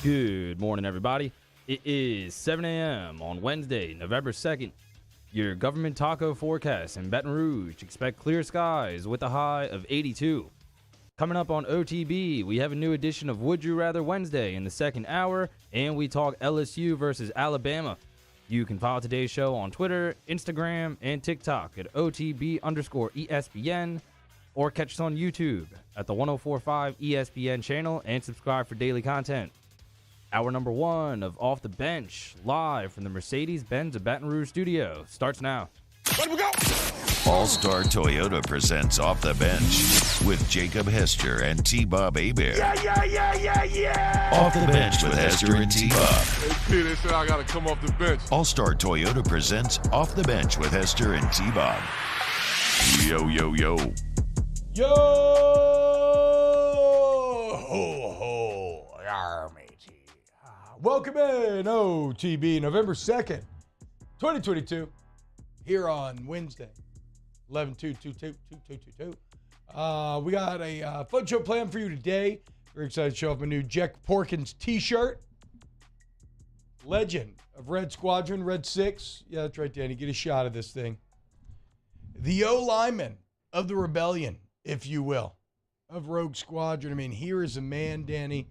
Good morning, everybody. It is 7 a.m. on Wednesday, November 2nd. Your government taco forecast in Baton Rouge. Expect clear skies with a high of 82. Coming up on OTB, we have a new edition of Would You Rather Wednesday in the second hour, and we talk LSU versus Alabama. You can follow today's show on Twitter, Instagram, and TikTok at OTB_ESPN, or catch us on YouTube at the 1045 ESPN channel and subscribe for daily content. Hour number 1 of Off the Bench, live from the Mercedes-Benz of Baton Rouge studio, starts now. Let we go! All-Star Toyota presents Off the Bench with Jacob Hester and T-Bob Hebert. Yeah! Off the Bench with Hester and T-Bob. Hey, Peter said I got to come off the bench. All-Star Toyota presents Off the Bench with Hester and T-Bob. Yo. Yo! Ho, ho, yar, matey. Welcome in, OTB, November 2nd, 2022, here on Wednesday, 11/2/22. We got a fun show planned for you today. Very excited to show off my new Jack Porkins t-shirt. Legend of Red Squadron, Red 6. Yeah, that's right, Danny. Get a shot of this thing. The O-lineman of the rebellion, if you will, of Rogue Squadron. I mean, here is a man, Danny,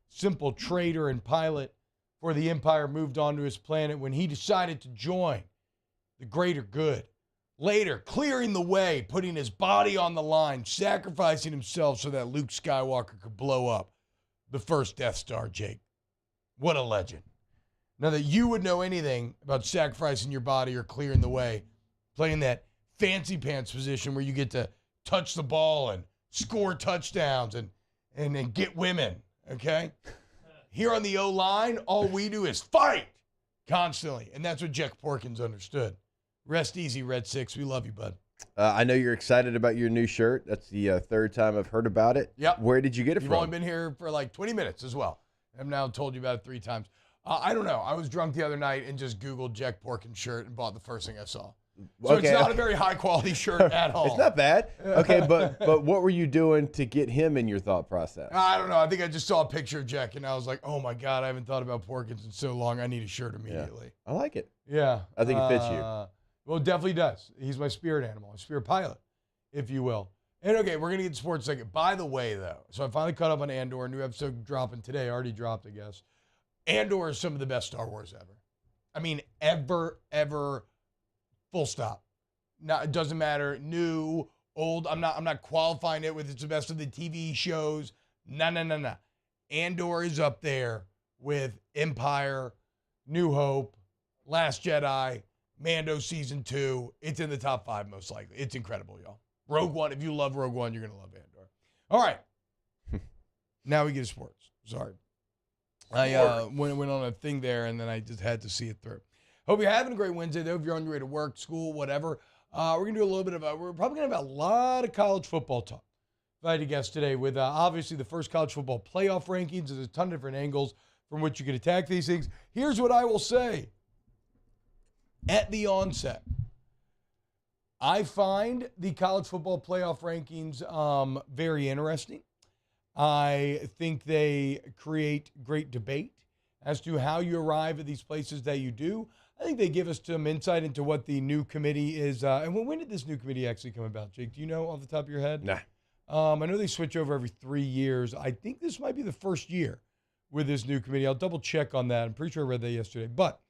simple trader and pilot for the Empire, moved on to his planet when he decided to join the greater good. Later, clearing the way, putting his body on the line, sacrificing himself so that Luke Skywalker could blow up the first Death Star, Jake. What a legend. Now that you would know anything about sacrificing your body or clearing the way, playing that fancy pants position where you get to touch the ball and score touchdowns and get women, okay? Here on the O-line, all we do is fight constantly, and that's what Jack Porkins understood. Rest easy, Red 6. We love you, bud. I know you're excited about your new shirt. That's the third time I've heard about it. Yep. Where did you get it You've from? only been here for like 20 minutes as well. I've now told you about it 3 times. I don't know. I was drunk the other night and just Googled Jack Porkins shirt and bought the first thing I saw. So Okay. It's not a very high-quality shirt at all. It's not bad. Okay, but what were you doing to get him in your thought process? I don't know. I think I just saw a picture of Jack, and I was like, oh, my God, I haven't thought about Porkins in so long. I need a shirt immediately. I like it. Yeah. I think it fits you. Well, it definitely does. He's my spirit animal, a spirit pilot, if you will. And, okay, we're going to get to sports in a second. By the way, though, so I finally caught up on Andor. New episode dropping today. Already dropped, I guess. Andor is some of the best Star Wars ever. I mean, ever, full stop. Now, it doesn't matter, new, old. I'm not qualifying it with it's the best of the TV shows. No. Andor is up there with Empire, New Hope, Last Jedi, Mando Season 2. It's in the top 5 most likely. It's incredible, y'all. Rogue One, if you love Rogue One, you're going to love Andor. All right. Now we get to sports. Sorry. I went on a thing there, and then I just had to see it through. Hope you're having a great Wednesday, though. If you're on your way to work, school, whatever. We're going to do a little bit of we're probably going to have a lot of college football talk. I had a guest today with obviously the first college football playoff rankings. There's a ton of different angles from which you can attack these things. Here's what I will say. At the onset, I find the college football playoff rankings very interesting. I think they create great debate as to how you arrive at these places that you do. I think they give us some insight into what the new committee is. And when did this new committee actually come about, Jake? Do you know off the top of your head? Nah. I know they switch over every 3 years. I think this might be the first year with this new committee. I'll double check on that. I'm pretty sure I read that yesterday. But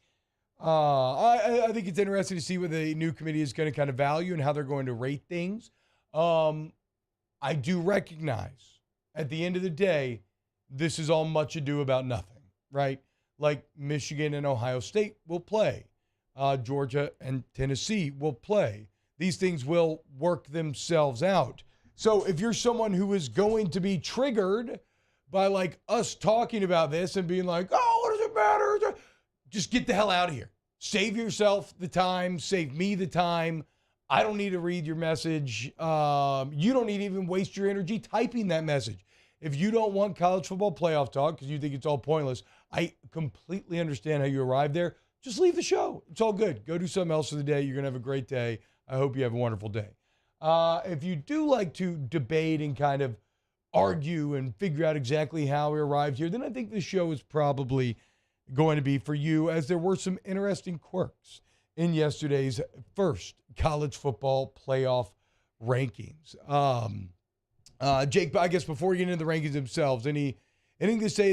I think it's interesting to see what the new committee is going to kind of value and how they're going to rate things. I do recognize at the end of the day, this is all much ado about nothing, right? Like Michigan and Ohio State will play. Georgia and Tennessee will play. These things will work themselves out. So if you're someone who is going to be triggered by like us talking about this and being like, oh, what does it matter? Just get the hell out of here. Save yourself the time. Save me the time. I don't need to read your message. You don't need to even waste your energy typing that message. If you don't want college football playoff talk because you think it's all pointless, I completely understand how you arrived there. Just leave the show. It's all good. Go do something else for the day. You're going to have a great day. I hope you have a wonderful day. If you do like to debate and kind of argue and figure out exactly how we arrived here, then I think the show is probably going to be for you, as there were some interesting quirks in yesterday's first college football playoff rankings. Jake, I guess before we get into the rankings themselves, anything to say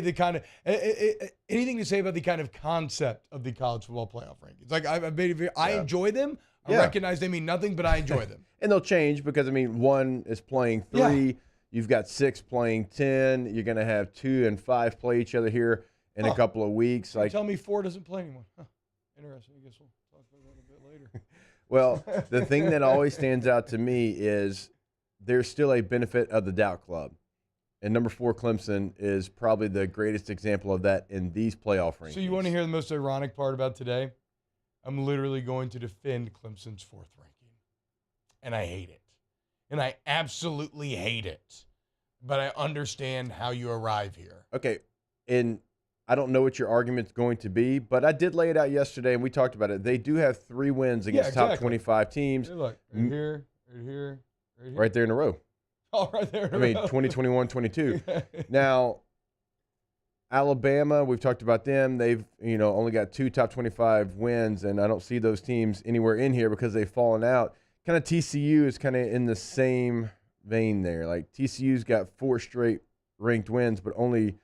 anything to say about the kind of concept of the college football playoff rankings? Like I enjoy them. I recognize they mean nothing, but I enjoy them. And they'll change because, one is playing 3. Yeah. You've got 6 playing 10. You're going to have 2 and 5 play each other here in a couple of weeks. Like, tell me 4 doesn't play anymore. Huh. Interesting. I guess we'll talk about that a bit later. Well, the thing that always stands out to me is there's still a benefit of the doubt club. And number 4, Clemson, is probably the greatest example of that in these playoff rankings. So you want to hear the most ironic part about today? I'm literally going to defend Clemson's 4th ranking. And I hate it. And I absolutely hate it. But I understand how you arrive here. Okay. And I don't know what your argument's going to be, but I did lay it out yesterday, and we talked about it. They do have 3 wins against top 25 teams. Hey, look, right here, right here. Right there in a row. Oh, right there in a row. 2021, 22. Now, Alabama, we've talked about them. They've, only got 2 top 25 wins, and I don't see those teams anywhere in here because they've fallen out. Kind of TCU is kind of in the same vein there. Like, TCU's got 4 straight ranked wins, but only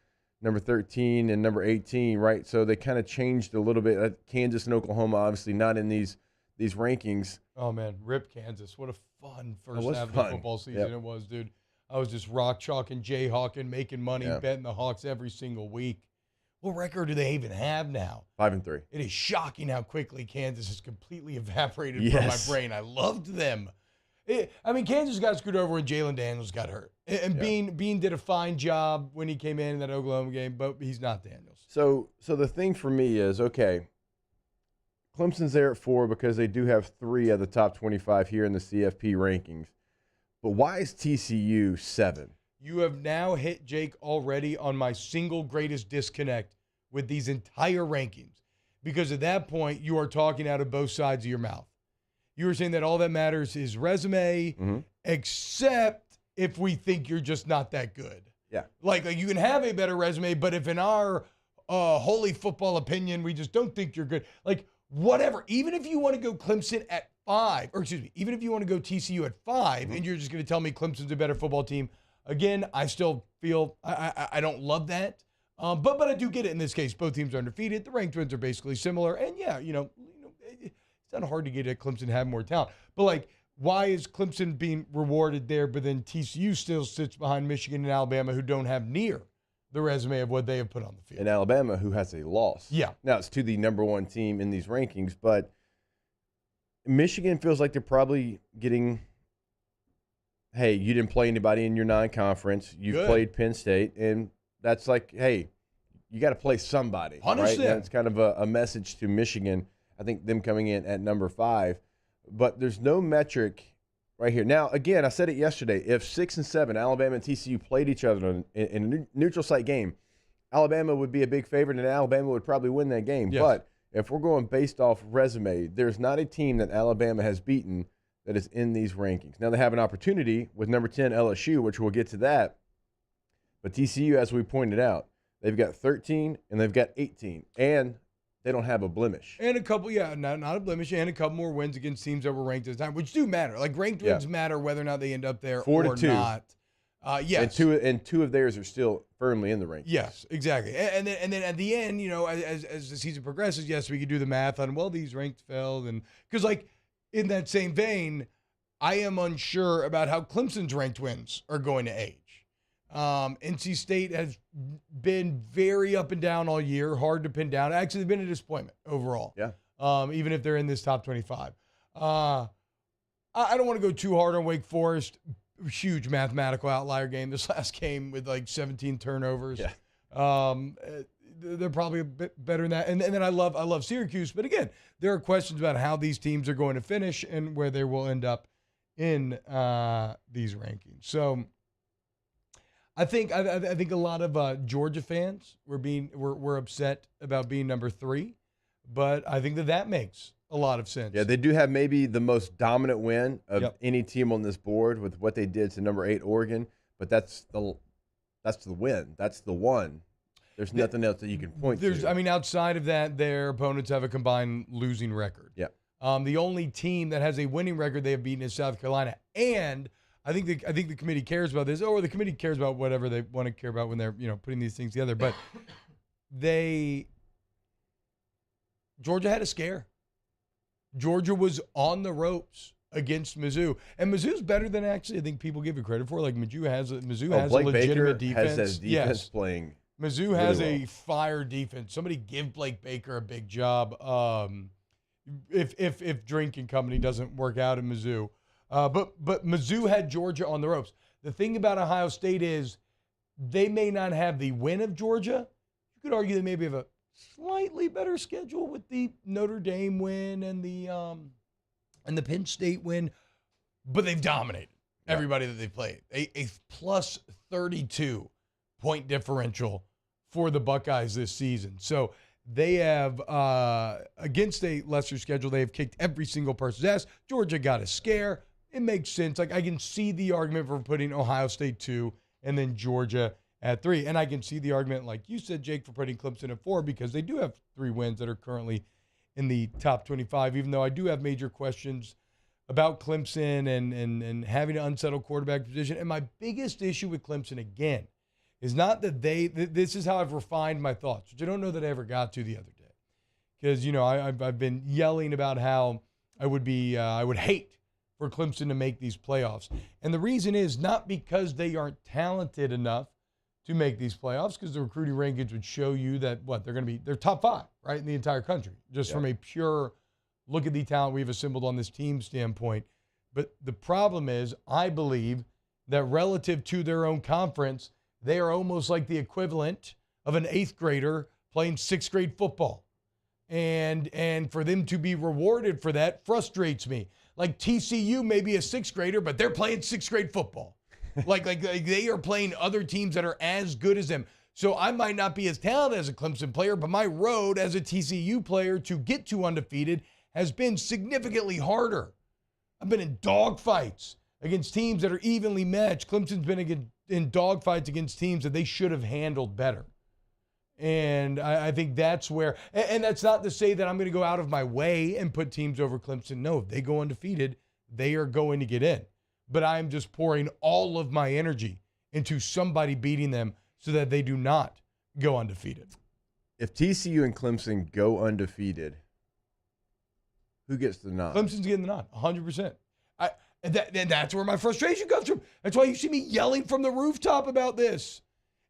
number 13 and number 18, right? So they kind of changed a little bit. Kansas and Oklahoma, obviously not in these rankings. Oh, man, rip Kansas. What a fun first half of the football season it was, dude. I was just rock chalking, jayhawking, making money, betting the Hawks every single week. What record do they even have now? 5-3. It is shocking how quickly Kansas has completely evaporated from my brain. I loved them. Kansas got screwed over when Jalen Daniels got hurt. And Bean did a fine job when he came in that Oklahoma game, but he's not Daniels. So the thing for me is, okay, Clemson's there at 4 because they do have 3 of the top 25 here in the CFP rankings. But why is TCU 7? You have now hit, Jake, already on my single greatest disconnect with these entire rankings. Because at that point, you are talking out of both sides of your mouth. You were saying that all that matters is resume, except if we think you're just not that good. Yeah. Like you can have a better resume, but if in our holy football opinion, we just don't think you're good. Like, whatever. Even if you want to go Clemson at 5, even if you want to go TCU at 5, and you're just going to tell me Clemson's a better football team, again, I still feel I don't love that. But I do get it in this case. Both teams are undefeated. The ranked wins are basically similar. And it's not hard to get at Clemson to have more talent. But like, why is Clemson being rewarded there, but then TCU still sits behind Michigan and Alabama, who don't have near the resume of what they have put on the field? And Alabama, who has a loss. Yeah. Now, it's to the number 1 team in these rankings, but Michigan feels like they're probably getting, hey, you didn't play anybody in your non-conference. You've played Penn State, and that's like, hey, you got to play somebody. 100%. Right? And it's kind of a message to Michigan, I think them coming in at number 5. But there's no metric right here. Now, again, I said it yesterday. If 6 and 7, Alabama and TCU played each other in a neutral site game, Alabama would be a big favorite, and Alabama would probably win that game. Yes. But if we're going based off resume, there's not a team that Alabama has beaten that is in these rankings. Now, they have an opportunity with number 10 LSU, which we'll get to that. But TCU, as we pointed out, they've got 13 and they've got 18. And they don't have a blemish. And a couple, not a blemish, and a couple more wins against teams that were ranked at the time, which do matter. Like, ranked wins matter whether or not they end up there 4-2. Not. Yes. And two of theirs are still firmly in the rankings. Yes, exactly. And then at the end, as the season progresses, yes, we could do the math on, well, these ranked fell. And because, like, in that same vein, I am unsure about how Clemson's ranked wins are going to age. NC State has been very up and down all year, hard to pin down. Actually, they've been a disappointment overall. Yeah. Even if they're in this top 25. I don't want to go too hard on Wake Forest. Huge mathematical outlier game this last game with like 17 turnovers. Yeah. They're probably a bit better than that. And then I love Syracuse. But again, there are questions about how these teams are going to finish and where they will end up in these rankings. So I think a lot of Georgia fans were upset about being number 3, but I think that makes a lot of sense. Yeah, they do have maybe the most dominant win of any team on this board with what they did to number 8 Oregon, but that's That's the win. That's the one. There's nothing else that you can point to. I mean, outside of that, their opponents have a combined losing record. Yeah. The only team that has a winning record they have beaten is South Carolina. And I think the committee cares about this, or the committee cares about whatever they want to care about when they're putting these things together. But Georgia had a scare. Georgia was on the ropes against Mizzou, and Mizzou's better than actually I think people give it credit for. Like Mizzou has a legitimate Baker defense. Has defense playing. Mizzou really has well. a fire defense. Somebody give Blake Baker a big job. If Drink and company doesn't work out at Mizzou, but Mizzou had Georgia on the ropes. The thing about Ohio State is they may not have the win of Georgia. You could argue they maybe have a slightly better schedule with the Notre Dame win and the Penn State win, but they've dominated everybody that they played. A plus 32 point differential for the Buckeyes this season. So they have, against a lesser schedule, they have kicked every single person's ass. Georgia got a scare. It makes sense. Like, I can see the argument for putting Ohio State 2 and then Georgia at 3. And I can see the argument, like you said, Jake, for putting Clemson at 4 because they do have 3 wins that are currently in the top 25, even though I do have major questions about Clemson and having an unsettled quarterback position. And my biggest issue with Clemson, again, is not that this is how I've refined my thoughts, which I don't know that I ever got to the other day. Because, I've been yelling about how I would hate for Clemson to make these playoffs. And the reason is not because they aren't talented enough to make these playoffs, because the recruiting rankings would show you that, they're top 5, right, in the entire country, just from a pure look at the talent we've assembled on this team standpoint. But the problem is, I believe that relative to their own conference, they are almost like the equivalent of an 8th grader playing 6th grade football. And for them to be rewarded for that frustrates me. Like TCU may be a 6th grader, but they're playing 6th grade football. like they are playing other teams that are as good as them. So I might not be as talented as a Clemson player, but my road as a TCU player to get to undefeated has been significantly harder. I've been in dogfights against teams that are evenly matched. Clemson's been in dogfights against teams that they should have handled better. And I think that's where, and that's not to say that I'm going to go out of my way and put teams over Clemson. No, if they go undefeated, they are going to get in. But I'm just pouring all of my energy into somebody beating them so that they do not go undefeated. If TCU and Clemson go undefeated, who gets the nod? Clemson's getting the nod, 100%. And that's where my frustration comes from. That's why you see me yelling from the rooftop about this.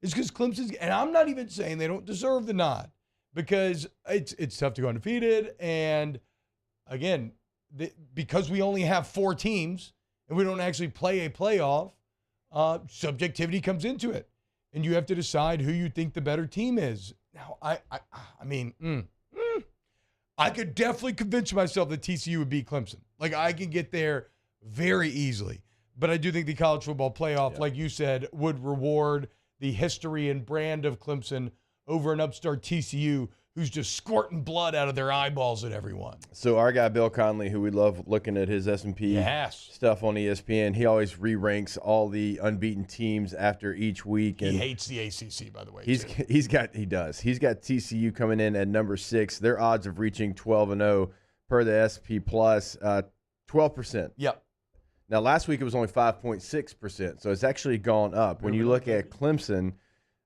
It's because Clemson's, and I'm not even saying they don't deserve the nod, because it's tough to go undefeated. And again, because we only have 4 teams and we don't actually play a playoff, subjectivity comes into it. And you have to decide who you think the better team is. Now, I could definitely convince myself that TCU would beat Clemson. Like, I can get there very easily. But I do think the college football playoff, like you said, would reward the history and brand of Clemson over an upstart TCU who's just squirting blood out of their eyeballs at everyone. So our guy Bill Conley, who we love looking at his S&P stuff on ESPN, he always re-ranks all the unbeaten teams after each week. And he hates the ACC, by the way. He's got TCU coming in at number 6. Their odds of reaching 12-0 per the SP Plus, 12%. Yep. Now, last week it was only 5.6%, so it's actually gone up. When you look at Clemson,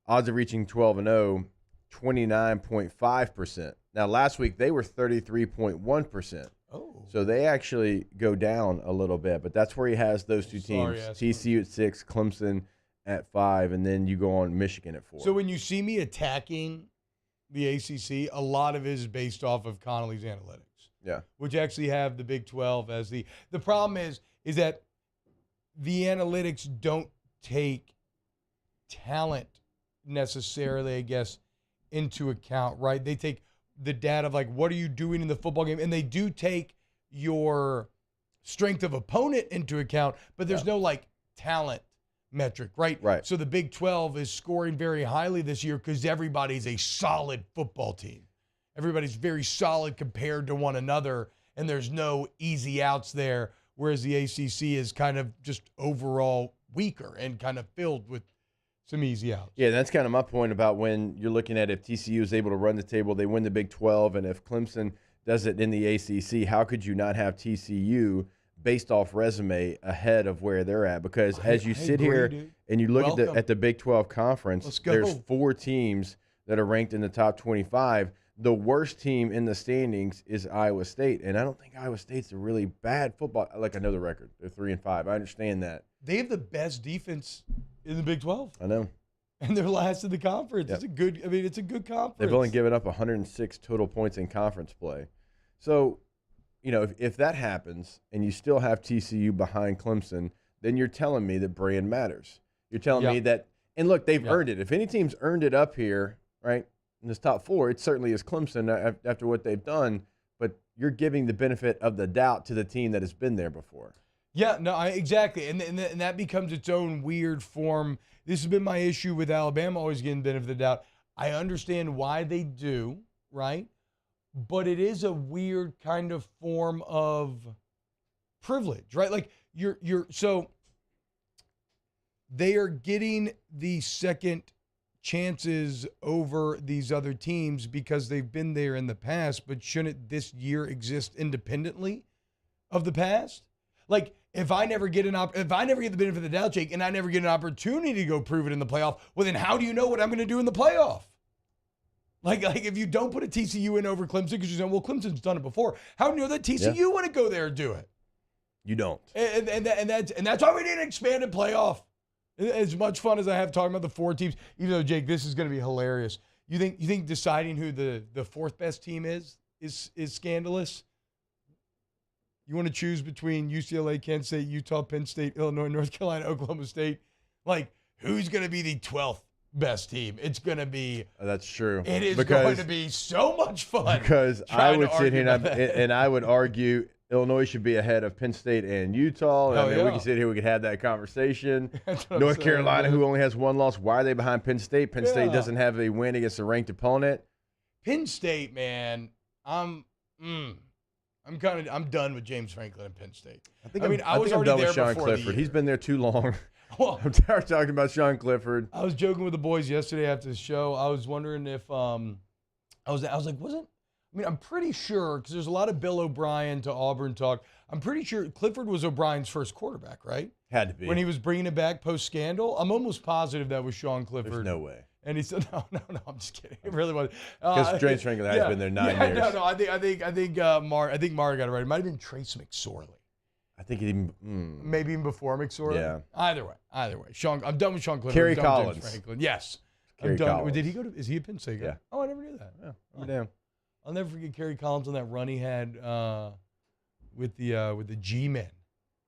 odds of reaching 12-0, 29.5%. Now, last week they were 33.1%. Oh. So they actually go down a little bit, but that's where he has those two teams. TCU at 6, Clemson at 5, and then you go on Michigan at 4. So when you see me attacking the ACC, a lot of it is based off of Connolly's analytics. Yeah. Which actually have the Big 12 as the problem is that the analytics don't take talent necessarily, I guess, into account, right? They take the data of, like, what are you doing in the football game? And they do take your strength of opponent into account, but there's no, like, talent metric, right? Right. So the Big 12 is scoring very highly this year because everybody's a solid football team. Everybody's very solid compared to one another, and there's no easy outs there, whereas the ACC is kind of just overall weaker and kind of filled with some easy outs. Yeah, that's kind of my point about when you're looking at if TCU is able to run the table, they win the Big 12, and if Clemson does it in the ACC, how could you not have TCU based off resume ahead of where they're at? Because as you sit here and you look at the Big 12 conference, there's 4 teams that are ranked in the top 25. The worst team in the standings is Iowa State, and I don't think Iowa State's a really bad football. Like, I know the record. They're 3-5. I understand that. They have the best defense in the Big 12. I know. And they're last in the conference. Yep. It's a good conference. They've only given up 106 total points in conference play. So, if that happens and you still have TCU behind Clemson, then you're telling me that brand matters. You're telling me that, and look, they've earned it. If any team's earned it up here, right, in this top 4, it certainly is Clemson after what they've done, but you're giving the benefit of the doubt to the team that has been there before. Yeah, no, exactly. And that becomes its own weird form. This has been my issue with Alabama, always getting benefit of the doubt. I understand why they do, right? But it is a weird kind of form of privilege, right? Like so they are getting the second chances over these other teams because they've been there in the past, but shouldn't this year exist independently of the past? Like, if I never get the benefit of the doubt, Jake, and I never get an opportunity to go prove it in the playoff, well, then how do you know what I'm going to do in the playoff? Like if you don't put a TCU in over Clemson because you're saying, well, Clemson's done it before, how do you know that TCU want to go there and do it? You don't. And that's why we need an expanded playoff. As much fun as I have talking about the 4 teams, even though, Jake, this is going to be hilarious. You think deciding who the 4th best team is scandalous? You want to choose between UCLA, Kansas State, Utah, Penn State, Illinois, North Carolina, Oklahoma State? Like, who's going to be the 12th best team? It's going to be. That's true. It is going to be so much fun. Because I would sit here and I would argue Illinois should be ahead of Penn State and Utah. And then we can sit here, we could have that conversation. North Carolina, who only has 1 loss, why are they behind Penn State? Penn State doesn't have a win against a ranked opponent. Penn State, man, I'm done with James Franklin and Penn State. I was already done there with Sean before Clifford. the year. He's been there too long. Well, I'm tired of talking about Sean Clifford. I was joking with the boys yesterday after the show. I was wondering if I was like, I'm pretty sure, because there's a lot of Bill O'Brien to Auburn talk. I'm pretty sure Clifford was O'Brien's first quarterback, right? Had to be. When he was bringing it back post-scandal. I'm almost positive that was Sean Clifford. There's no way. And he said, no, I'm just kidding. It really was. Because James Franklin has been there 9 years. No, I think Mar got it right. It might have been Trace McSorley. I think it even maybe even before McSorley. Yeah. Either way. I'm done with Sean Clifford. Kerry I'm done with Collins. James Franklin. Yes. Kerry I'm done. Collins. Did he go to? Is he a Penn State guy? Yeah. Oh, I never knew that. Yeah. Damn. I'll never forget Kerry Collins on that run he had with the G-Men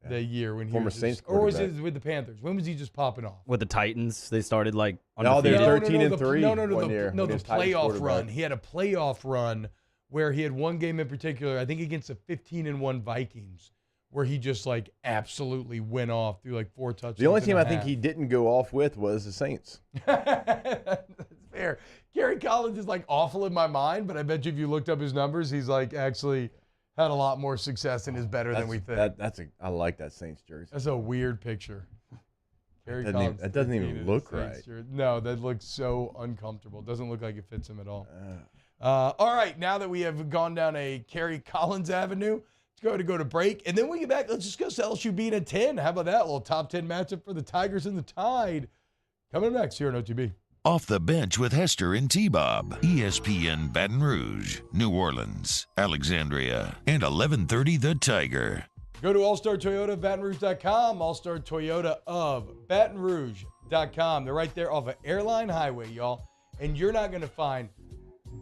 that year when he Former was Saints or was it quarterback. with the Panthers? When was he just popping off? With the Titans, they started like No, they were undefeated. 13-3 No, one year. the against Titans playoff quarterback. run. He had a playoff run where he had one game in particular, I think against the 15-1 Vikings, where he just like absolutely went off through like 4 touchdowns. The only team I think think he didn't go off with was the Saints. That's fair. Gary Collins is like awful in my mind, but I bet you if you looked up his numbers, he's like actually had a lot more success and is better than we think. I like that Saints jersey. That's a weird picture. That doesn't even look right. No, that looks so uncomfortable. It doesn't look like it fits him at all. All right, now that we have gone down a Kerry Collins avenue, let's go to break. And then when we get back, let's discuss LSU being at 10. How about that? A little top 10 matchup for the Tigers and the Tide. Coming up next here on OTB. Off the Bench with Hester and T-Bob. ESPN Baton Rouge, New Orleans, Alexandria, and 1130 The Tiger. Go to All-Star Toyota of BatonRouge.com, All-Star Toyota of BatonRouge.com. They're right there off of Airline Highway, y'all. And you're not going to find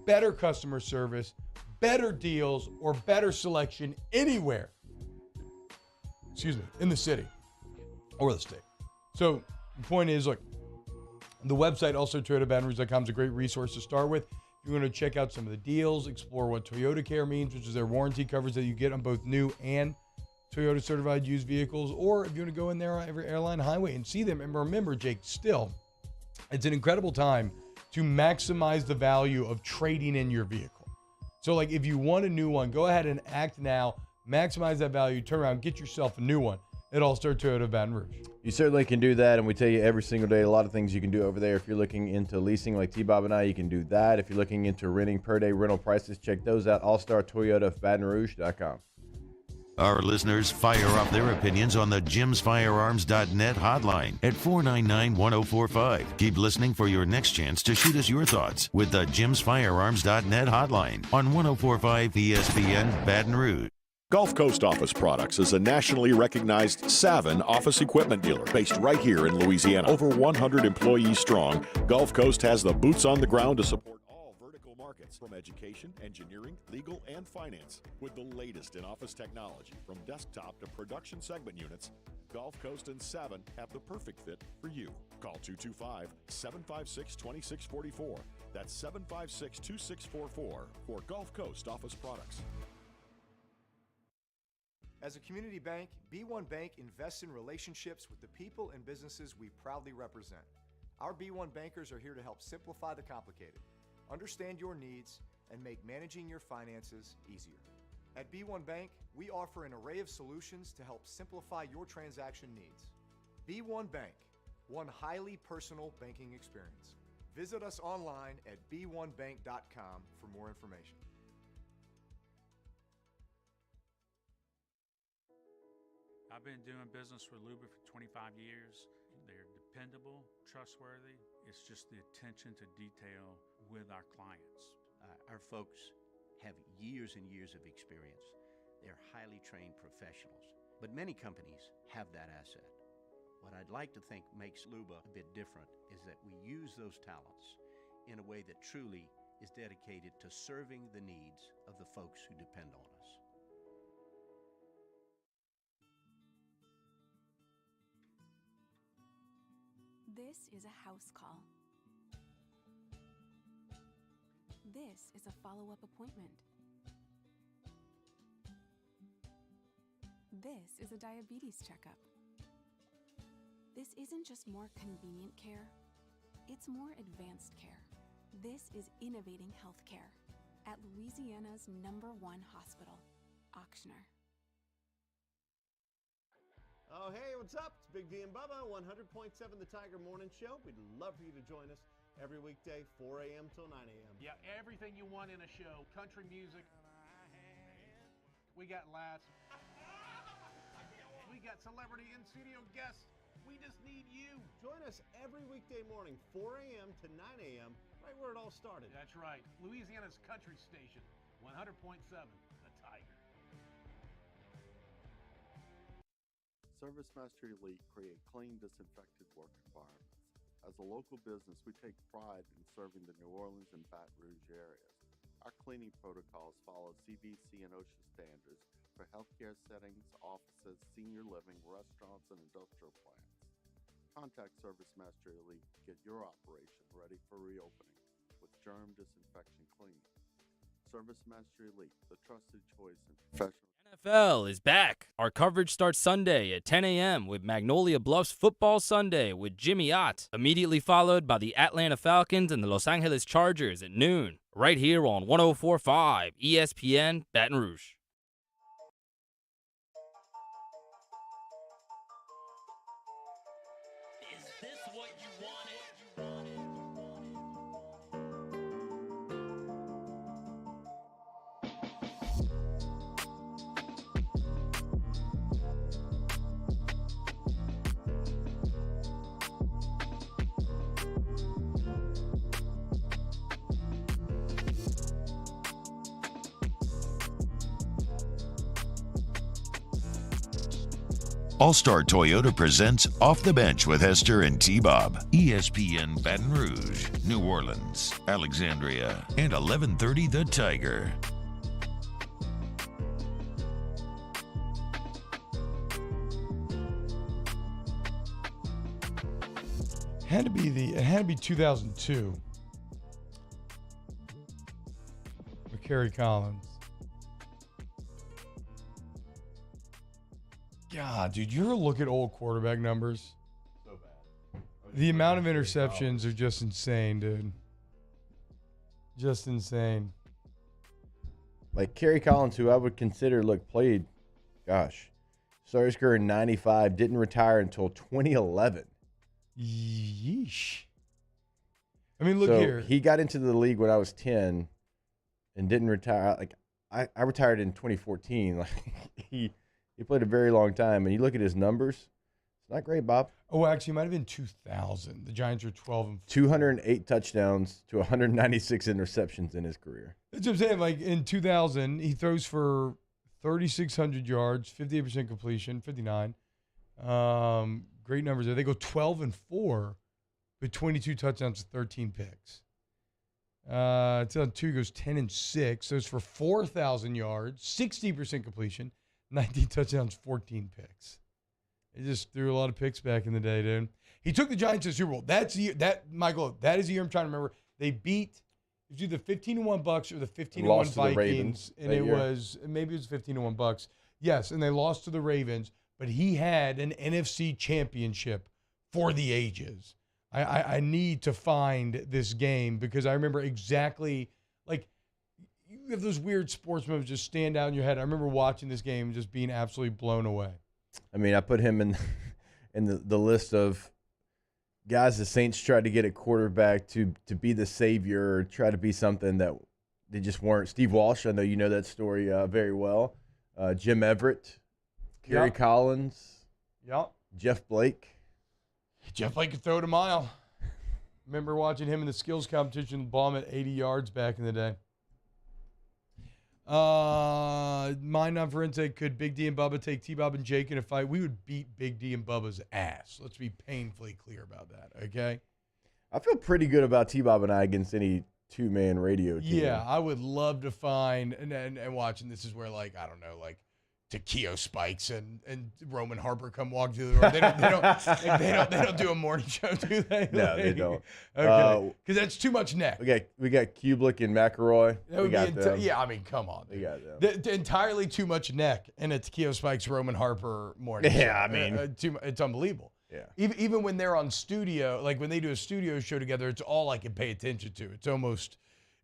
better customer service, better deals, or better selection anywhere, in the city or the state. So the point is, look, the website, also ToyotaBatonRouge.com, is a great resource to start with. If you want to check out some of the deals, explore what Toyota Care means, which is their warranty coverage that you get on both new and Toyota certified used vehicles, or if you want to go in there on every Airline Highway and see them. And remember, Jake, still, it's an incredible time to maximize the value of trading in your vehicle. So like if you want a new one, go ahead and act now, maximize that value, turn around, get yourself a new one. at All-Star Toyota Baton Rouge. You certainly can do that, and we tell you every single day a lot of things you can do over there. If you're looking into leasing like T-Bob and I, you can do that. If you're looking into renting per-day rental prices, check those out, allstartoyotabatonrouge.com. Our listeners fire off their opinions on the jimsfirearms.net hotline at 499-1045. Keep listening for your next chance to shoot us your thoughts with the jimsfirearms.net hotline on 1045 ESPN Baton Rouge. Gulf Coast Office Products is a nationally recognized Savin office equipment dealer based right here in Louisiana. Over 100 employees strong, Gulf Coast has the boots on the ground to support all vertical markets, from education, engineering, legal, and finance. With the latest in office technology, from desktop to production segment units, Gulf Coast and Savin have the perfect fit for you. Call 225-756-2644. That's 756-2644 for Gulf Coast Office Products. As a community bank, B1 Bank invests in relationships with the people and businesses we proudly represent. Our B1 bankers are here to help simplify the complicated, understand your needs, and make managing your finances easier. At B1 Bank, we offer an array of solutions to help simplify your transaction needs. B1 Bank, one highly personal banking experience. Visit us online at b1bank.com for more information. I've been doing business with Luba for 25 years. They're dependable, trustworthy. It's just the attention to detail with our clients. Our folks have years and years of experience. They're highly trained professionals, but many companies have that asset. What I'd like to think makes Luba a bit different is that we use those talents in a way that truly is dedicated to serving the needs of the folks who depend on us. This is a house call. This is a follow-up appointment. This is a diabetes checkup. This isn't just more convenient care, it's more advanced care. This is innovating healthcare at Louisiana's #1 hospital, Auctioner. Oh, hey, what's up? It's Big D and Bubba, 100.7 The Tiger Morning Show. We'd love for you to join us every weekday, 4 a.m. till 9 a.m. Yeah, everything you want in a show. Country music. We got laughs. We got celebrity in-studio guests. We just need you. Join us every weekday morning, 4 a.m. to 9 a.m., right where it all started. That's right. Louisiana's country station, 100.7 The Tiger. ServiceMaster Elite create clean, disinfected work environments. As a local business, we take pride in serving the New Orleans and Baton Rouge areas. Our cleaning protocols follow CDC and OSHA standards for healthcare settings, offices, senior living, restaurants, and industrial plants. Contact ServiceMaster Elite to get your operation ready for reopening with germ disinfection cleaning. ServiceMaster Elite, the trusted choice in professional. NFL is back. Our coverage starts Sunday at 10 a.m. with Magnolia Bluffs Football Sunday with Jimmy Ott, immediately followed by the Atlanta Falcons and the Los Angeles Chargers at noon, right here on 104.5 ESPN Baton Rouge. Is this what you wanted? All-Star Toyota presents Off the Bench with Hester and T-Bob. ESPN Baton Rouge, New Orleans, Alexandria, and 1130 The Tiger. It had to be 2002 with Kerry Collins. God, dude, you ever look at old quarterback numbers? So bad. The amount of interceptions are just insane, dude. Just insane. Like Kerry Collins, who I would consider, played, gosh, Started his career in 95, didn't retire until 2011. Yeesh. I mean, look So here. he got into the league when I was 10 and didn't retire. Like I retired in 2014. Like he played a very long time. And you look at his numbers, it's not great, Bob. Oh, actually, it might have been 2000. The Giants were 12 and 208 touchdowns to 196 interceptions in his career. That's what I'm saying. Like in 2000, he throws for 3,600 yards, 58% completion, 59. Great numbers there. They go 12 and 4 with 22 touchdowns, 13 picks. 2002 goes 10 and 6. Those for 4,000 yards, 60% completion, 19 touchdowns, 14 picks. He just threw a lot of picks back in the day, dude. He took the Giants to the Super Bowl. That's the year, Michael. That is the year I'm trying to remember. They beat. It was either 15-1 Bucks or the 15-1 Vikings, and it was 15-1 Bucks. Yes, and they lost to the Ravens. But he had an NFC championship for the ages. I need to find this game because I remember exactly, like, you have those weird sports moves just stand out in your head. I remember watching this game and just being absolutely blown away. I mean, I put him in the list of guys the Saints tried to get at quarterback to be the savior or try to be something that they just weren't. Steve Walsh, I know you know that story very well. Jim Everett, Kerry Collins, Jeff Blake. Jeff Blake could throw it a mile. Remember watching him in the skills competition bomb at 80 yards back in the day. Mine on forensic, could Big D and Bubba take T-Bob and Jake in a fight? We would beat Big D and Bubba's ass. Let's be painfully clear about that, okay? I feel pretty good about T-Bob and I against any two-man radio team. Yeah, I would love to find, and watching, this is where, like, I don't know, like, Takeo Spikes and Roman Harper come walk through the door. They don't do a morning show, do they? No, they don't. Okay, because that's too much neck. We got Kublik and McElroy. That would we got them. Yeah, I mean, come on. We got them. Entirely too much neck in a Takeo Spikes Roman Harper morning show. Yeah, I mean, it's unbelievable. Yeah. Even when they're on studio, like when they do a studio show together, it's all I can pay attention to.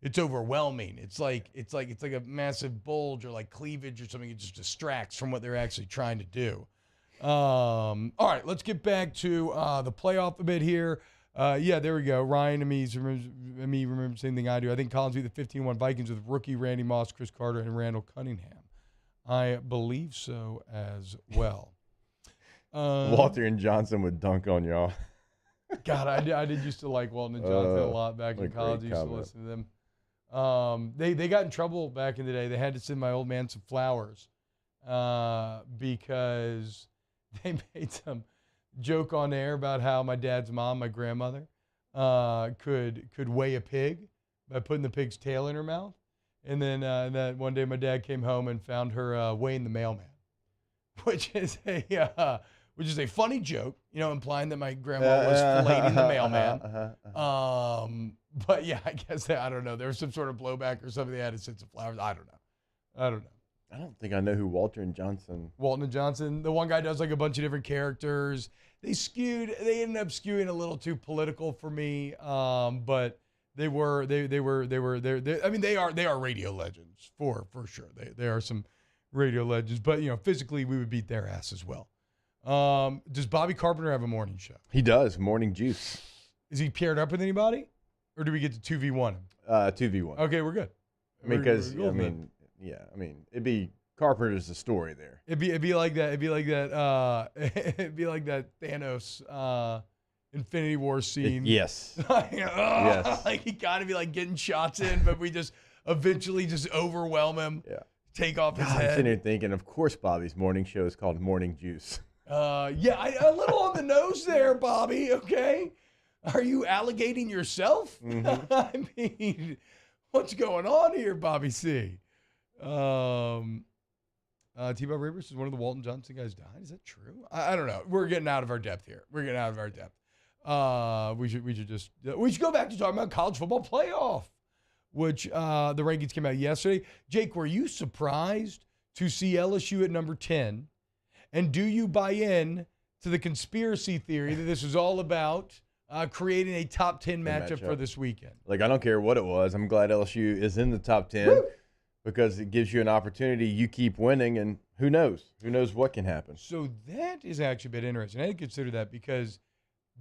It's overwhelming. It's like a massive bulge or like cleavage or something. It just distracts from what they're actually trying to do. All right, let's get back to the playoff a bit here. Yeah, there we go. Ryan and me remember the same thing I do. I think Collins beat the 15-1 Vikings with rookie Randy Moss, Chris Carter, and Randall Cunningham. I believe so as well. Walter and Johnson would dunk on y'all. God, I did used to like Walton and Johnson a lot back in college. I used to listen to them. They got in trouble back in the day. They had to send my old man some flowers because they made some joke on air about how my dad's mom, my grandmother, could weigh a pig by putting the pig's tail in her mouth. And then that one day my dad came home and found her weighing the mailman, which is a funny joke, implying that my grandma was filleting the mailman. But yeah, I guess I don't know. There was some sort of blowback or something. They had to send some flowers. I don't know. I don't think I know who Walton and Johnson. The one guy does like a bunch of different characters. They ended up skewing a little too political for me. But they are radio legends for sure. They are some radio legends. But physically we would beat their ass as well. Does Bobby Carpenter have a morning show? He does. Morning Juice. Is he paired up with anybody? Or do we get to 2v1 him? 2v1. Okay, we're good. Because it'd be Carpenter's the story there. It'd be like that. It'd be like that. It'd be like that Thanos Infinity War scene. Yes. Yes. Like he gotta be like getting shots in, but we just eventually just overwhelm him. Yeah. Take off his head. I'm sitting here thinking, of course, Bobby's morning show is called Morning Juice. A little on the nose there, Bobby. Okay. Are you alligating yourself? Mm-hmm. I mean, what's going on here, Bobby C? T-Bob Rivers is one of the Walton Johnson guys died. Is that true? I don't know. We're getting out of our depth here. We should go back to talking about college football playoff, which the rankings came out yesterday. Jake, were you surprised to see LSU at number 10? And do you buy in to the conspiracy theory that this was all about creating a top 10 matchup for this weekend? Like, I don't care what it was. I'm glad LSU is in the top 10. Woo! because it gives you an opportunity. You keep winning, and who knows? Who knows what can happen? So that is actually a bit interesting. I didn't consider that because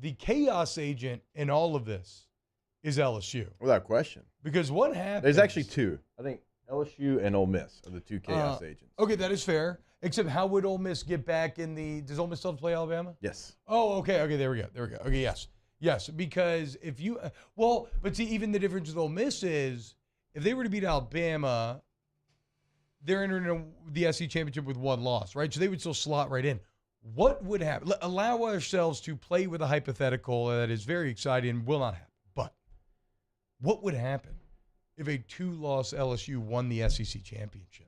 the chaos agent in all of this is LSU. Without question. Because what happens? There's actually two. I think LSU and Ole Miss are the two chaos agents. Okay, that is fair. Except how would Ole Miss get back in the – does Ole Miss still have to play Alabama? Yes. Oh, okay, there we go. Okay, yes. Yes, because if you but see, even the difference with Ole Miss is if they were to beat Alabama, they're entering the SEC championship with one loss, right? So they would still slot right in. What would happen? Allow ourselves to play with a hypothetical that is very exciting and will not happen. But what would happen if a 2-loss LSU won the SEC championship?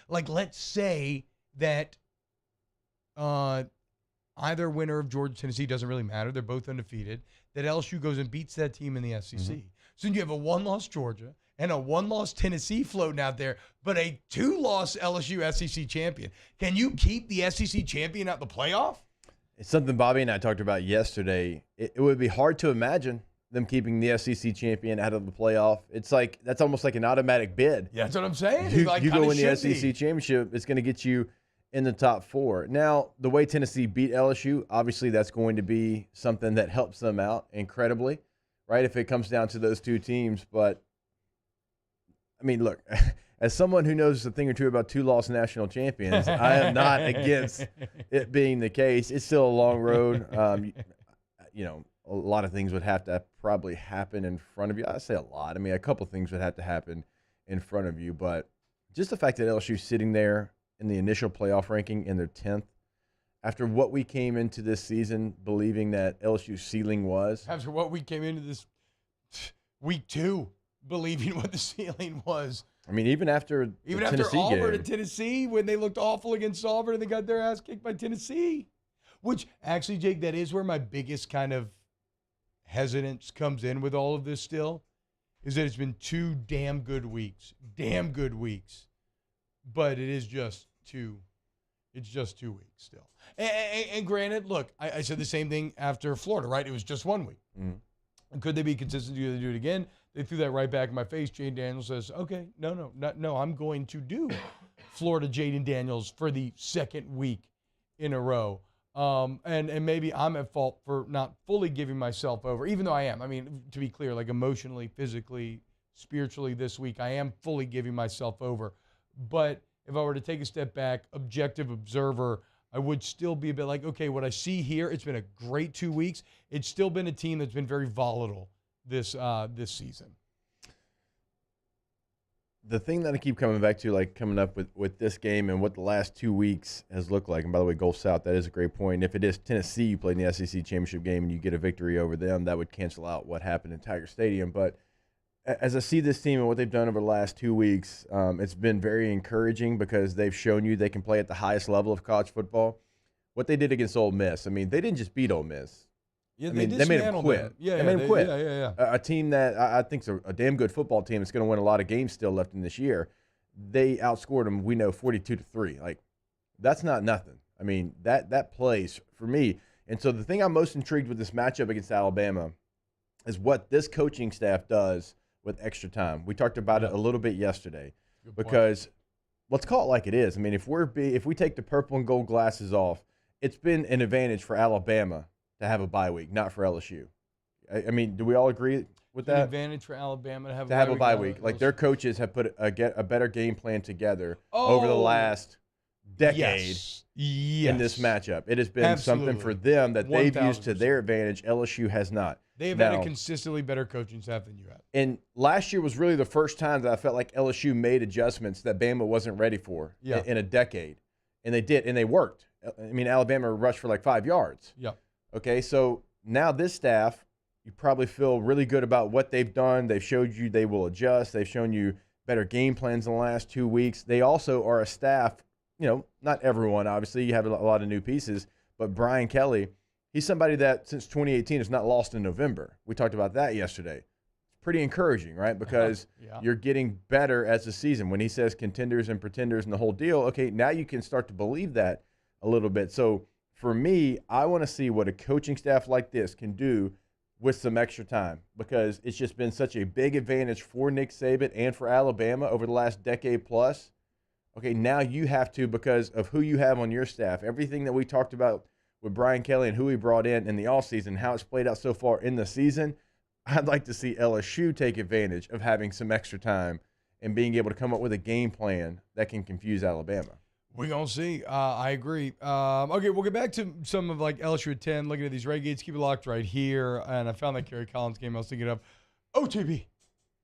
Like, let's say that either winner of Georgia, Tennessee, doesn't really matter. They're both undefeated. That LSU goes and beats that team in the SEC. Mm-hmm. So you have a 1-loss Georgia and a 1-loss Tennessee floating out there, but a 2-loss LSU SEC champion. Can you keep the SEC champion out the playoff? It's something Bobby and I talked about yesterday. It would be hard to imagine them keeping the SEC champion out of the playoff. It's like that's almost like an automatic bid. Yeah, that's what I'm saying. You like, go in the SEC championship, it's going to get you in the top 4. Now, the way Tennessee beat LSU, obviously that's going to be something that helps them out incredibly, right, if it comes down to those two teams. But, I mean, look, as someone who knows a thing or two about 2-loss national champions, I am not against it being the case. It's still a long road. A lot of things would have to probably happen in front of you. I say a lot. I mean, a couple things would have to happen in front of you. But just the fact that LSU's sitting there in the initial playoff ranking in their 10th, after what we came into this season believing that LSU's ceiling was. After what we came into this week 2 believing what the ceiling was. I mean, even after Auburn game. and Tennessee, when they looked awful against Auburn and they got their ass kicked by Tennessee. Which, actually, Jake, that is where my biggest kind of hesitance comes in with all of this still, is that it's been 2 damn good weeks. But it is just 2. It's just 2 weeks still. And granted, look, I said the same thing after Florida, right? It was just 1 week. Mm-hmm. Could they be consistent? Do they do it again? They threw that right back in my face. Jaden Daniels says, okay, no, I'm going to do Florida Jaden Daniels for the 2nd week in a row. And maybe I'm at fault for not fully giving myself over, even though I am. I mean, to be clear, like emotionally, physically, spiritually this week, I am fully giving myself over. But if I were to take a step back, objective observer, I would still be a bit like, okay, what I see here, it's been a great 2 weeks. It's still been a team that's been very volatile this season. The thing that I keep coming back to, like coming up with this game and what the last 2 weeks has looked like, and by the way, Gulf South, that is a great point. If it is Tennessee, you play in the SEC championship game and you get a victory over them, that would cancel out what happened in Tiger Stadium. But as I see this team and what they've done over the last 2 weeks, it's been very encouraging because they've shown you they can play at the highest level of college football. What they did against Ole Miss, I mean, they didn't just beat Ole Miss. Yeah, they made them quit. They made them quit. Yeah. A team that I think is a damn good football team that's going to win a lot of games still left in this year. They outscored them, we know, 42-3. Like, that's not nothing. I mean, that plays for me. And so the thing I'm most intrigued with this matchup against Alabama is what this coaching staff does with extra time. We talked about it a little bit yesterday because let's call it like it is. I mean, if we take the purple and gold glasses off, it's been an advantage for Alabama to have a bye week, not for LSU. I mean, do we all agree with that? An advantage for Alabama to have a bye week. Like, their coaches have put a better game plan together over the last decade in this matchup. It has been something for them that they've used to their advantage. LSU has not. They've had a consistently better coaching staff than you have. And last year was really the first time that I felt like LSU made adjustments that Bama wasn't ready for in a decade. And they did, and they worked. I mean, Alabama rushed for like 5 yards. Yep. Okay, so now this staff, you probably feel really good about what they've done. They've showed you they will adjust. They've shown you better game plans in the last 2 weeks. They also are a staff, not everyone, obviously. You have a lot of new pieces. But Brian Kelly, he's somebody that since 2018 has not lost in November. We talked about that yesterday. It's pretty encouraging, right? Because you're getting better as the season. When he says contenders and pretenders and the whole deal, okay, now you can start to believe that a little bit. So for me, I want to see what a coaching staff like this can do with some extra time, because it's just been such a big advantage for Nick Saban and for Alabama over the last decade plus. Okay, now you have to, because of who you have on your staff, everything that we talked about with Brian Kelly and who he brought in the offseason, how it's played out so far in the season, I'd like to see LSU take advantage of having some extra time and being able to come up with a game plan that can confuse Alabama. We're going to see. I agree. Okay, we'll get back to some of like LSU at 10, looking at these Renegades. Keep it locked right here. And I found that Kerry Collins game I was thinking of. OTB.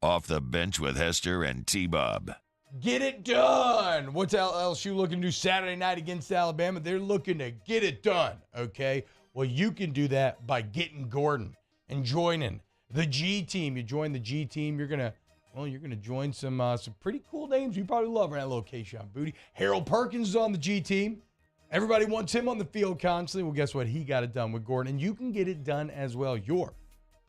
Off the bench with Hester and T-Bob. Get it done. What's LSU looking to do Saturday night against Alabama? They're looking to get it done, okay? Well, you can do that by getting Gordon and joining the G team. You join the G team, you're gonna join some pretty cool names you probably love around that location. Booty. Harold Perkins is on the G team. Everybody wants him on the field constantly. Well, guess what? He got it done with Gordon, and you can get it done as well. Your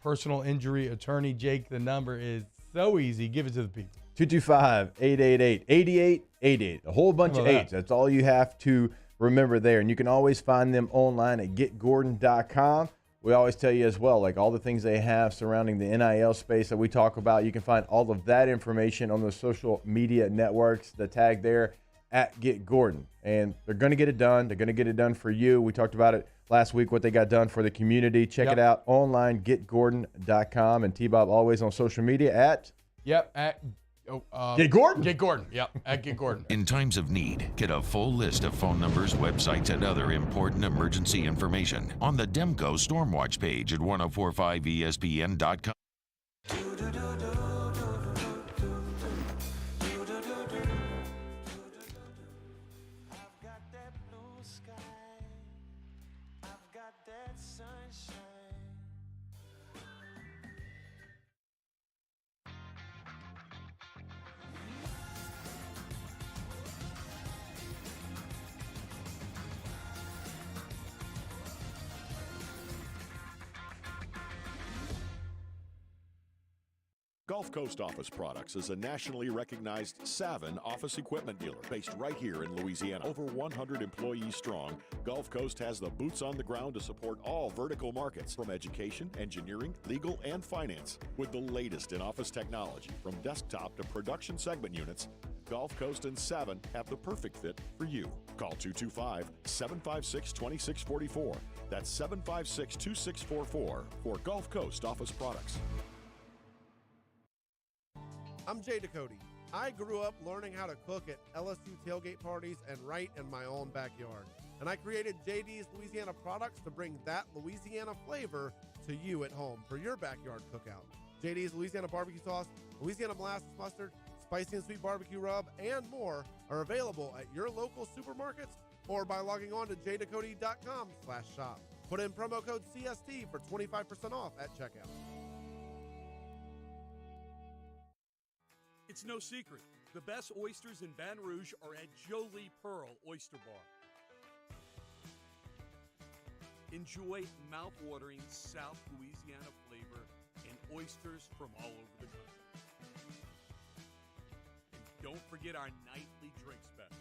personal injury attorney, Jake. The number is so easy. Give it to the people. 225-888-8888. A whole bunch of eights. That's all you have to remember there. And you can always find them online at getgordon.com. We always tell you as well, like all the things they have surrounding the NIL space that we talk about. You can find all of that information on the social media networks, the tag there at Get Gordon. And they're going to get it done. They're going to get it done for you. We talked about it last week, what they got done for the community. Check it out online, getgordon.com. And T-Bob always on social media at? At Get Gordon. Get Gordon. Yep, at Get Gordon. In times of need, get a full list of phone numbers, websites, and other important emergency information on the Demco Stormwatch page at 1045ESPN.com. Gulf Coast Office Products is a nationally recognized Savin office equipment dealer based right here in Louisiana. Over 100 employees strong, Gulf Coast has the boots on the ground to support all vertical markets, from education, engineering, legal, and finance. With the latest in office technology, from desktop to production segment units, Gulf Coast and Savin have the perfect fit for you. Call 225-756-2644. That's 756-2644 for Gulf Coast Office Products. I'm Jay Ducote. I grew up learning how to cook at LSU tailgate parties and right in my own backyard. And I created JD's Louisiana Products to bring that Louisiana flavor to you at home for your backyard cookout. JD's Louisiana barbecue sauce, Louisiana molasses mustard, spicy and sweet barbecue rub, and more are available at your local supermarkets or by logging on to jducote.com/shop. Put in promo code CST for 25% off at checkout. It's no secret. The best oysters in Baton Rouge are at Jolie Pearl Oyster Bar. Enjoy mouth-watering South Louisiana flavor and oysters from all over the country. And don't forget our nightly drink specials.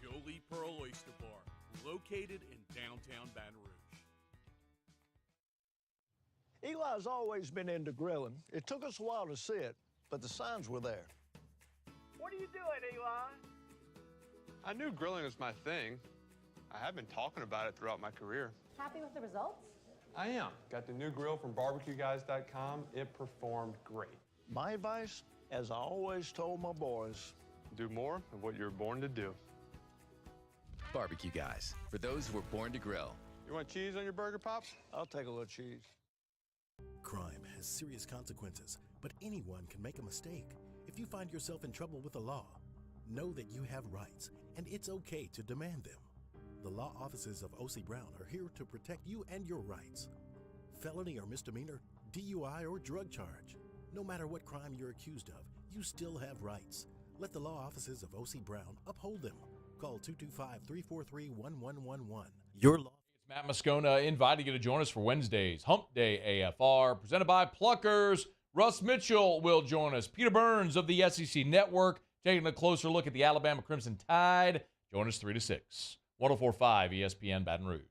Jolie Pearl Oyster Bar, located in downtown Baton Rouge. Eli's always been into grilling. It took us a while to see it, but the signs were there. What are you doing, Eli? I knew grilling was my thing. I have been talking about it throughout my career. Happy with the results? I am. Got the new grill from barbecueguys.com. It performed great. My advice, as I always told my boys, do more of what you're born to do. Barbecue Guys, for those who were born to grill. You want cheese on your burger, Pops? I'll take a little cheese. Crime has serious consequences, but anyone can make a mistake. If you find yourself in trouble with the law, know that you have rights, and it's okay to demand them. The law offices of O.C. Brown are here to protect you and your rights. Felony or misdemeanor, DUI or drug charge. No matter what crime you're accused of, you still have rights. Let the law offices of O.C. Brown uphold them. Call 225-343-1111. Your law. Matt Moscona inviting you to join us for Wednesday's Hump Day AFR, presented by Pluckers. Russ Mitchell will join us. Peter Burns of the SEC Network taking a closer look at the Alabama Crimson Tide. Join us 3 to 6 104.5 ESPN Baton Rouge.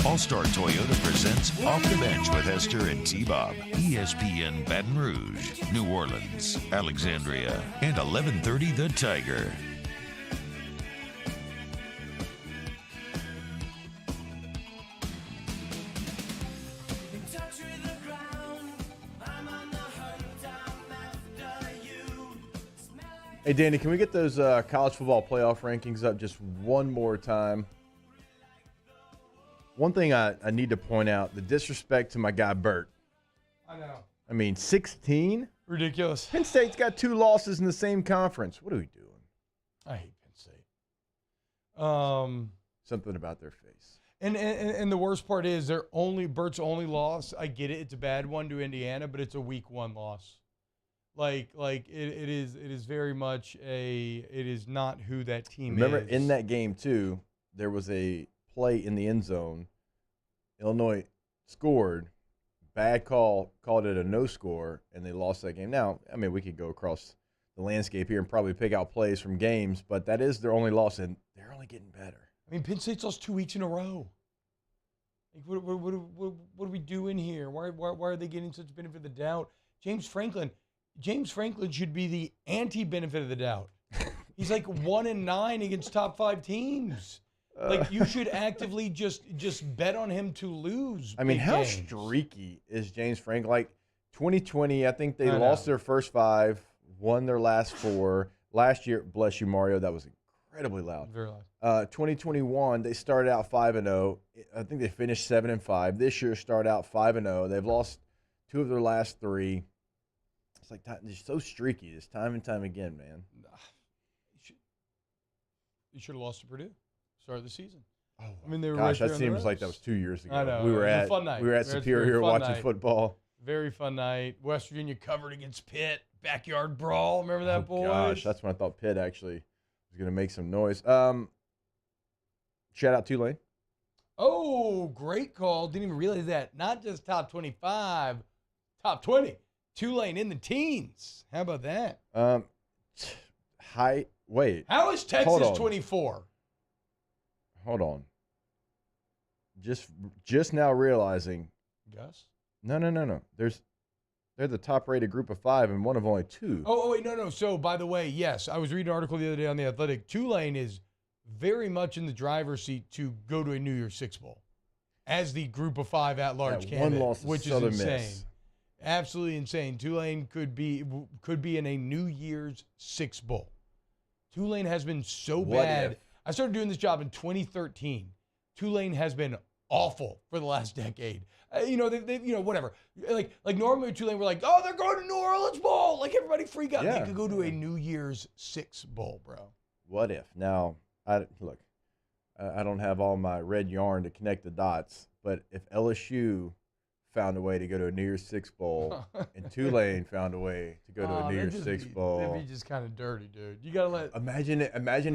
All-Star Toyota presents Off the Bench with Esther and T-Bob. ESPN Baton Rouge, New Orleans, Alexandria, and 1130 The Tiger. Hey, Danny, can we get those college football playoff rankings up just one more time? One thing I need to point out, the disrespect to my guy Bert. I know. I mean, 16? Ridiculous. Penn State's got 2 losses in the same conference. What are we doing? I hate Penn State. Something about their face. And the worst part is Bert's only loss. I get it; it's a bad one to Indiana, but it's a week 1 loss. It is very much it is not who that team Remember, is. in that game too, there was a play in the end zone. Illinois scored. Bad call, called it a no score, and they lost that game. Now, I mean, we could go across the landscape here and probably pick out plays from games, but that is their only loss, and they're only getting better. I mean, Penn State's lost 2 weeks in a row. Like, what are we doing here? Why are they getting such benefit of the doubt? James Franklin should be the anti-benefit of the doubt. He's like 1-9 against top 5 teams. Like, you should actively just bet on him to lose. I mean, how games. streaky is James Franklin? Like 2020, I think they lost their first 5, won their last 4. Last year, bless you, Mario, that was incredibly loud. Very loud. 2021, they started out 5-0. I think they finished 7-5. This year, start out 5-0. They've lost 2 of their last 3. It's like they're so streaky. It's time and time again, man. You should have lost to Purdue. Start of the season. Oh, I mean, they were gosh, right that there seems like that was 2 years ago. I know. We were It was at a fun night. we were at Superior watching football. Very fun night. West Virginia covered against Pitt. Backyard brawl. Remember that, boys? Gosh, that's when I thought Pitt actually was going to make some noise. Shout out Tulane. Oh, great call. Didn't even realize that. Not just top 25, top 20. Tulane in the teens. How about that? Wait. How is Texas 24? Hold on. Just now realizing. Gus? No. They're the top-rated group of 5 and one of only 2. Oh, wait, no. So, by the way, yes, I was reading an article the other day on The Athletic. Tulane is very much in the driver's seat to go to a New Year's Six Bowl as the group of 5 at-large candidate, one loss which Southern is insane. Miss. Absolutely insane. Tulane could be in a New Year's Six Bowl. Tulane has been so bad. I started doing this job in 2013. Tulane has been awful for the last decade. They whatever. Like normally Tulane were like, oh, they're going to New Orleans Bowl. Like everybody freak out. Yeah. They could go to a New Year's Six Bowl, bro. What if? Now, I don't have all my red yarn to connect the dots, but if LSU found a way to go to a New Year's Six Bowl and Tulane found a way to go to a New Year's Six Bowl. That'd be just kind of dirty, dude. You got to let... Imagine if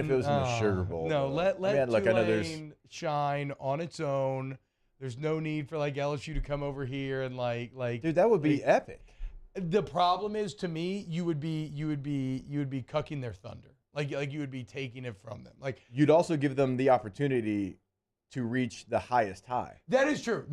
it was in the Sugar Bowl. No, let I know Tulane shine on its own. There's no need for LSU to come over here and Dude, that would be epic. The problem is, to me, you would be cucking their thunder. Like you would be taking it from them. Like you'd also give them the opportunity to reach the highest high. That is true.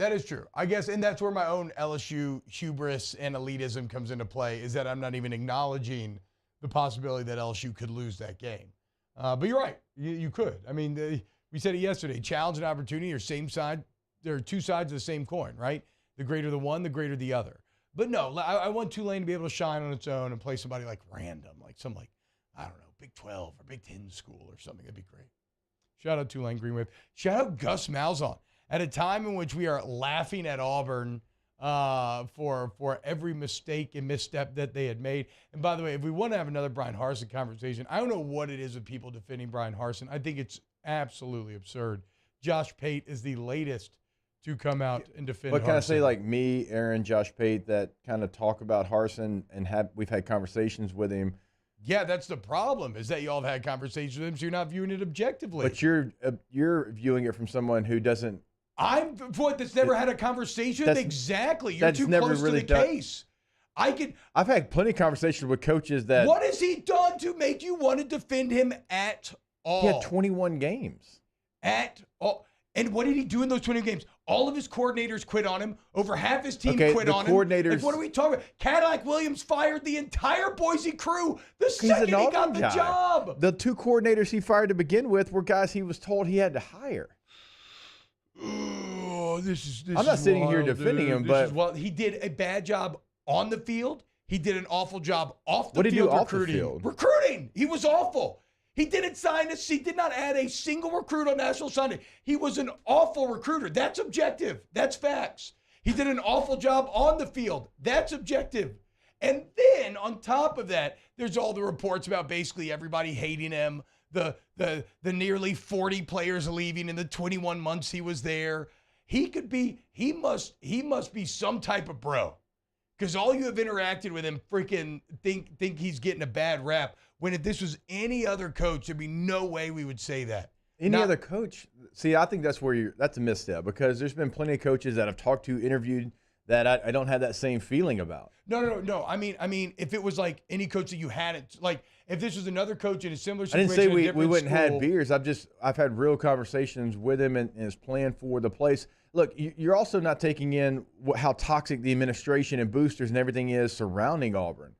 I guess, and that's where my own LSU hubris and elitism comes into play, is that I'm not even acknowledging the possibility that LSU could lose that game. But you're right. You could. I mean, we said it yesterday. Challenge and opportunity are same side. There are 2 sides of the same coin, right? The greater the one, the greater the other. But no, I want Tulane to be able to shine on its own and play somebody like random, like some I don't know, Big 12 or Big 10 school or something. That'd be great. Shout out Tulane Green Wave. Shout out Gus Malzahn. At a time in which we are laughing at Auburn for every mistake and misstep that they had made. And by the way, if we want to have another Brian Harsin conversation, I don't know what it is with people defending Brian Harsin. I think it's absolutely absurd. Josh Pate is the latest to come out and defend But can I say, Harsin. like me, Aaron, Josh Pate, that kind of talk about Harsin and we've had conversations with him. Yeah, that's the problem, is that you all have had conversations with him, so you're not viewing it objectively. But you're viewing it from someone who doesn't. I'm what that's never had a conversation with. Exactly. You're too close to the case. I've had plenty of conversations with coaches that. What has he done to make you want to defend him at all? He had 21 games. At all. And what did he do in those 20 games? All of his coordinators quit on him. Over half his team quit on him. Like, what are we talking about? Cadillac Williams fired the entire Boise crew the second he got the job. The 2 coordinators he fired to begin with were guys he was told he had to hire. Oh, I'm not sitting here defending him, but he did a bad job on the field. He did an awful job off the What did he field do off the recruiting. field? Recruiting. He was awful. He didn't sign us. He did not add a single recruit on National Sunday. He was an awful recruiter. That's objective. That's facts. He did an awful job on the field. That's objective. And then on top of that, there's all the reports about basically everybody hating him. The nearly 40 players leaving in the 21 months he was there. He must be some type of bro. Because all you have interacted with him freaking think he's getting a bad rap. When if this was any other coach, there'd be no way we would say that. Any other coach? See, I think that's that's a misstep, because there's been plenty of coaches that I've talked to, interviewed, that I don't have that same feeling about. No. I mean, if it was like any coach that you hadn't, like if this was another coach in a similar I situation, didn't say we wouldn't have had beers. I've had real conversations with him and his plan for the place. Look, you're also not taking in how toxic the administration and boosters and everything is surrounding Auburn.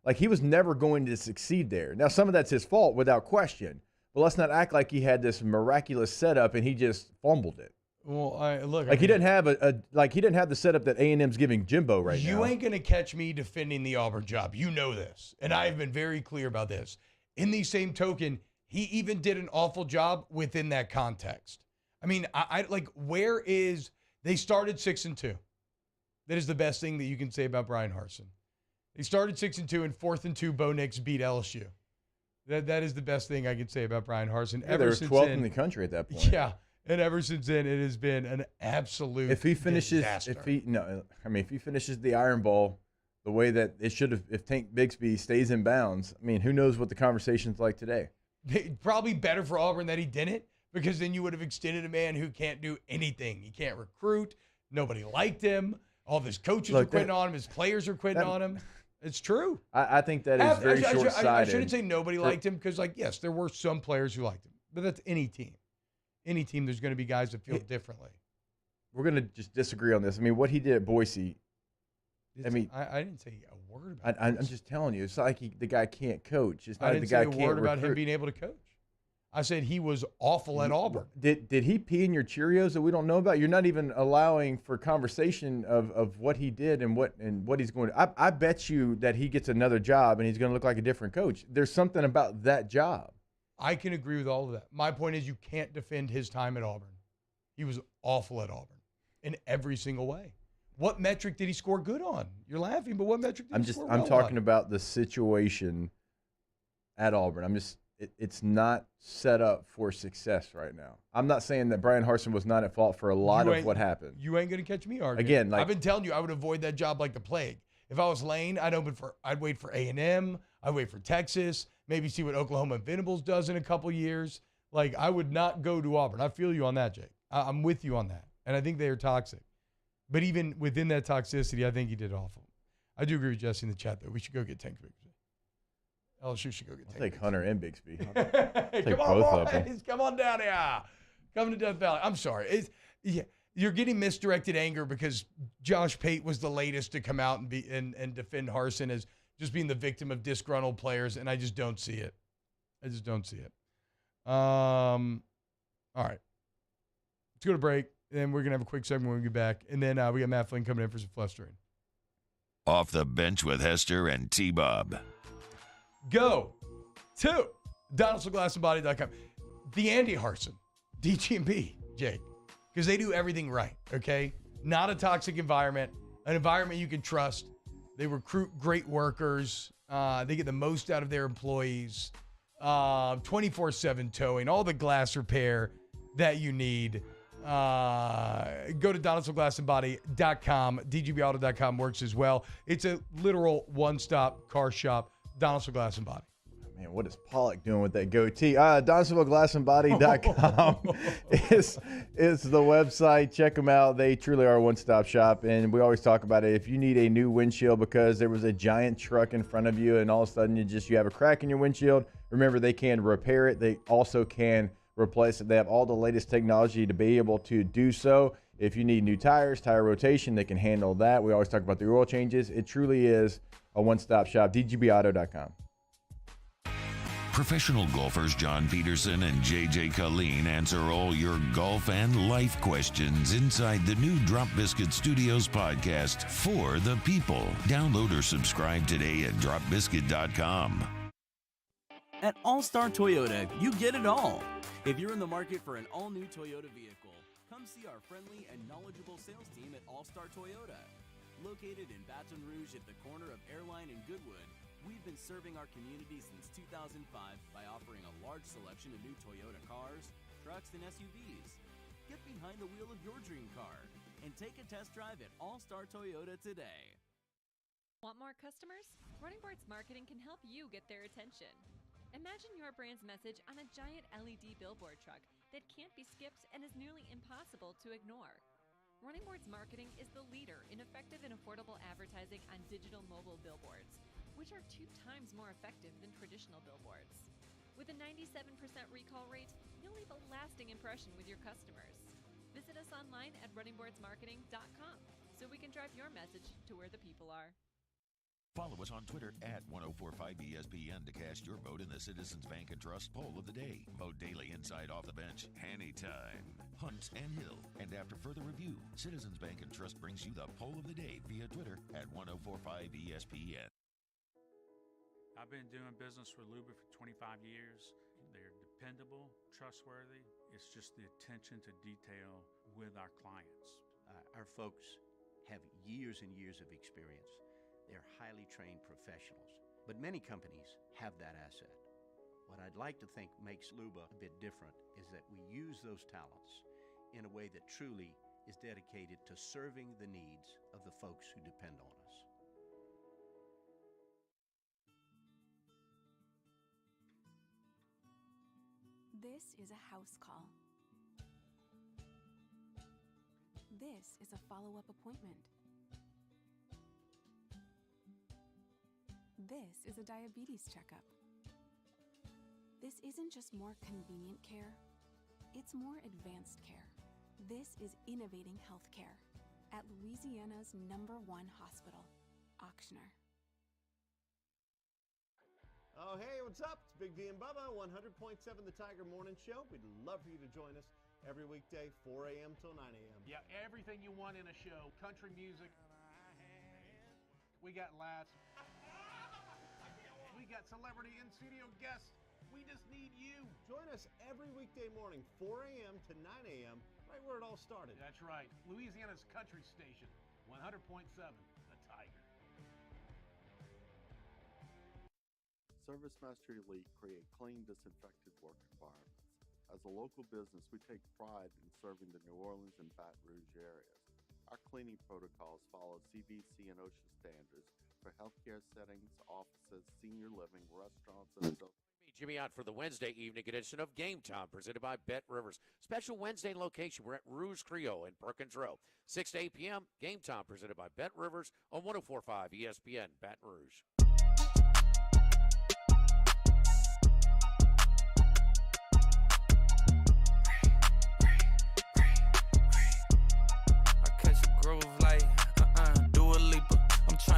Like, he was never going to succeed there. Now, some of that's his fault without question, but let's not act like he had this miraculous setup and he just fumbled it. Well, he didn't have he didn't have the setup that A&M's giving Jimbo right now. You ain't going to catch me defending the Auburn job. You know this. And I've been very clear about this. In the same token, he even did an awful job within that context. I mean, they started 6-2. That is the best thing that you can say about Brian Harsin. They started 6-2, and 4th and 2, Bo Nix beat LSU. That is the best thing I can say about Brian Harsin. Yeah, they were 12th in the country at that point. Yeah. And ever since then, it has been an absolute disaster. If he finishes the Iron Bowl the way that it should have, if Tank Bigsby stays in bounds, I mean, who knows what the conversation's like today? Probably better for Auburn that he didn't, because then you would have extended a man who can't do anything. He can't recruit. Nobody liked him. All of his coaches are quitting on him. His players are quitting on him. It's true. I think that is very short-sighted. I shouldn't say nobody liked him, because, yes, there were some players who liked him, but that's any team. Any team, there's going to be guys that feel differently. We're going to just disagree on this. I mean, what he did at Boise, I didn't say a word about it. I'm just telling you. It's not like the guy can't coach. It's not I like didn't the guy say a can't word about him recruit. being able to coach. I said he was awful at Auburn. Did he pee in your Cheerios that we don't know about? You're not even allowing for conversation of what he did and what he's going to. I bet you that he gets another job and he's going to look like a different coach. There's something about that job. I can agree with all of that. My point is, you can't defend his time at Auburn. He was awful at Auburn in every single way. What metric did he score good on? You're laughing, but what metric did he score well I'm talking on? about the situation at Auburn. It's not set up for success right now. I'm not saying that Brian Harsin was not at fault for a lot of what happened. You ain't going to catch me arguing. Again, I've been telling you I would avoid that job like the plague. If I was Lane, I'd wait for A&M. I'd wait for Texas. Maybe see what Oklahoma Venables does in a couple years. Like, I would not go to Auburn. I feel you on that, Jake. I'm with you on that. And I think they are toxic. But even within that toxicity, I think he did awful. I do agree with Jesse in the chat, though. We should go get Tank Bigsby. LSU should go get Tank I'll take Hunter and Bixby. Come on, boys. Come on down here. Come to Death Valley. I'm sorry. You're getting misdirected anger because Josh Pate was the latest to come out and defend Harsin as just being the victim of disgruntled players, and I just don't see it. I just don't see it. All right. Let's go to break, and then we're going to have a quick segment when we get back. And then we got Matt Flynn coming in for some flustering. Off the Bench with Hester and T-Bob. Go to DonaldsonGlassandBody.com. The Andy Harsin, DGB, Jake, because they do everything right, okay? Not a toxic environment, an environment you can trust. They recruit great workers. They get the most out of their employees. 24/7 towing, all the glass repair that you need. Go to DonaldsonGlassandBody.com. DGBauto.com works as well. It's a literal one-stop car shop. Donaldson Glass and Body. Man, what is Pollock doing with that goatee? DonaldsonGlassandBody.com is the website. Check them out. They truly are a one-stop shop, and we always talk about it. If you need a new windshield because there was a giant truck in front of you and all of a sudden you have a crack in your windshield, remember they can repair it. They also can replace it. They have all the latest technology to be able to do so. If you need new tires, tire rotation, they can handle that. We always talk about the oil changes. It truly is a one-stop shop. DGBauto.com. Professional golfers John Peterson and JJ Colleen answer all your golf and life questions inside the new Drop Biscuit Studios podcast for the people. Download or subscribe today at dropbiscuit.com. At All-Star Toyota, you get it all. If you're in the market for an all-new Toyota vehicle, come see our friendly and knowledgeable sales team at All-Star Toyota. Located in Baton Rouge at the corner of Airline and Goodwood, we've been serving our community since 2005 by offering a large selection of new Toyota cars, trucks, and SUVs. Get behind the wheel of your dream car and take a test drive at All-Star Toyota today. Want more customers? Running Boards Marketing can help you get their attention. Imagine your brand's message on a giant LED billboard truck that can't be skipped and is nearly impossible to ignore. Running Boards Marketing is the leader in effective and affordable advertising on digital mobile billboards, which are 2 times more effective than traditional billboards. With a 97% recall rate, you'll leave a lasting impression with your customers. Visit us online at runningboardsmarketing.com so we can drive your message to where the people are. Follow us on Twitter at 1045ESPN to cast your vote in the Citizens Bank and Trust poll of the day. Vote daily inside Off the Bench, anytime. Hunt and Hill. And after further review, Citizens Bank and Trust brings you the poll of the day via Twitter at 1045ESPN. I've been doing business with Luba for 25 years. They're dependable, trustworthy. It's just the attention to detail with our clients. Our folks have years and years of experience. They're highly trained professionals, but many companies have that asset. What I'd like to think makes Luba a bit different is that we use those talents in a way that truly is dedicated to serving the needs of the folks who depend on us. This is a house call. This is a follow-up appointment. This is a diabetes checkup. This isn't just more convenient care, it's more advanced care. This is innovating healthcare at Louisiana's #1 hospital, Auctioner. Oh, hey, what's up? It's Big D and Bubba, 100.7 The Tiger Morning Show. We'd love for you to join us every weekday, 4 a.m. till 9 a.m. Yeah, everything you want in a show. Country music. We got laughs. We got celebrity in-studio guests. We just need you. Join us every weekday morning, 4 a.m. to 9 a.m., right where it all started. That's right. Louisiana's country station, 100.7 The Tiger. Service Master Elite create clean, disinfected work environments. As a local business, we take pride in serving the New Orleans and Baton Rouge areas. Our cleaning protocols follow CDC and OSHA standards for healthcare settings, offices, senior living, restaurants, and adult. Jimmy out for the Wednesday evening edition of Game Time, presented by Bet Rivers. Special Wednesday location. We're at Rouge Creole in Perkins Row. 6 to 8 p.m. Game Time, presented by Bet Rivers on 104.5 ESPN, Baton Rouge.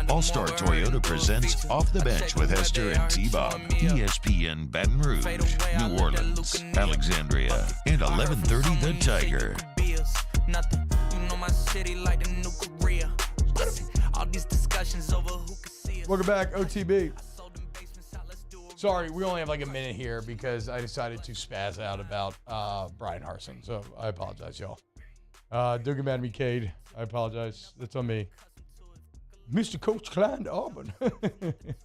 All-Star Toyota presents Off the Bench with Hester and T-Bob. ESPN Baton Rouge, New Orleans, Alexandria, and 1130 The Tiger. Welcome back, OTB. Sorry, we only have like a minute here because I decided to spaz out about Brian Harsin. So I apologize, y'all. Don't get mad at me, Cade. I apologize. That's on me. Mr. Coach Klein Auburn.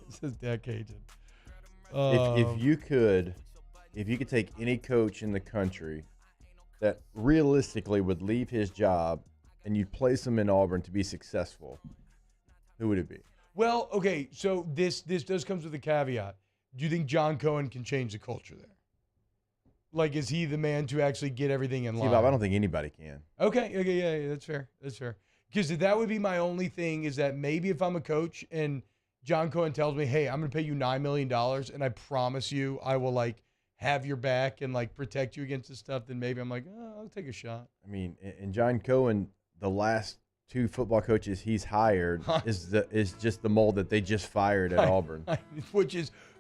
Says Dad Cajun. If you could take any coach in the country that realistically would leave his job and you'd place him in Auburn to be successful, who would it be? Well, okay, so this does comes with a caveat. Do you think John Cohen can change the culture there? Like, is he the man to actually get everything in line? See, Bob, I don't think anybody can. Okay, yeah, that's fair. That's fair. Because that would be my only thing is that maybe if I'm a coach and John Cohen tells me, hey, I'm going to pay you $9 million and I promise you I will, like, have your back and, like, protect you against this stuff, then maybe I'm like, oh, I'll take a shot. I mean, and John Cohen, the last 2 football coaches he's hired is just the mold that they just fired at Auburn.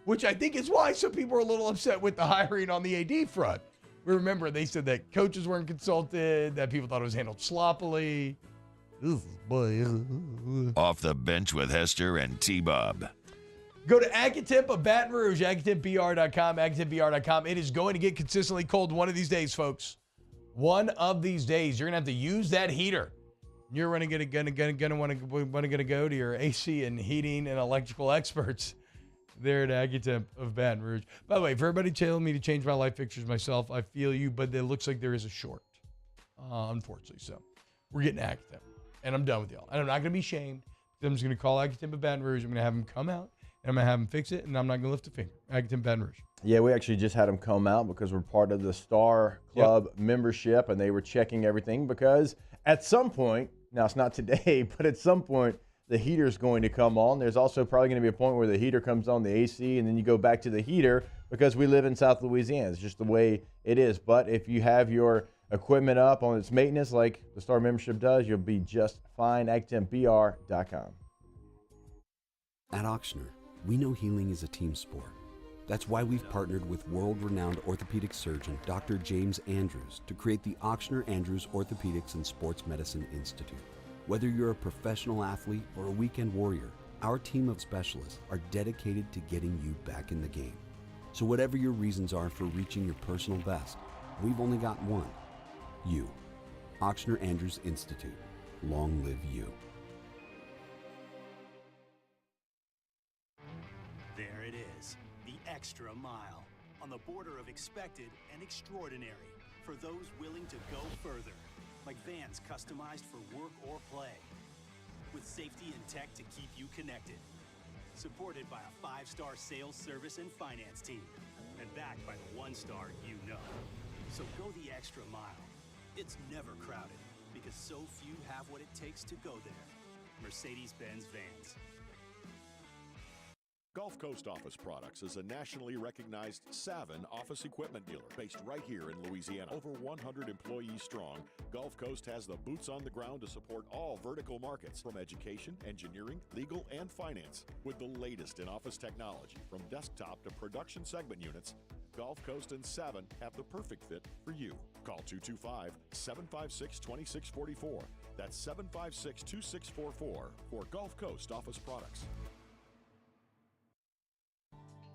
Which I think is why some people are a little upset with the hiring on the AD front. Remember, they said that coaches weren't consulted, that people thought it was handled sloppily. Off the bench with Hester and T-Bob. Go to Accutemp of Baton Rouge, AccutempBR.com, AccutempBR.com. It is going to get consistently cold one of these days, folks. One of these days, you're going to have to use that heater. You're going to want to go to your AC and heating and electrical experts there at Accutemp of Baton Rouge. By the way, for everybody telling me to change my light fixtures myself, I feel you, but it looks like there is a short, unfortunately. So we're getting Accutemp, and I'm done with y'all. And I'm not going to be shamed. I'm just going to call Accutemp of Baton Rouge. I'm going to have them come out, and I'm going to have them fix it, and I'm not going to lift a finger. Accutemp Baton Rouge. Yeah, we actually just had them come out because we're part of the Star Club membership, and they were checking everything because at some point, now it's not today, but at some point, the heater's going to come on. There's also probably going to be a point where the heater comes on, the AC, and then you go back to the heater because we live in South Louisiana. It's just the way it is. But if you have your equipment up on its maintenance like the Star membership does, you'll be just fine. AccutempBR.com. At Auctioner, we know healing is a team sport. That's why we've partnered with world-renowned orthopedic surgeon Dr. James Andrews to create the Auctioner Andrews Orthopedics and Sports Medicine Institute. Whether you're a professional athlete or a weekend warrior, our team of specialists are dedicated to getting you back in the game. So whatever your reasons are for reaching your personal best, we've only got one. You. Auctioner Andrews Institute. Long live you. There it is, the extra mile, on the border of expected and extraordinary, for those willing to go further. Like vans customized for work or play, with safety and tech to keep you connected. Supported by a 5-star sales, service, and finance team, and backed by the 1-star you know. So go the extra mile. It's never crowded, because so few have what it takes to go there. Mercedes-Benz Vans. Gulf Coast Office Products is a nationally recognized Savin office equipment dealer based right here in Louisiana. Over 100 employees strong, Gulf Coast has the boots on the ground to support all vertical markets, from education, engineering, legal, and finance. With the latest in office technology, from desktop to production segment units, Gulf Coast and Savin have the perfect fit for you. Call 225-756-2644. That's 756-2644 for Gulf Coast Office Products.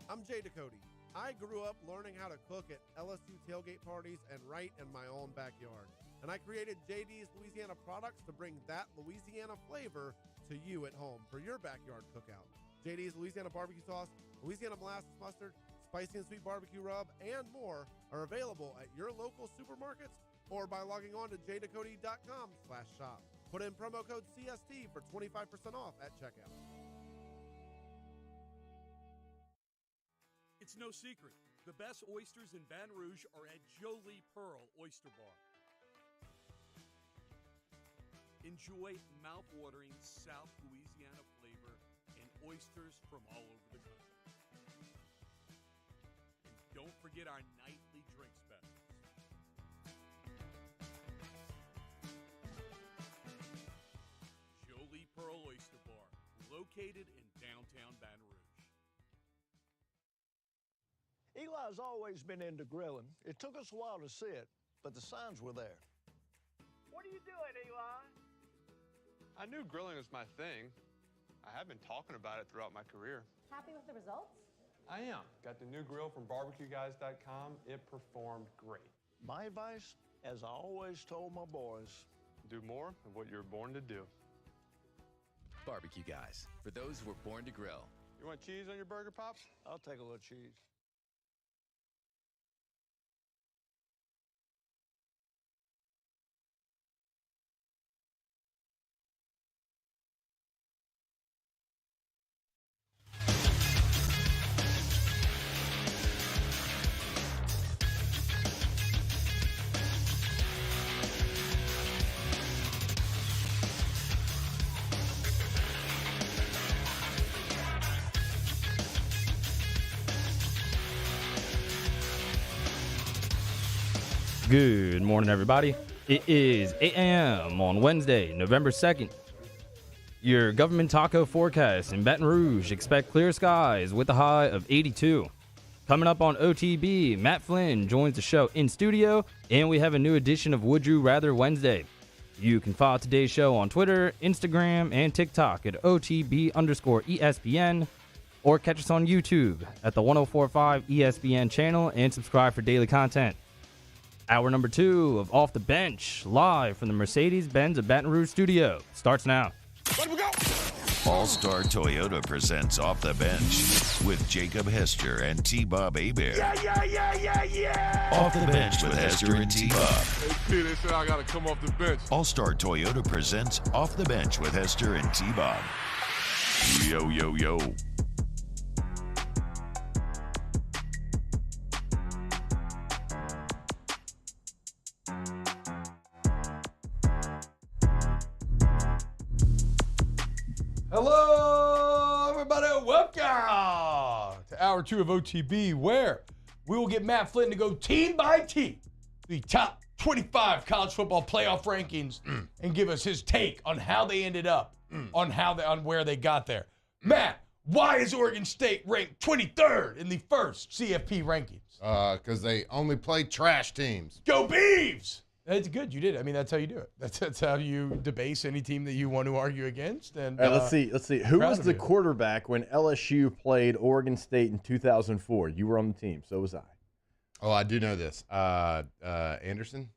I'm Jay Ducote. I grew up learning how to cook at LSU tailgate parties and right in my own backyard. And I created JD's Louisiana Products to bring that Louisiana flavor to you at home for your backyard cookout. JD's Louisiana Barbecue Sauce, Louisiana Molasses Mustard, Spicy and Sweet Barbecue Rub, and more are available at your local supermarkets or by logging on to jducote.com/shop. Put in promo code CST for 25% off at checkout. It's no secret. The best oysters in Baton Rouge are at Jolie Pearl Oyster Bar. Enjoy mouth-watering South Louisiana flavor and oysters from all over the country. And don't forget our nightly drink specials. Jolie Pearl Oyster Bar, located in downtown Baton Rouge. Eli's always been into grilling. It took us a while to see it, but the signs were there. What are you doing, Eli? I knew grilling was my thing. I have been talking about it throughout my career. Happy with the results? I am. Got the new grill from barbecueguys.com. It performed great. My advice, as I always told my boys, do more of what you were born to do. Barbecue Guys, for those who were born to grill. You want cheese on your burger, Pops? I'll take a little cheese. Good morning, everybody. It is 8 a.m. on Wednesday, November 2nd. Your government taco forecast in Baton Rouge. Expect clear skies with a high of 82. Coming up on OTB, Matt Flynn joins the show in studio, and we have a new edition of Would You Rather Wednesday. You can follow today's show on Twitter, Instagram, and TikTok at OTB_ESPN, or catch us on YouTube at the 1045 ESPN channel and subscribe for daily content. Hour number 2 of Off the Bench, live from the Mercedes-Benz of Baton Rouge studio, starts now. All-Star Toyota presents Off the Bench with Jacob Hester and T-Bob Hebert. Yeah. Off the Bench with Hester and T-Bob. Hey, P, they said I got to come off the bench. All-Star Toyota presents Off the Bench with Hester and T-Bob. Yo, yo, yo. Hello, everybody. Welcome to Hour 2 of OTB, where we will get Matt Flynn to go team by team, the top 25 college football playoff rankings, and give us his take on how they ended up, on where they got there. Matt, why is Oregon State ranked 23rd in the first CFP rankings? Because they only play trash teams. Go Beavs! That's good. You did. I mean, that's how you do it. That's how you debase any team that you want to argue against. And all right, let's see. Who was the quarterback when LSU played Oregon State in 2004? You were on the team. So was I. Oh, I do know this. Anderson?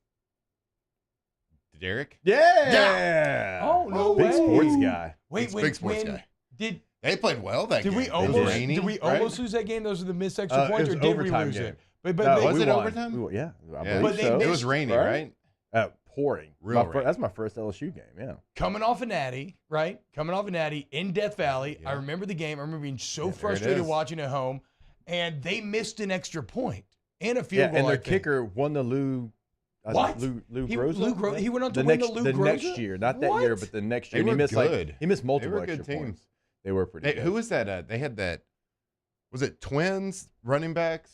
Derek? Yeah. Oh, no Big way. sports guy. Wait, Big sports guy. They played well that game. Did we almost lose that game? Those are the missed extra points, or did we lose game. it? But was it overtime? Yeah. But it was rainy, right? Pouring. That's my first LSU game, yeah. Coming off a natty, right? Coming off a natty in Death Valley. Yeah. I remember the game. I remember being so frustrated watching at home, and they missed an extra point and a field goal. And their kicker won the Lou. What? Lou Groza? He went on to win the Lou Groza? The next year, not that year, but the next year. They were good. He missed multiple extra extra teams. points. They were pretty good. Who was that? They had that. Was it twins running backs?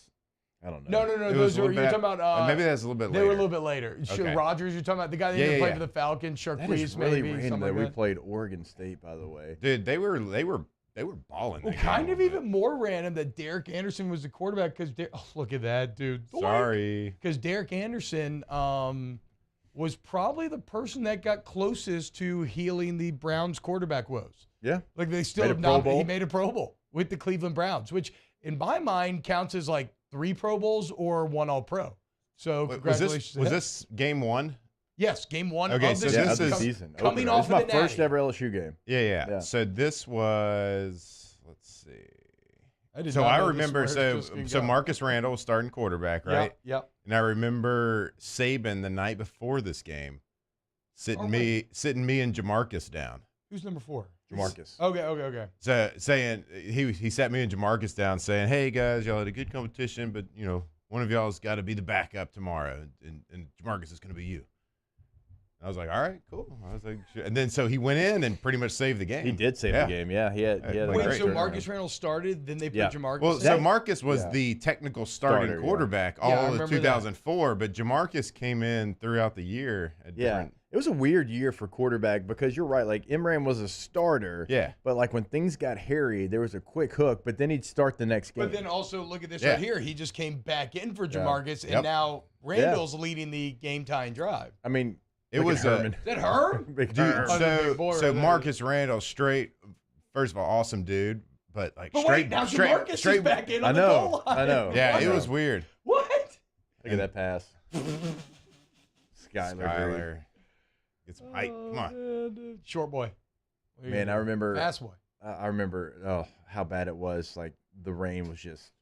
I don't know. No. Those are, you're talking about. Maybe that's a little bit later. They were a little bit later. Okay. Rogers, you're talking about the guy that played for the Falcons, That is Sharquise, really maybe. random Something that like we played Oregon State, by the way. Dude, they were balling. Well, kind of even more random that Derek Anderson was the quarterback because look at that, dude. Sorry. Because Derek Anderson was probably the person that got closest to healing the Browns quarterback woes. Yeah. Like they still have not. He made a Pro Bowl with the Cleveland Browns, which in my mind counts as like 3 Pro Bowls or 1 All-Pro. So congratulations. Was this game 1? Yes, game 1 okay, of so this is season. Coming off my of the first natty. ever LSU game. Yeah. So this was, let's see. So I remember, so Marcus Randall was starting quarterback, right? Yep. And I remember Saban the night before this game sitting me and Jamarcus down. Who's number 4? Jamarcus. Okay. So saying he sat me and Jamarcus down, saying, "Hey guys, y'all had a good competition, but one of y'all's got to be the backup tomorrow, and Jamarcus is going to be you." I was like, "All right, cool." I was like, sure. And then so he went in and pretty much saved the game. He did save the game. Yeah, he had. Wait, so Marcus Randall started, then they put Jamarcus. Well, so Marcus was the technical starting quarterback all of 2004, but Jamarcus came in throughout the year. It was a weird year for quarterback because you're right. Like Imran was a starter. Yeah. But like when things got hairy, there was a quick hook, but then he'd start the next game. But then also look at this right here. He just came back in for Jamarcus, and now Randall's leading the game tying drive. I mean, it was Herman. Is that Herm? So Marcus Randall, first of all, awesome dude, but wait, now Jamarcus is back in on the goal line. I know. Yeah, it was weird. What? Look at that pass. Skyler. Get some height. Come on. Short boy. Man, I remember. Fast boy. I remember how bad it was. Like the rain was just.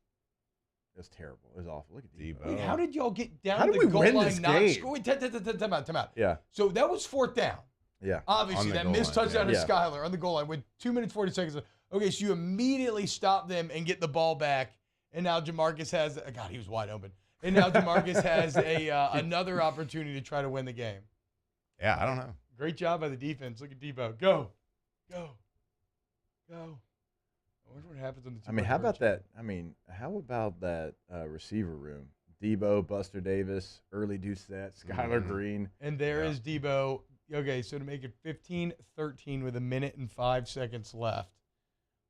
It was terrible. It was awful. Look at Debo. Wait, how did y'all get down How to did the we goal win line this not game? score? Wait, time out. Yeah. So that was 4th down. Yeah. Obviously, On the that goal missed line, touchdown yeah. to Skyler on the goal line with 2 minutes, 40 seconds. Okay, so you immediately stop them and get the ball back, and now Jamarcus has – God, he was wide open. And now Jamarcus has another opportunity to try to win the game. Yeah, I don't know. Great job by the defense. Look at Debo. Go. I wonder what happens on the two. I mean, how about that? I mean, how about that receiver room? Debo, Buster Davis, early Doucette, Skylar Green. And there is Debo. Okay, so to make it 15-13 with 1 minute and 5 seconds left,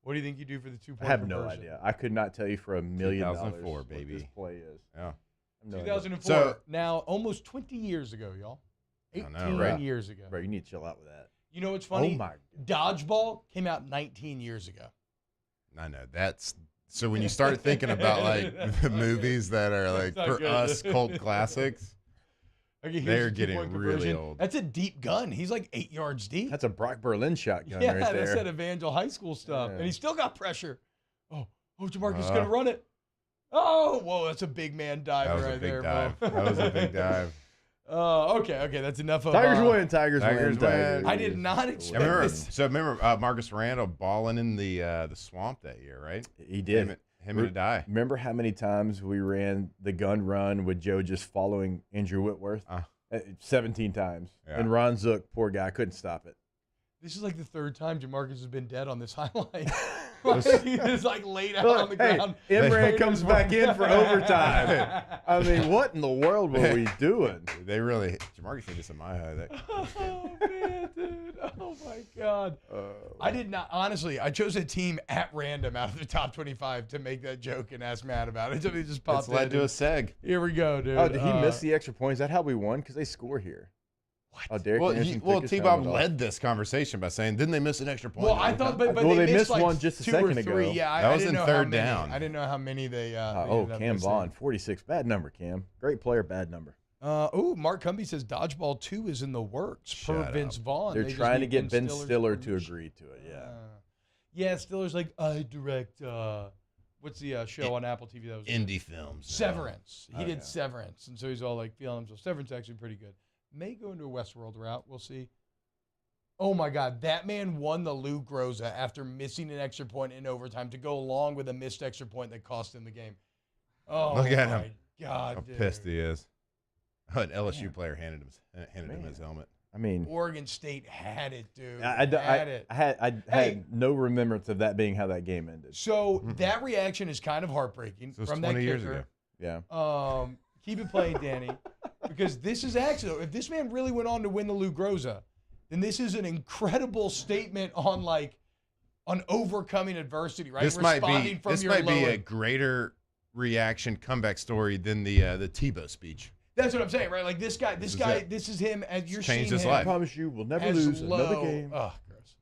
what do you think you do for the 2-point I have conversion? no idea. I could not tell you for $1 million 2004, what baby. this play is. Yeah. 2004. So- Now, almost 20 years ago, y'all. 18 Bro, years ago. Bro, you need to chill out with that. You know what's funny? Oh, my Dodgeball came out 19 years ago. I know that's so when you start thinking about like the movies that are like not for good. us cult classics, Okay, here's they're the getting two-point really conversion. old. That's a deep gun. He's like 8 yards deep. That's a Brock Berlin shotgun Yeah, right there. that's that Evangel High School stuff. Yeah. And he still got pressure. Oh, Jamarcus is Uh, going to run it. Oh, whoa, that's a big man dive that was right a big there, dive. Mo. That was a big dive. Okay, that's enough of Tigers win, Tigers win. win. I did not expect Remember Marcus Randall balling in the swamp that year, right? He did. Him and a die. Remember how many times we ran the gun run with Joe just following Andrew Whitworth? 17 times. Yeah. And Ron Zook, poor guy, couldn't stop it. This is like the third time Jamarcus has been dead on this highlight. He's just like laid out on the ground. Imran comes back in for overtime. I mean, what in the world were we doing? They really Jamarcus needed some eye high. Oh, man, dude. Oh, my God. I did not, honestly, I chose a team at random out of the top 25 to make that joke and ask Matt about it. Somebody just popped It's led in to a and- seg. Here we go, dude. Oh, did he miss the extra point? Is that how we won? Because they score here. What? Oh, Derek Well, Anderson took his T-Bob helmet off. led this conversation by saying, didn't they miss an extra point? Well, I thought, but Well, they they missed like one just a 2 second or 3. ago. Yeah, That I was didn't in know third how many. down. I didn't know how many they. Cam Vaughn, 46. Bad number, Cam. Great player, bad number. Mark Cumbie says Dodgeball 2 is in the works per Shut Vince up. Vaughn. They're They just trying to need get Ben Stiller's Stiller to permission. agree to it, yeah. Yeah, Stiller's like, I direct, what's the show on Apple TV that was Indie films. Severance. He Oh, did yeah. Severance, and so he's all like feeling himself. Severance is actually pretty good. May go into a Westworld route. We'll see. Oh, my God. That man won the Lou Groza after missing an extra point in overtime to go along with a missed extra point that cost him the game. Oh, Look at my him. God, How dude. pissed he is. An LSU player handed him his helmet. I mean, Oregon State had it, dude. I had it. had Hey. no remembrance of that being how that game ended. So that reaction is kind of heartbreaking So it's from 20 that years kicker. ago. Yeah. Keep it playing, Danny, because this is actually, if this man really went on to win the Lou Groza, then this is an incredible statement on overcoming adversity, right? This might Responding be from this your might be lower- a greater reaction comeback story than the Tebow speech. That's what I'm saying, right? Like this guy, This is it. this is him as you're Changed seeing his him. life. I promise you, we'll never as lose low, another game. Oh, gross.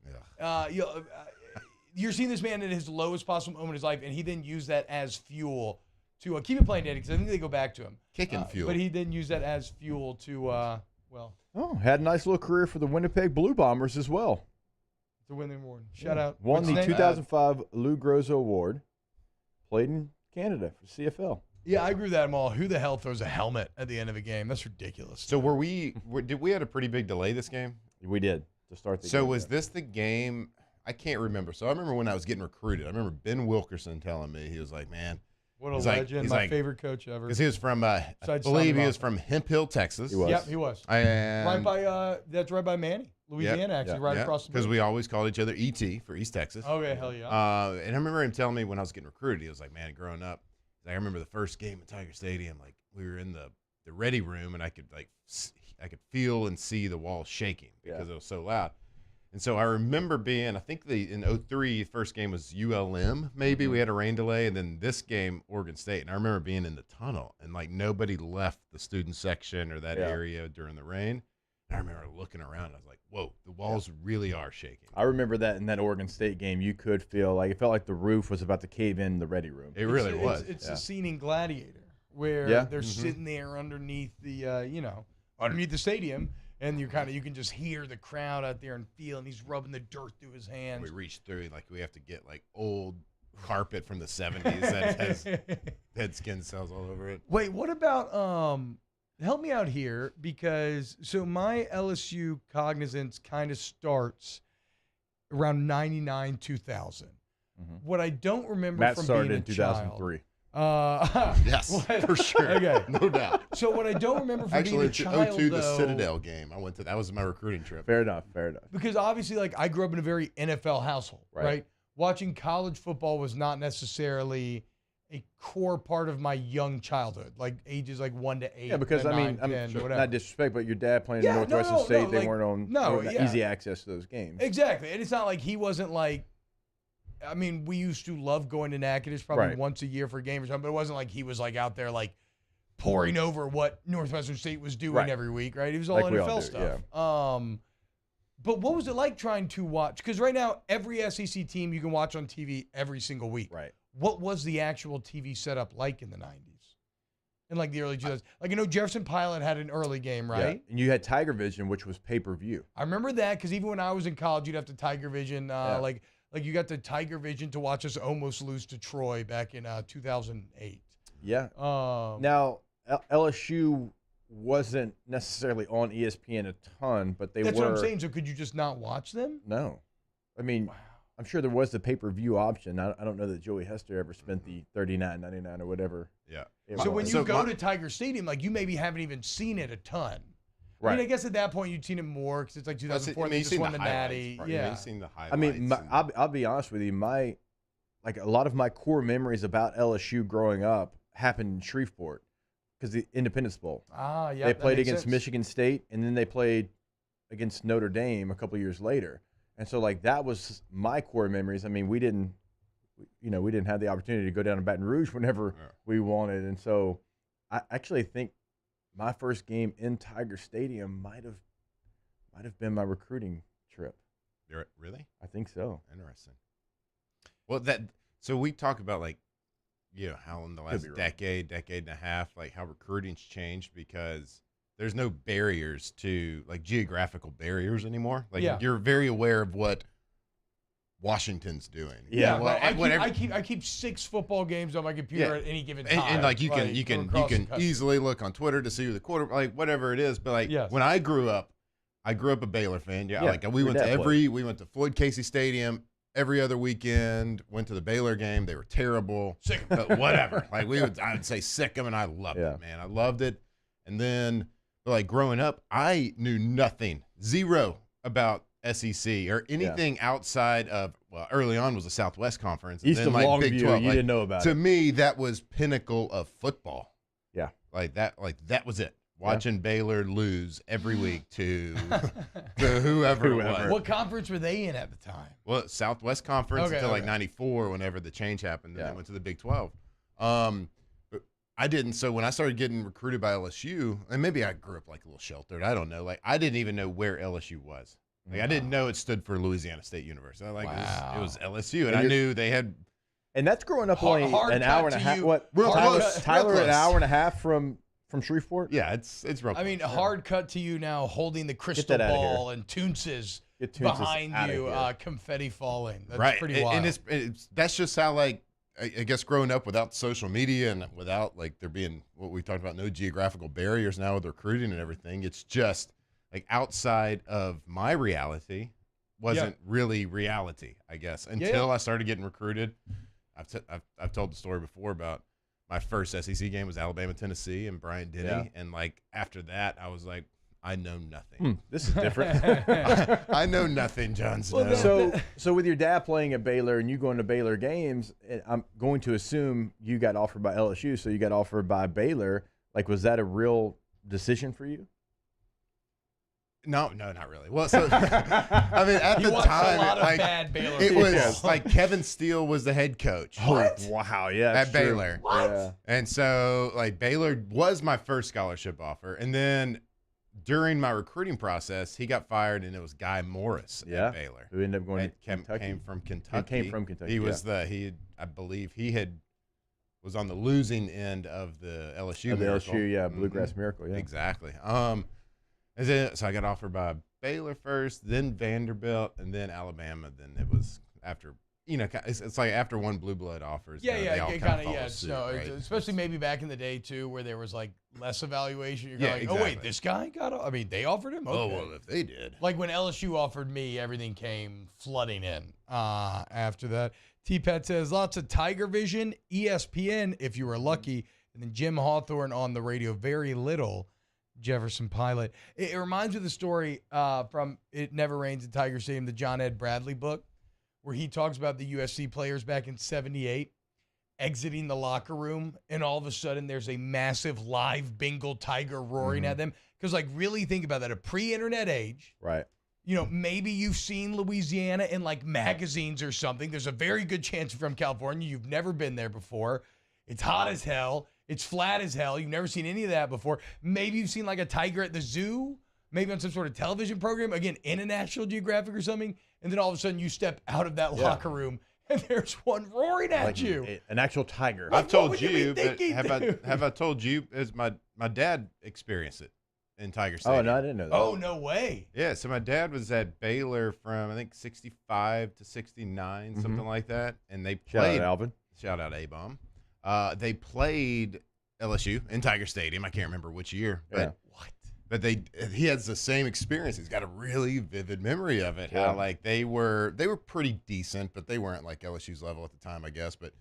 You're seeing this man at his lowest possible moment in his life, and he then used that as fuel to keep it playing, Danny, because I think they go back to him. Kicking fuel. But he then used that as fuel to, Had a nice little career for the Winnipeg Blue Bombers as well. to win the award. Shout out. Won What's the his name? 2005 Lou Groza Award. Played in Canada for CFL. Yeah, I agree with that, Maul. Who the hell throws a helmet at the end of a game? That's ridiculous. So did we had a pretty big delay this game? We did to start the So game. was this the game? I can't remember. So I remember when I was getting recruited. I remember Ben Wilkerson telling me, he was like, man. What a he's like- legend. he's My like- favorite coach ever. Because he was from, I Besides believe Sonny he was Monson. from Hemp Hill, Texas. He was. Yep, he was. And Right by, that's right by Manny, Louisiana, actually, right across the Because bridge. we always called each other ET for East Texas. Okay, hell yeah. And I remember him telling me when I was getting recruited, he was like, man, growing up, I remember the first game at Tiger Stadium, like we were in the ready room and I could I could feel and see the walls shaking because it was so loud. And so I remember being, I think in 03, first game was ULM, maybe. We had a rain delay. And then this game, Oregon State. And I remember being in the tunnel and like nobody left the student section or that area during the rain. And I remember looking around. I was like, whoa, the walls really are shaking. I remember that in that Oregon State game, you could feel like it felt like the roof was about to cave in the ready room. It really was. It's a scene in Gladiator where they're sitting there underneath the, underneath the stadium. And you can just hear the crowd out there and feel, and he's rubbing the dirt through his hands. We reach through, like we have to get like old carpet from the 70s that has dead skin cells all over it. Wait, what about help me out here, because so my LSU cognizance kind of starts around 99, 2000. What I don't remember Matt from started being in a 2003. child. Yes, for sure. Okay. No doubt. So what I don't remember from Actually, being a child, 02, though, the Citadel game. That was my recruiting trip. Fair enough. because obviously, like, I grew up in a very NFL household, right? Watching college football was not necessarily a core part of my young childhood, like ages like 1 to 8. Yeah, because then I mean, 9, I'm 10, sure, whatever. not disrespect, but your dad playing Yeah, in Northwestern no, State, they like, weren't on yeah. easy access to those games. Exactly. And it's not like he wasn't like, I mean, we used to love going to Natchitoches probably Right. once a year for a game or something, but it wasn't like he was like out there like poring over what Northwestern State was doing Right. every week, right? It was all Like we all NFL do, stuff. But what was it like trying to watch? Because right now, every SEC team you can watch on TV every single week. Right. What was the actual TV setup like in the 90s? In like the early 2000s? Like, I know Jefferson Pilot had an early game, right? Yeah. And you had Tiger Vision, which was pay-per-view. I remember that because even when I was in college, you'd have to Tiger Vision. Like you got the Tiger Vision to watch us almost lose to Troy back in 2008. Yeah. Now, LSU wasn't necessarily on ESPN a ton, but they That's were. what I'm saying. So could you just not watch them? No. I mean, I'm sure there was the pay-per-view option. I don't know that Joey Hester ever spent the $39.99 or whatever. Yeah. So when you go to Tiger Stadium, like you maybe haven't even seen it a ton. I mean, I guess at that point you'd seen it more because it's like 2004. They just won the Natty. Yeah. You've seen the highlights. I mean, I'll be honest with you. Like a lot of my core memories about LSU growing up happened in Shreveport because the Independence Bowl. Yeah. They played against Michigan State, and then they played against Notre Dame a couple years later. And so, like, that was my core memories. I mean, we didn't have the opportunity to go down to Baton Rouge whenever we wanted. And so I actually think my first game in Tiger Stadium might have been my recruiting trip. Really? I think so. Interesting. Well, so we talk about, like, you know, how in the last decade and a half, like how recruiting's changed because there's no barriers to like geographical barriers anymore. Like you're very aware of what Washington's doing. Yeah, I keep 6 football games on my computer at any given time. And like you can easily look on Twitter to see who the quarter, like whatever it is. But like when I grew up a Baylor fan. Yeah, like we went to Floyd Casey Stadium every other weekend. Went to the Baylor game. They were terrible, but whatever. Like I would say sick them, and I loved it, man. I loved it. And then like growing up, I knew nothing, zero about SEC or anything outside of, well, early on was the Southwest Conference. East of Longview, Big 12. You didn't know about it. To me, that was pinnacle of football. Yeah. Like that was it. Watching Baylor lose every week to whoever it was. What conference were they in at the time? Well, Southwest Conference until like 94 whenever the change happened. Then they went to the Big 12. I didn't. So when I started getting recruited by LSU, and maybe I grew up like a little sheltered. I don't know. Like I didn't even know where LSU was. Like I didn't know it stood for Louisiana State University. Like it was LSU, and I knew they had. And that's growing up only an hour and a half. What? Tyler, an hour and a half from Shreveport? Yeah, it's real close. I mean, a hard cut to you now holding the crystal ball and Toonces behind you, confetti falling. That's pretty wild. And that's just how, like, I guess growing up without social media and without, like, there being what we talked about, no geographical barriers now with recruiting and everything, it's just, like, outside of my reality wasn't really reality, I guess, until I started getting recruited. I've told the story before about my first SEC game was Alabama, Tennessee, and Bryant Denny. And, like, after that, I was like, I know nothing. This is different. I know nothing, Jon Snow. So with your dad playing at Baylor and you going to Baylor games, I'm going to assume you got offered by LSU, so you got offered by Baylor. Like, was that a real decision for you? No, not really. Well, so I mean, at the time, it was like Kevin Steele was the head coach. What? Wow, yeah, at Baylor. What? Yeah. And so, like, Baylor was my first scholarship offer, and then during my recruiting process, he got fired, and it was Guy Morris at Baylor, who ended up going to Kentucky. Came from Kentucky. He came from Kentucky. He was I believe he was on the losing end of the LSU. LSU, Bluegrass Miracle, yeah, exactly. So I got offered by Baylor first, then Vanderbilt, and then Alabama. Then it was after, it's like after one blue blood offers. Especially maybe back in the day too, where there was like less evaluation. You're like, exactly. Oh wait, this guy got. I mean, they offered him. Okay. Oh well, if they did. Like when LSU offered me, everything came flooding in. After that, T-Pet says lots of Tiger Vision, ESPN if you were lucky, and then Jim Hawthorne on the radio. Very little. Jefferson Pilot. It reminds me of the story from It Never Rains at Tiger Stadium, the John Ed Bradley book, where he talks about the USC players back in '78. exiting the locker room, and all of a sudden there's a massive live Bengal tiger roaring at them. Because, like, really think about that. A pre-internet age. Right. You know, maybe you've seen Louisiana in, like, magazines or something. There's a very good chance you're from California. You've never been there before. It's hot as hell. It's flat as hell. You've never seen any of that before. Maybe you've seen, like, a tiger at the zoo. Maybe on some sort of television program. Again, in a National Geographic or something. And then all of a sudden you step out of that locker room and there's one roaring at you. An actual tiger. I've told would you you, be but thinking, have I told you as my dad experienced it in Tiger Stadium? Oh, no, I didn't know that. Oh, no way. Yeah, so my dad was at Baylor from, I think, 65 to 69, something like that. And they Shout out played. Alvin. Shout out A-Bomb. They played LSU in Tiger Stadium. I can't remember which year. But But he has the same experience. He's got a really vivid memory of it. How like they were pretty decent, but they weren't like LSU's level at the time, I guess. But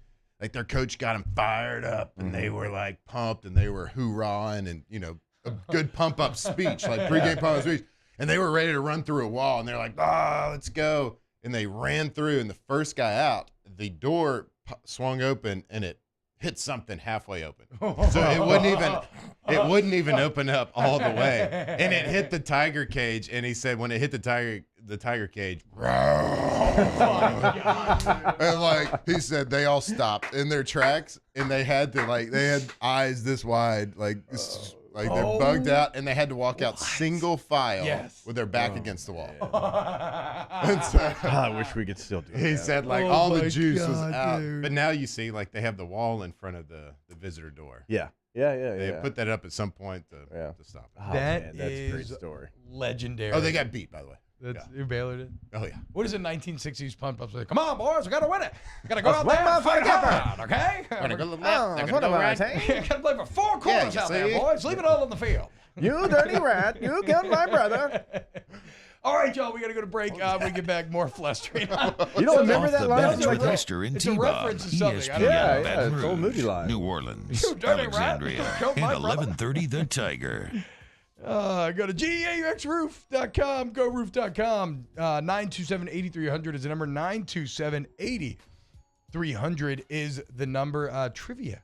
like their coach got them fired up, and they were like pumped, and they were hoorahing, and you know, a good pump up speech, like pregame pump up speech, and they were ready to run through a wall, and they're like, let's go, and they ran through, and the first guy out, the door swung open, and it hit something halfway open, so it wouldn't even open up all the way, and it hit the tiger cage. And he said when it hit the tiger cage, and like he said, they all stopped in their tracks, and they had eyes this wide, they're bugged out, and they had to walk out single file with their back against the wall. And so, I wish we could still do that. He said all the juice was out. Dude. But now you see they have the wall in front of the visitor door. Yeah. They put that up at some point to stop it. Oh, that's a great story. Legendary. Oh, they got beat, by the way. Who Baylor did? Oh, yeah. What is it, 1960s pump up? Come on, boys, we got to win it. Got to go out there and fight hard, okay? Gotta go left, gotta go right. Got to play for 4 quarters out there, boys. Leave it all on the field. You dirty rat. You killed my brother. All right, y'all, we got to go to break. When we get back, more flustering. You don't remember that line? It's with Lester and T-Bob, ESPN, Baton Rouge, old movie line. New Orleans, You dirty rat. Alexandria, Killed and my brother. 1130 The Tiger. Go to GEAUXroof.com, GoRoof.com. 927-8300 is the number. 927-8300 is the number. Trivia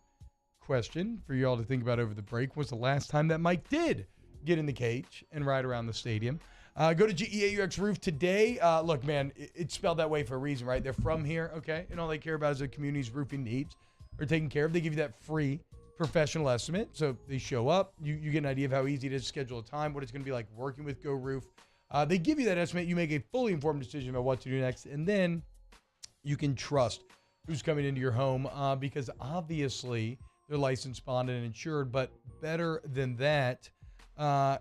question for you all to think about over the break. Was the last time that Mike did get in the cage and ride around the stadium? Go to GEAUX Roof today. Look, man, it's spelled that way for a reason, right? They're from here, okay? And all they care about is the community's roofing needs are taken care of. They give you that free professional estimate. So they show up. You get an idea of how easy it is to schedule a time, what it's going to be like working with Go Roof. They give you that estimate. You make a fully informed decision about what to do next. And then you can trust who's coming into your home because obviously they're licensed, bonded, and insured. But better than that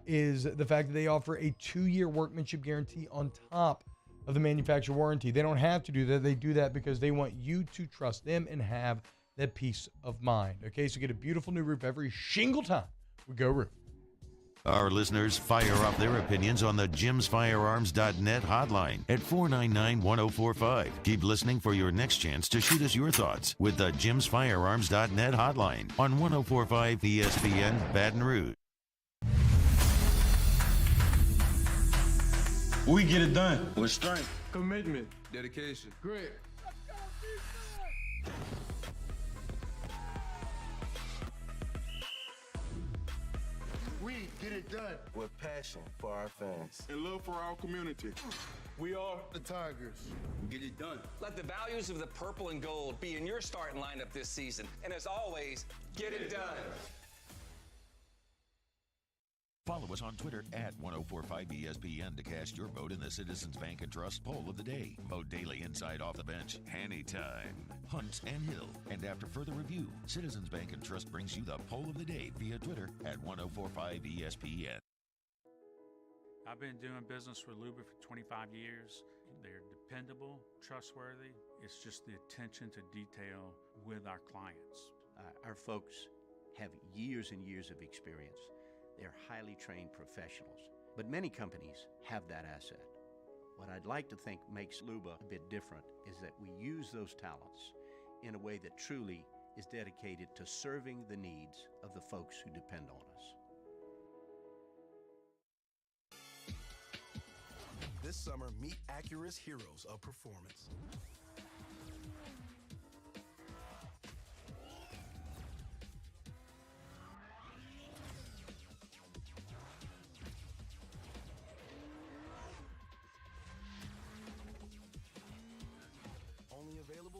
is the fact that they offer a 2-year workmanship guarantee on top of the manufacturer warranty. They don't have to do that. They do that because they want you to trust them and have that peace of mind. Okay, so get a beautiful new roof every shingle time we Go Roof. Our listeners fire up their opinions on the jimsfirearms.net hotline at 499-1045. Keep listening for your next chance to shoot us your thoughts with the jimsfirearms.net hotline on 1045 ESPN Baton Rouge. We get it done with strength, commitment, dedication. Great. We get it done with passion for our fans and love for our community. We are the Tigers. Get it done. Let the values of the purple and gold be in your starting lineup this season. And as always, get it done. Follow us on Twitter at 1045ESPN to cast your vote in the Citizens Bank and Trust poll of the day. Vote daily inside Off the Bench, anytime. Hunt and Hill. And after further review, Citizens Bank and Trust brings you the poll of the day via Twitter at 1045ESPN. I've been doing business with Luba for 25 years. They're dependable, trustworthy. It's just the attention to detail with our clients. Our folks have years and years of experience. They're highly trained professionals, but many companies have that asset. What I'd like to think makes Luba a bit different is that we use those talents in a way that truly is dedicated to serving the needs of the folks who depend on us. This summer, meet Acura's heroes of performance.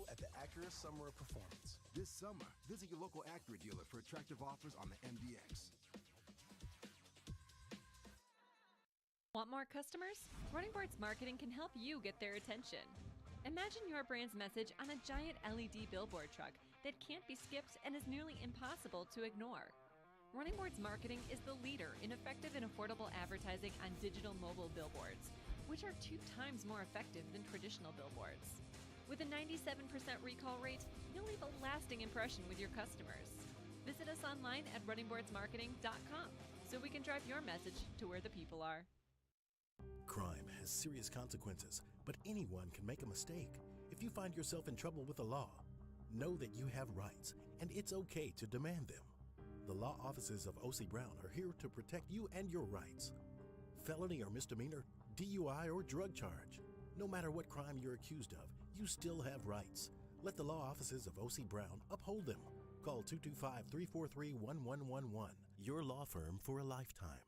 at the Acura Summer of Performance. This summer, visit your local Acura dealer for attractive offers on the MDX. Want more customers? Running Boards Marketing can help you get their attention. Imagine your brand's message on a giant LED billboard truck that can't be skipped and is nearly impossible to ignore. Running Boards Marketing is the leader in effective and affordable advertising on digital mobile billboards, which are 2 times more effective than traditional billboards. With a 97% recall rate, you'll leave a lasting impression with your customers. Visit us online at runningboardsmarketing.com so we can drive your message to where the people are. Crime has serious consequences, but anyone can make a mistake. If you find yourself in trouble with the law, know that you have rights, and it's okay to demand them. The law offices of O.C. Brown are here to protect you and your rights. Felony or misdemeanor, DUI or drug charge. No matter what crime you're accused of, you still have rights. Let the law offices of O.C. Brown uphold them. Call 225-343-1111. Your law firm for a lifetime.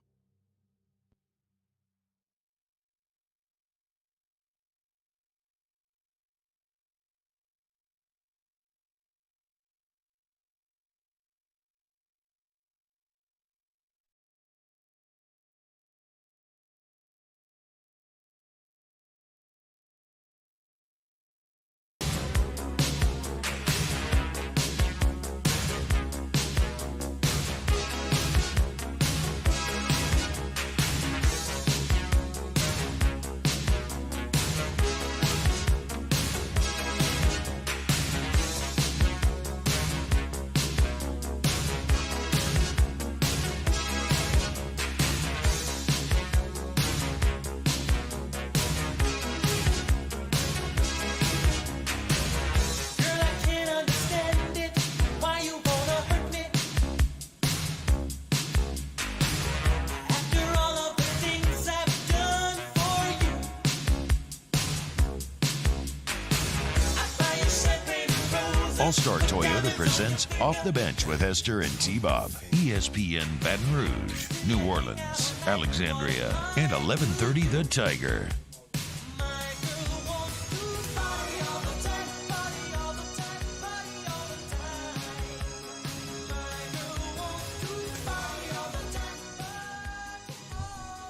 All-Star Toyota presents Off the Bench with Esther and T-Bob. ESPN Baton Rouge, New Orleans, Alexandria, and 1130 The Tiger.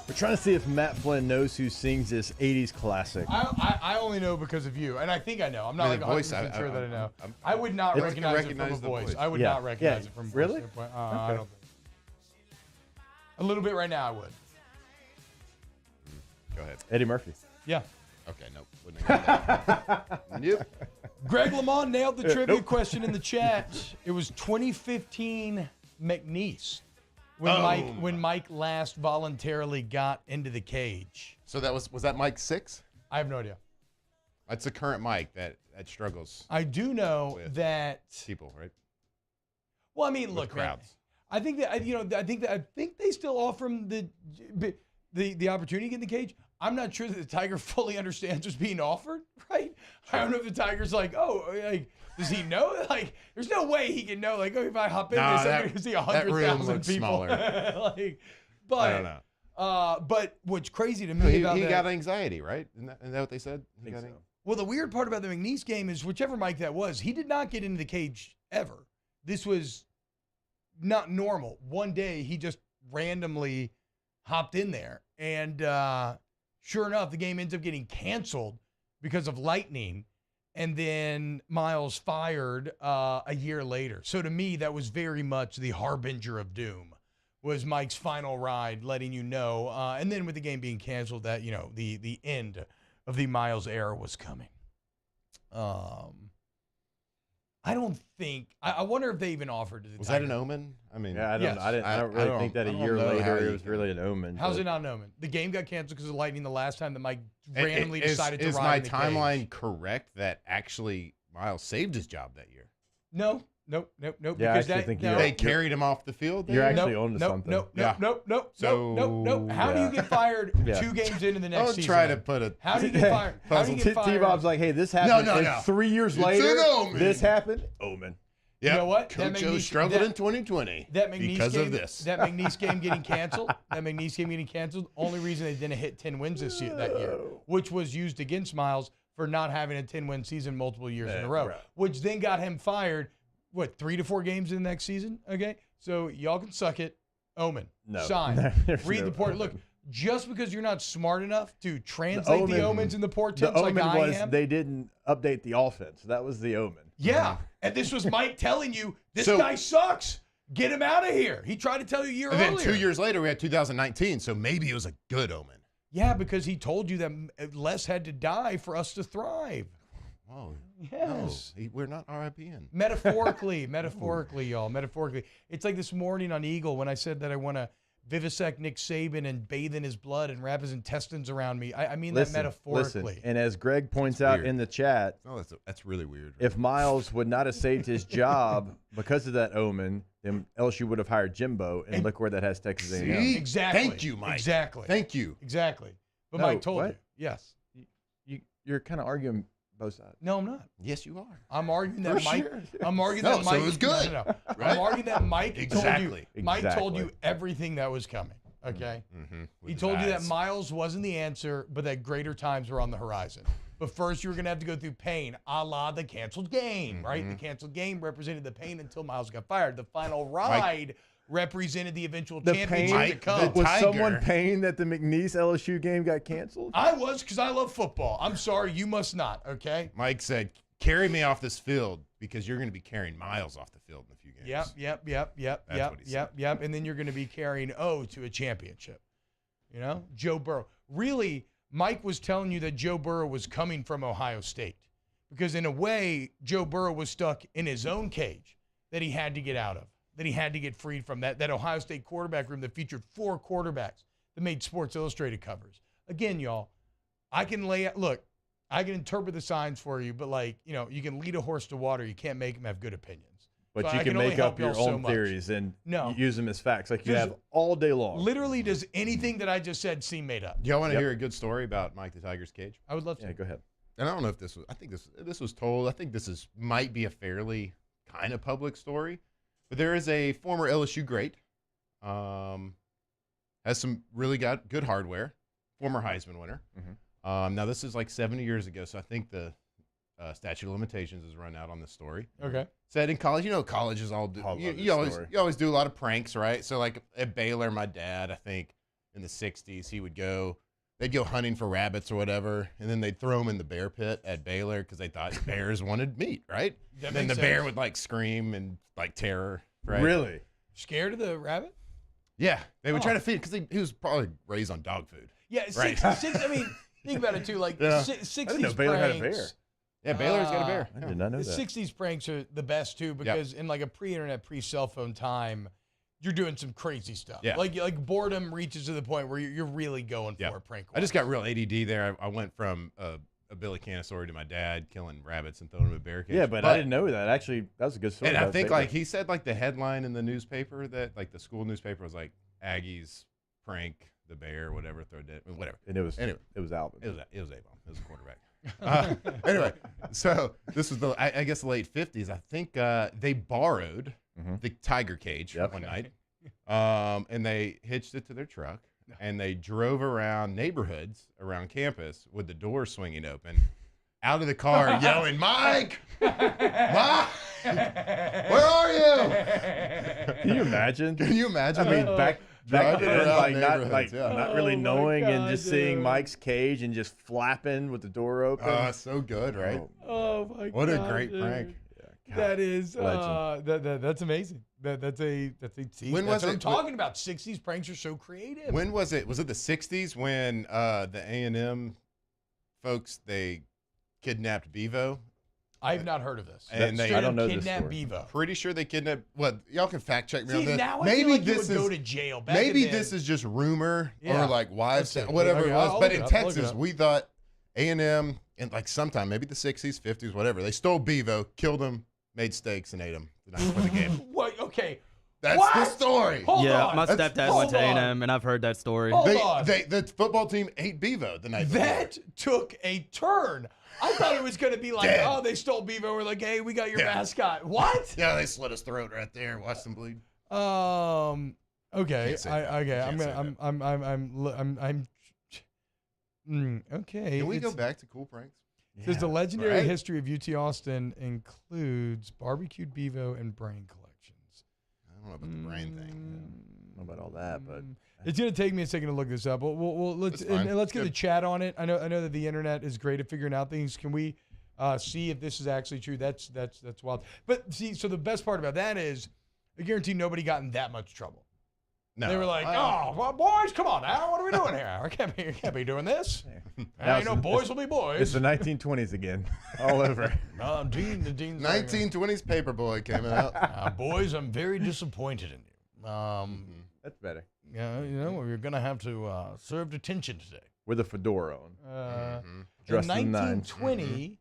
We're trying to see if Matt Flynn knows who sings this 80s classic. I only know because of you, and I think I know. I'm not like 100% sure that I know. I would not recognize it from a voice. I would not recognize it from a voice. Really? I don't think. A little bit right now, I would. Go ahead. Eddie Murphy. Yeah. Okay, nope. Wouldn't have got that. Nope. Greg Lamont nailed the trivia question in the chat. It was 2015 McNeese when Mike last voluntarily got into the cage. So that was that Mike 6? I have no idea. That's the current Mike that struggles. I do know that people, right? Well, I mean, look, crowds. Man, I think that I think they still offer him the opportunity to get in the cage. I'm not sure that the Tiger fully understands what's being offered, right? I don't know if the Tiger's like, does he know? Like, there's no way he can know. Like, if I hop in this, I'm going to see 100,000 people. I don't know. But what's crazy to me about he that, got anxiety, right? Isn't that what they said? I think so. Well, the weird part about the McNeese game is whichever Mike that was, he did not get into the cage ever. This was not normal. One day he just randomly hopped in there, and sure enough, the game ends up getting canceled because of lightning, and then Miles fired a year later. So to me, that was very much the harbinger of doom, was Mike's final ride, letting you know. And then with the game being canceled, that, the end of the Miles era was coming. I don't think. I wonder if they even offered to the Was Tiger. that an omen? I mean, Yeah, I don't really think that a year later it was really an omen. How's it not an omen? The game got canceled because of lightning the last time that Mike randomly decided to ride Is my in the timeline cage. correct that actually Miles saved his job that year? Nope. Yeah, Because I actually think they carried him off the field. You're actually onto something. Nope. So How do you get fired 2 games into the next season? Don't try to put a. How do you get fired? How do you get fired? T-Bob's like, hey, this happened. No. And 3 years It's later, an omen. this happened. Omen. Yep. You know what? Coach O struggled in 2020 because of this. That McNeese game getting canceled. Only reason they didn't hit 10 wins that year, which was used against Miles for not having a 10-win season multiple years in a Yeah, row, right. which then got him fired, 3 to 4 games in the next season? Okay. So y'all can suck it. Omen. No. Sign. There's Read no the port. omen. Look, just because you're not smart enough to translate the omens and the portents The like omen I was am. they didn't update the offense. That was the omen. Yeah. And this was Mike telling you, this So- guy sucks. Get him out of here. He tried to tell you a year And then earlier. 2 years later, we had 2019, so maybe it was a good omen. Yeah, because he told you that Les had to die for us to thrive. Oh, Yes. no, we're not RIPN. Metaphorically, y'all. Metaphorically. It's like this morning on Eagle when I said that I want to vivisect Nick Saban and bathe in his blood and wrap his intestines around me. I mean that metaphorically. Listen, and as Greg points out in the chat, that's really weird. If Miles would not have saved his job because of that omen, then LSU would have hired Jimbo, and look where that has Texas A&M. Exactly. Thank you, Mike. Exactly. Thank you. Exactly. But No, Mike told what? you. Yes. You're kind of arguing both sides. No, I'm not. Yes, you are. I'm arguing that For Mike. sure. I'm arguing No, that so Mike. it was good, No. right? I'm arguing that Mike told Exactly. you. Mike told Exactly. you everything that was coming. Okay. Mm-hmm. He told you that Miles wasn't the answer, but that greater times were on the horizon. But first, you were going to have to go through pain, a la the canceled game, right? The canceled game represented the pain until Miles got fired. The final ride represented the eventual The championship pain to come. was someone paying that the McNeese LSU game got canceled? I was, because I love football. I'm sorry, you must not, okay? Mike said, carry me off this field because you're going to be carrying Miles off the field in a few games. Yep. That's what he said. Yep. And then you're going to be carrying to a championship. You know, Joe Burrow. Really, Mike was telling you that Joe Burrow was coming from Ohio State because in a way, Joe Burrow was stuck in his own cage that he had to get out of, that he had to get freed from, that Ohio State quarterback room that featured 4 quarterbacks that made Sports Illustrated covers. Again, y'all, I can I can interpret the signs for you, but you can lead a horse to water. You can't make him have good opinions. But So you I can only make help up your y'all so own much. theories and No. use them as facts like you Does- have all day long. Literally, does anything that I just said seem made up? Do y'all want to hear a good story about Mike the Tiger's cage? I would love to. Yeah, go ahead. And I don't know if this was. I think this was told. I think this might be a fairly kind of public story, but there is a former LSU great, has some really good hardware, former Heisman winner. Now this is like 70 years ago, so I think the statute of limitations has run out on this story. Okay. Said in college, colleges all do. You always do a lot of pranks, right? So like at Baylor, my dad, I think in the 60s, they'd go hunting for rabbits or whatever, and then they'd throw them in the bear pit at Baylor because they thought bears wanted meat, right? That Then the makes bear sense. would scream and like terror, right? Really? Scared of the rabbit? Yeah, they would Oh. try to feed because he was probably raised on dog food. Yeah, Right. I mean, think about it too. Like Yeah. 60s I didn't know Baylor had a pranks. bear. Yeah, Baylor's got a bear. I did not know The that. 60s pranks are the best too because in like a pre-internet, pre-cell phone time, you're doing some crazy stuff. Yeah. Like boredom reaches to the point where you're really going for a prank. I just got real ADD there. I went from a Billy Cannon story to my dad killing rabbits and throwing them in a bear cage. Yeah, but I didn't know that. Actually, that was a good story. And I about think Baylor. like he said like the headline in the newspaper that like the school newspaper was like Aggies prank the bear, whatever, throw dead, whatever. And it was anyway. It was Alvin. It was Avon. It was a quarterback. Anyway, so this was I guess the late 50s. I think they borrowed the tiger cage one night, and they hitched it to their truck, and they drove around neighborhoods around campus with the door swinging open, out of the car yelling, "Mike, Mike, where are you?" Can you imagine? Can you imagine? I mean, back Driving then, around like neighborhoods, yeah. not really Oh my knowing and God, just seeing dude. Mike's cage and just flapping with the door open. Oh, so good, right? Oh my god! What a great dude. prank. That is Legend. that's amazing. That's a see, When that's was what I'm it? talking about. 60s pranks are so creative. When was it? Was it the 60s when the A&M folks, they kidnapped Bevo? I have not heard of this. And Straight I don't up know this kidnap story. Bevo. Pretty sure they kidnapped. Well, y'all can fact check me See, on this. now I Maybe feel like you this would is go to jail. Back maybe then- this is just rumor Yeah. or like wives, Let's see. whatever Okay, it was. I'll But look in it up, I'll look it Texas, up. we thought A&M and like sometime maybe the 60s, 50s, whatever. They stole Bevo, killed him, made steaks, and ate him the night before the game. What? Okay. That's What? the story. Hold yeah, on. my That's- stepdad went to hold on. A&M, and I've heard that story. Hold on. The football team ate Bevo the night before. That took a turn. I thought it was going to be like, Dead. oh, they stole Bevo. We're like, hey, we got your Yeah. mascot. What? Yeah, they slit his throat right there. Watch them bleed. Okay. Can't say that. Okay. Can't say I'm okay. Can we go back to cool pranks? Says the legendary history of UT Austin includes barbecued bevo and brain collections. I don't know about the brain thing. I don't know about all that, but it's going to take me a second to look this up. Let's get the chat on it. I know that the internet is great at figuring out things. Can we see if this is actually true? That's wild. But see, so the best part about that is, I guarantee nobody got in that much trouble. No. They were like, "Oh, well, boys, come on now. What are we doing here? I can't be doing this. Boys will be boys." It's the 1920s again, all over. Dean 1920s Paperboy came out. Boys, I'm very disappointed in you. That's better. Yeah, we're gonna have to serve detention today. With a fedora on. In 1920,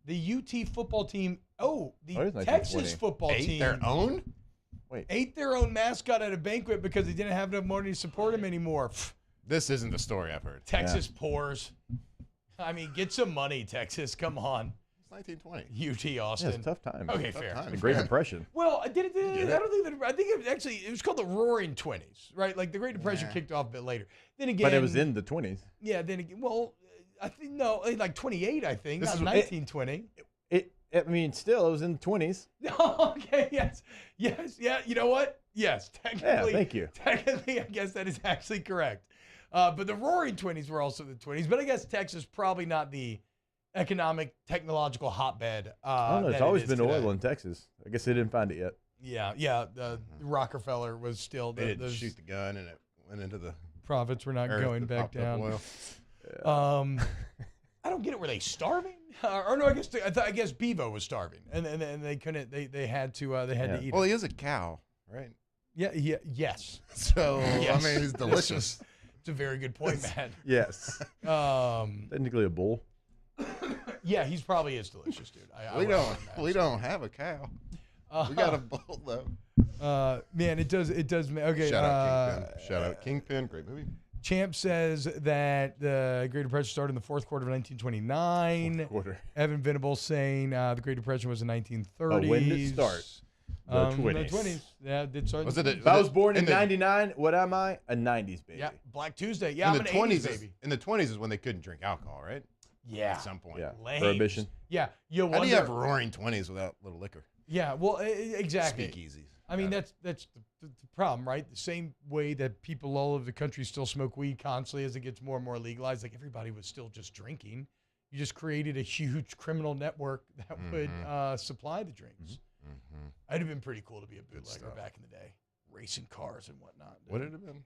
the UT football team. The Texas football team their own. Ate their own mascot at a banquet because they didn't have enough money to support him anymore. This isn't the story I've heard. Texas poors. I mean, get some money, Texas. Come on. It's 1920. UT Austin. Yeah, it's a tough time. Okay, fair. The Great Depression. Well, I don't think I think it was called the Roaring 20s, right? Like the Great Depression kicked off a bit later. Then again, but it was in the 20s. Yeah. Then again, I think like 28. I think not 1920. I mean, still, it was in the 20s. Okay, yes. Yeah, you know what? Yes, technically. Yeah, thank you. Technically, I guess that is actually correct. But the Roaring 20s were also the 20s. But I guess Texas probably not the economic, technological hotbed. I don't know. It's always been oil in Texas. I guess they didn't find it yet. Yeah. Rockefeller was still they didn't shoot the gun and it went into the profits were not going back down. Oil. I don't get it. Were they starving? Or no, I guess Bevo was starving, and they couldn't. They had to eat. Well, he is a cow, right? Yeah. Yes. So yes. I mean, he's delicious. It's a very good point, Matt. Yes. Technically a bull. Yeah, he's probably is delicious, dude. We don't have a cow. We got a bull though. Man, it does. Okay. Shout out Kingpin. Shout out Kingpin. Great movie. Champ says that the Great Depression started in the fourth quarter of 1929. Fourth quarter. Evan Venable saying the Great Depression was in 1930s. Oh, when did it start? The 20s. The 20s. Yeah, it did start. If I was born in 99, what am I? A 90s baby. Yeah, Black Tuesday. Yeah, I'm an 80s baby. In the 20s is when they couldn't drink alcohol, right? Yeah. At some point. Yeah. Lames. Prohibition. Yeah. How do you have roaring 20s without little liquor? Yeah, well, exactly. Speakeasies. I mean, that's the problem, right? The same way that people all over the country still smoke weed constantly as it gets more and more legalized. Like everybody was still just drinking. You just created a huge criminal network that would supply the drinks. It'd have been pretty cool to be a bootlegger back in the day, racing cars and whatnot. Would it have been?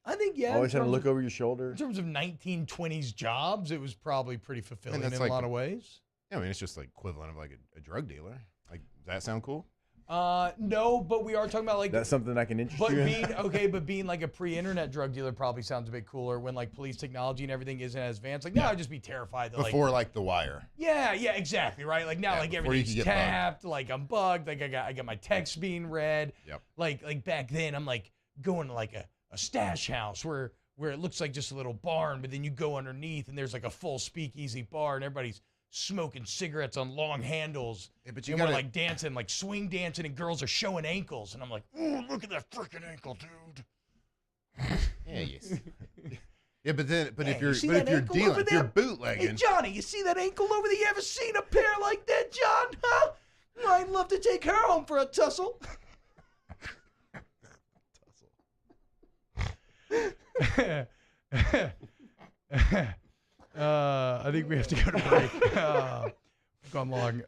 I think, yeah. Always having to look over your shoulder. In terms of 1920s jobs, it was probably pretty fulfilling in a lot of ways. Yeah, I mean, it's just like equivalent of like a drug dealer. Like, does that sound cool? No, but we are talking about like that's something I can interest you in. But being like a pre-internet drug dealer probably sounds a bit cooler when like police technology and everything isn't as advanced. Like now, I'd just be terrified that before like The Wire. Yeah, exactly, right. Like now, like everything's tapped. Like I'm bugged. Like I got my text being read. Yep. Like back then, I'm like going to like a stash house where it looks like just a little barn, but then you go underneath and there's like a full speakeasy bar and everybody's smoking cigarettes on long handles. Yeah, but we're like dancing, like swing dancing, and girls are showing ankles, and I'm like, ooh, look at that freaking ankle, dude. Yeah, yes. Yeah, but if you're dealing, if you're bootlegging. Hey, Johnny, you see that ankle over there? You ever seen a pair like that, John? Huh? I'd love to take her home for a tussle. I think we have to go to break. We've gone long.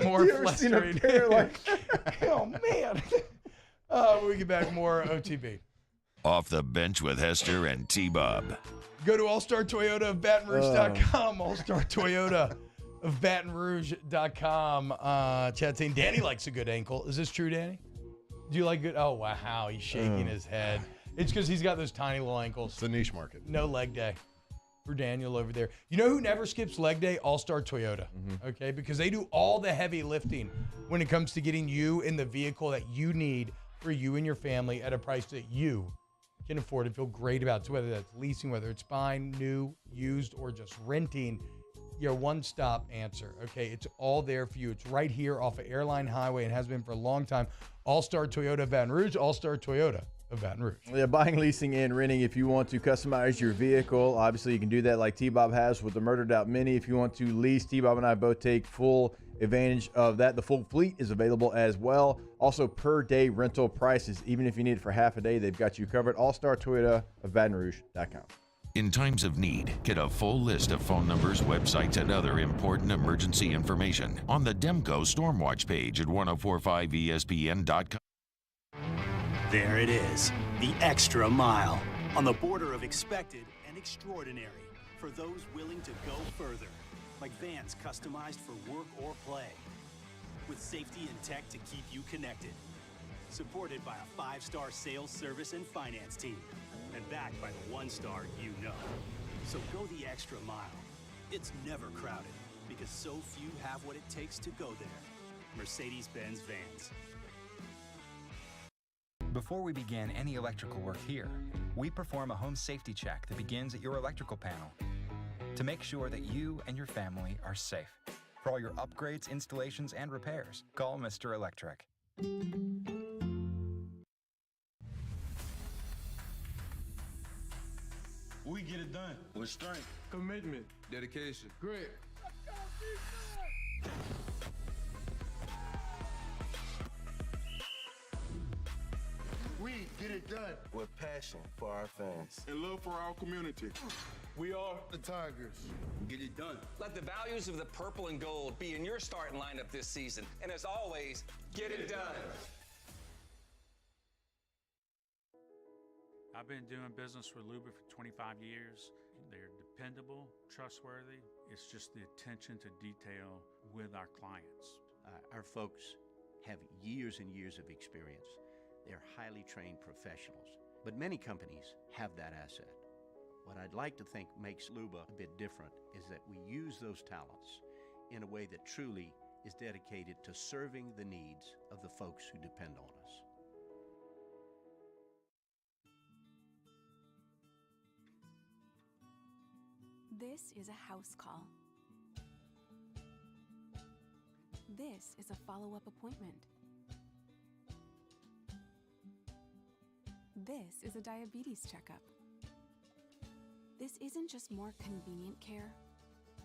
More you ever seen a pair like oh, man. When we get back, more OTB. Off the bench with Hester and T-Bob. Go to All-Star Toyota of BatonRouge.com. All-Star Toyota of BatonRouge.com. Chad saying Danny likes a good ankle. Is this true, Danny? Do you like good? Oh, wow. He's shaking his head. It's because he's got those tiny little ankles. It's a niche market. No leg day for Daniel over there. You know who never skips leg day? All-Star Toyota. Okay? Because they do all the heavy lifting when it comes to getting you in the vehicle that you need for you and your family at a price that you can afford and feel great about. So whether that's leasing, whether it's buying new, used, or just renting, your one-stop answer. Okay? It's all there for you. It's right here off of Airline Highway and has been for a long time. All-Star Toyota of Baton Rouge, All-Star Toyota of Baton Rouge. Yeah, buying, leasing, and renting. If you want to customize your vehicle, obviously you can do that like T-Bob has with the Murdered Out Mini. If you want to lease, T-Bob and I both take full advantage of that. The full fleet is available as well. Also, per day rental prices. Even if you need it for half a day, they've got you covered. All-Star Toyota of BatonRouge.com. In times of need, get a full list of phone numbers, websites, and other important emergency information on the Demco Stormwatch page at 1045ESPN.com. There it is, the extra mile, on the border of expected and extraordinary, for those willing to go further, like vans customized for work or play, with safety and tech to keep you connected, supported by a 5-star sales, service, and finance team, and backed by the 1-star you know. So go the extra mile. It's never crowded, because so few have what it takes to go there. Mercedes-Benz Vans. Before we begin any electrical work here, we perform a home safety check that begins at your electrical panel to make sure that you and your family are safe. For all your upgrades, installations, and repairs, call Mr. Electric. We get it done with strength, commitment, dedication, grit. We get it done with passion for our fans and love for our community. We are the Tigers. Get it done. Let the values of the purple and gold be in your starting lineup this season. And as always, get it done. I've been doing business with Luba for 25 years. They're dependable, trustworthy. It's just the attention to detail with our clients. Our folks have years and years of experience. They're highly trained professionals, but many companies have that asset. What I'd like to think makes Luba a bit different is that we use those talents in a way that truly is dedicated to serving the needs of the folks who depend on us. This is a house call. This is a follow-up appointment. This is a diabetes checkup. This isn't just more convenient care,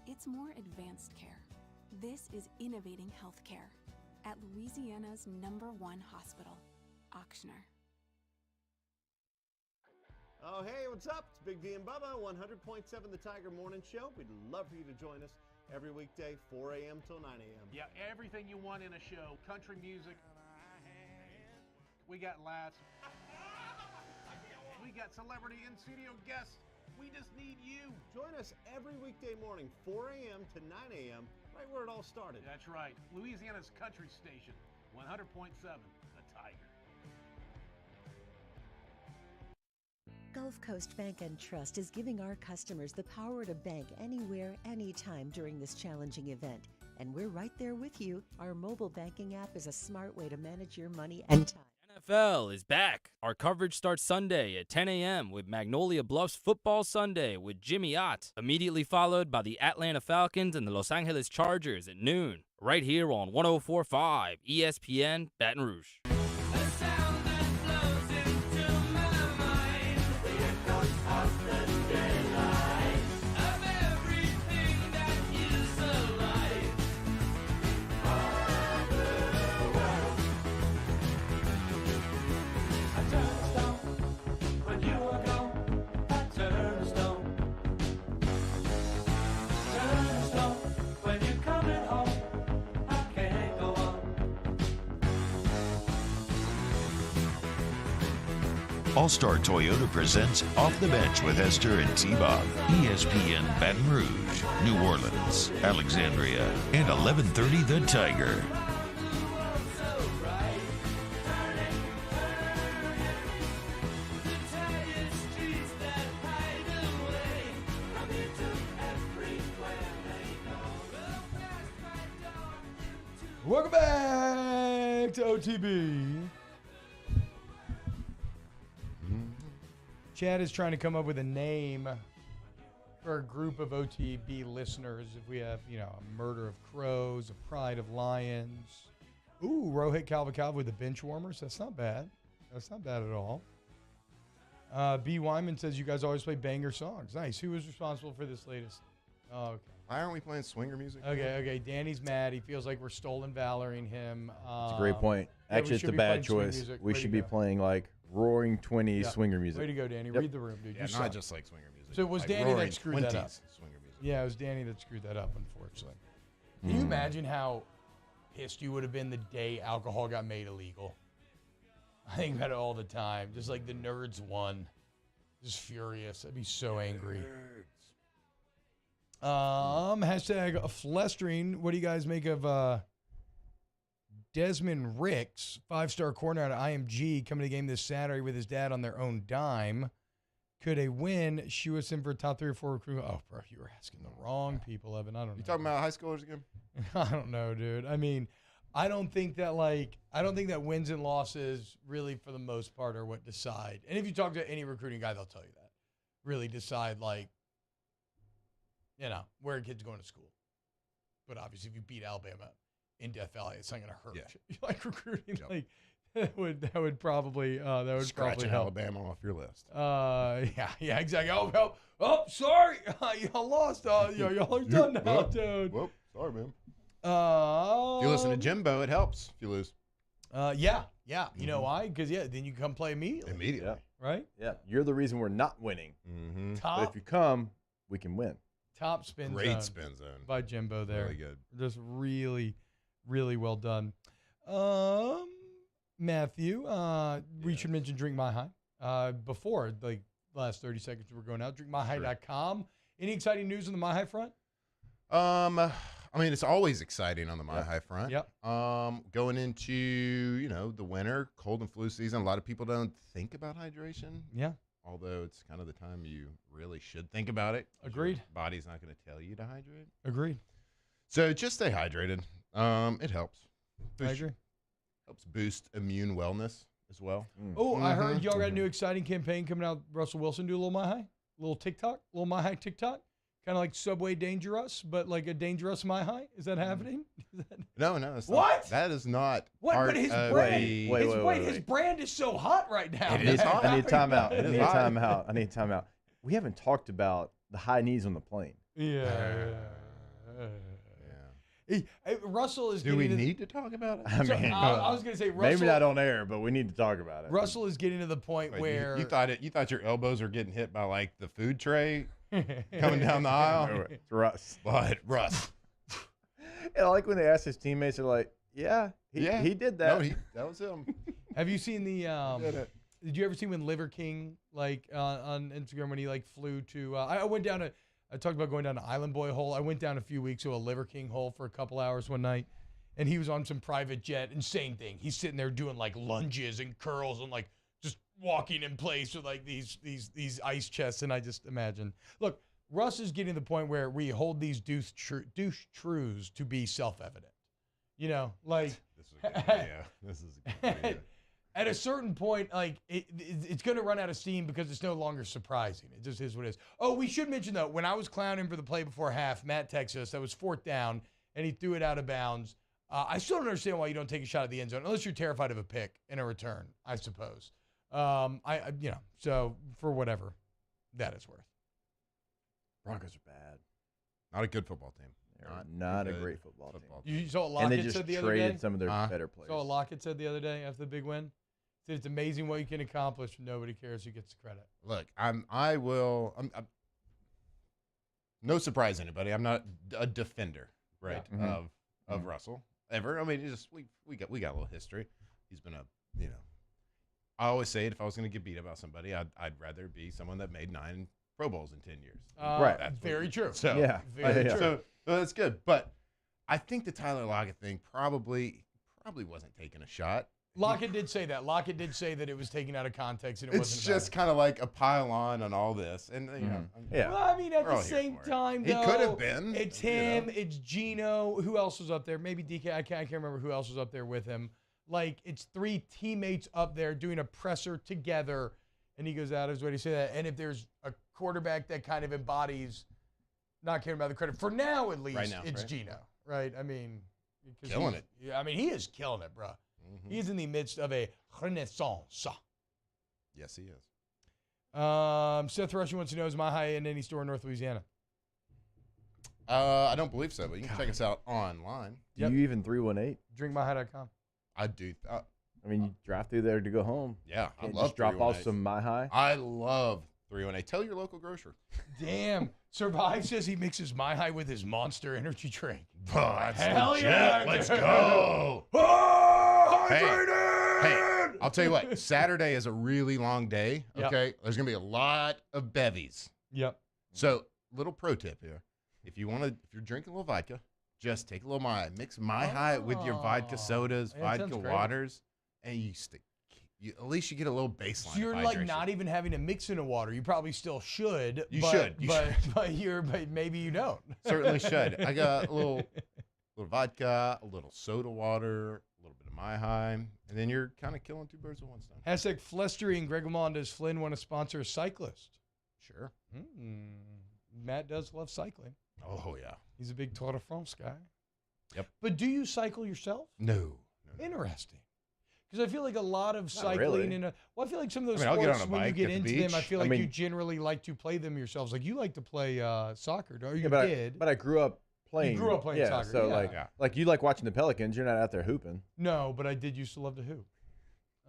it's more advanced care. This is innovating healthcare at Louisiana's #1 hospital, Auctioner. Oh, hey, what's up? It's Big D and Bubba, 100.7 The Tiger Morning Show. We'd love for you to join us every weekday, 4 a.m. till 9 a.m. Yeah, everything you want in a show. Country music. We got laughs. We got celebrity in-studio guests. We just need you. Join us every weekday morning, 4 a.m. to 9 a.m., right where it all started. That's right. Louisiana's country station, 100.7 The Tiger. Gulf Coast Bank and Trust is giving our customers the power to bank anywhere, anytime during this challenging event. And we're right there with you. Our mobile banking app is a smart way to manage your money and time. NFL is back. Our coverage starts Sunday at 10 a.m. with Magnolia Bluffs Football Sunday with Jimmy Ott, immediately followed by the Atlanta Falcons and the Los Angeles Chargers at noon, right here on 104.5 ESPN Baton Rouge. All-Star Toyota presents Off the Bench with Esther and T-Bob. ESPN Baton Rouge, New Orleans, Alexandria, and 1130 The Tiger. Welcome back to OTB. Chad is trying to come up with a name for a group of OTB listeners. If we have, a murder of crows, a pride of lions. Ooh, Rohit Calva with the bench warmers. That's not bad. That's not bad at all. B. Wyman says you guys always play banger songs. Nice. Who was responsible for this latest? Oh, okay. Why aren't we playing swinger music? Okay. Danny's mad. He feels like we're stolen valoring him. It's a great point. Actually, it's a bad choice. We should be playing like Roaring 20s swinger music. Way to go, Danny. Read the room, dude. Yeah, not just like swinger music. So it was like Danny that screwed that up. Swinger music. Yeah, it was Danny that screwed that up, unfortunately. Can you imagine how pissed you would have been the day alcohol got made illegal? I think about it all the time. Just like the nerds won. Just furious. I'd be so angry. Hashtag Flestering. What do you guys make of Desmond Ricks, 5-star corner out of IMG, coming to the game this Saturday with his dad on their own dime? Could a win shoe us in for a top 3 or 4 recruit? Oh, bro, you were asking the wrong people, Evan. I don't know. You talking about high schoolers again? I don't know, dude. I mean, I don't think that wins and losses really, for the most part, are what decide. And if you talk to any recruiting guy, they'll tell you that. Really decide, where a kid's going to school. But obviously, if you beat Alabama in Death Valley, it's not going to hurt. Yeah. You like recruiting, that would probably Scratching help. Alabama off your list. Yeah, exactly. Oh, sorry, y'all lost. Y'all are done now, dude. Whoop, sorry, man. If you listen to Jimbo, it helps if you lose. Yeah. You know why? Because then you come play immediately. Yeah. Right? Yeah. You're the reason we're not winning. Mm-hmm. But if you come, we can win. Top spin zone. Great spin zone by Jimbo there. Really good. Just really, really well done. Matthew, we should mention Drink My High. Before the last 30 seconds we're going out, drinkmyhigh.com. Any exciting news on the My High front? I mean, it's always exciting on the My High front. Yep. Going into, the winter, cold and flu season, a lot of people don't think about hydration. Yeah. Although it's kind of the time you really should think about it. Agreed. Your body's not going to tell you to hydrate. Agreed. So just stay hydrated. It helps. I agree. Helps boost immune wellness as well. Oh, I heard y'all got a new exciting campaign coming out. Russell Wilson do a little My High, little My High TikTok. Kind of like Subway Dangerous, but like a dangerous My High. Is that happening? No, it's what? Not. That is not. What? Part But his of brand. the- His brand is so hot right now. It is hot. I need timeout. It I is need hot. timeout. I need timeout. We haven't talked about the high knees on the plane. Yeah. Russell is. Do we getting need to talk about it? I mean, I was going to say Russell. maybe not on air, but we need to talk about it. Russell is getting to the point Wait, where you thought your elbows were getting hit by like the food tray coming down the aisle. It's Russ. But Russ. I like when they ask his teammates, they're like, he did that. No, that was him. Have you seen the? did it. Did you ever see when Liver King on Instagram when he flew to? I went down to. I talked about going down to Island Boy hole. I went down a few weeks to a Liver King hole for a couple hours one night, and he was on some private jet. Insane thing. He's sitting there doing lunges and curls and just walking in place with these ice chests. And I just imagine. Look, Russ is getting to the point where we hold these douche truths to be self-evident. This is a good idea. This is a good idea. At a certain point, it's going to run out of steam because it's no longer surprising. It just is what it is. Oh, we should mention, though, when I was clowning for the play before half, Matt texted us. That was 4th down, and he threw it out of bounds. I still don't understand why you don't take a shot at the end zone, unless you're terrified of a pick and a return, I suppose. So for whatever that is worth. Broncos are bad. Not a good football team. They're not a great football team. You saw what And they Lockett just said the other traded day? some of their better players. Saw what Lockett said the other day after the big win? Said it's amazing what you can accomplish. Nobody cares who gets the credit. Look, I'm no surprise to anybody. I'm not a defender, right, of Russell ever. I mean, we got a little history. He's been I always say it, if I was going to get beat about somebody, I'd rather be someone that made 9 Pro Bowls in 10 years. Right. That's very true. So yeah, very true. So that's good. But I think the Tyler Lockett thing probably wasn't taking a shot. Lockett did say that. Lockett did say that it was taken out of context and it wasn't. It's just kind of like a pile on all this, and yeah. Well, I mean, at We're the all here same for it. time, He though, could have been. It's him. It's Gino. Who else was up there? Maybe DK. I can't remember who else was up there with him. It's 3 teammates up there doing a presser together, and he goes out of his way to say that. And if there's a quarterback that kind of embodies not caring about the credit for now, at least, Right now, it's right? Gino, right? I mean, Killing it. Yeah, I mean, he is killing it, bro. Mm-hmm. He's in the midst of a renaissance. Yes, he is. Seth Rushing wants to know, is My High in any store in North Louisiana? I don't believe so, but you can check us out online. Do you even 318? DrinkMyHigh.com. I do. I mean, you drive through there to go home. Yeah, I Can't love just drop off 318. some My High. I love 318. Tell your local grocer. Damn. Survive says he mixes My High with his Monster energy drink. Oh, that's Hell legit. yeah. Let's dude. go. Oh, Hey, I'll tell you what. Saturday is a really long day. Yep. Okay, there's gonna be a lot of bevies. Yep. So, little pro tip here: if you're drinking a little vodka, just take a little My High, mix My High with your vodka sodas, Yeah, that sounds vodka great. waters, and at least you get a little baseline. So you're of like hydration. not even having to mix in a water. You probably still should. You but, should. You but maybe you don't. Certainly should. I got a little vodka, a little soda water, a little bit of My High, and then you're kind of killing two birds with one stone. Hashtag Flestery and Greg Lamond, does Flynn want to sponsor a cyclist? Sure. Matt does love cycling. Oh, yeah. He's a big Tour de France guy. Yep. But do you cycle yourself? No. Interesting. Because I feel like a lot of Not cycling really. I feel like some of those I'll get sports, on a when you bike get at the into them, I beach. feel like you generally like to play them yourselves. Like you like to play soccer, or you but did. but I grew up playing. You grew up playing soccer, So yeah. like you like watching the Pelicans. You're not out there hooping. No, but I did used to love to hoop.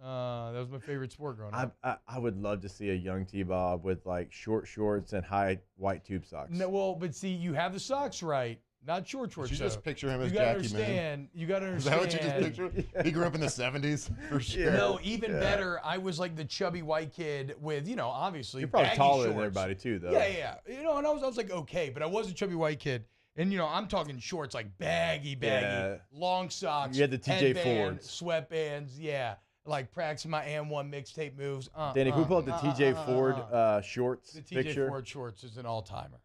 That was my favorite sport growing up. I would love to see a young T-Bob with like short shorts and high white tube socks. No, well, but see, you have the socks right, not short shorts. Did you just though. picture him as you gotta Jackie, understand, You got to Is understand. that what you just pictured? He grew up in the 70s, for sure. No, even better. I was like the chubby white kid with, obviously You're probably baggy taller shorts. than everybody too, though. Yeah. And I was like okay, but I was a chubby white kid, and I'm talking shorts like baggy, Yeah. long socks. You had the TJ headband, Fords. sweatbands, yeah, like practicing my M1 mixtape moves. Danny, if we pull up the TJ Ford shorts the TJ picture, Ford shorts is an all timer,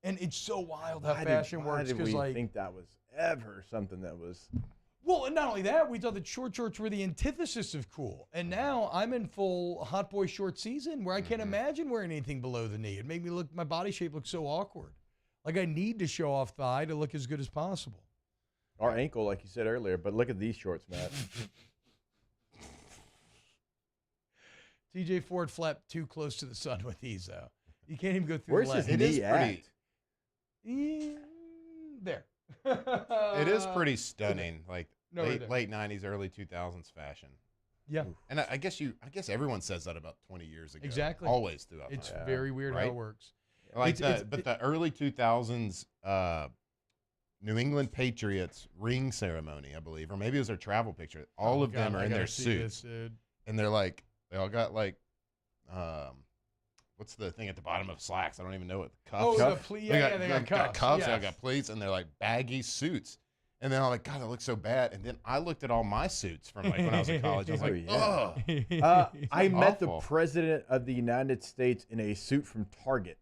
and it's so wild how why fashion did works we because like. think that was ever something that was? Well, and not only that, we thought that short shorts were the antithesis of cool. And now I'm in full hot boy short season where I can't imagine wearing anything below the knee. It made my body shape look so awkward. Like I need to show off thigh to look as good as possible. Our ankle, like you said earlier, but look at these shorts, Matt. TJ Ford flapped too close to the sun with these, though. You can't even go through Where's the his leg. knee at? There. It is pretty stunning, like No, it is. late 90s, early 2000s fashion. Yeah. And I guess everyone says that about 20 years ago. Exactly. Always throughout. It's time. very weird how Right? it works. Like the early 2000s New England Patriots ring ceremony, I believe, or maybe it was their travel picture. All of them are in their suits, and they're like, they all got like, what's the thing at the bottom of slacks? I don't even know what the cuffs. Oh, Cuff? they got cuffs. They Yes. got pleats, and they're like baggy suits. And then I'm like, God, that looks so bad. And then I looked at all my suits from like when I was in college. I was like, oh, I met the awful. president of the United States in a suit from Target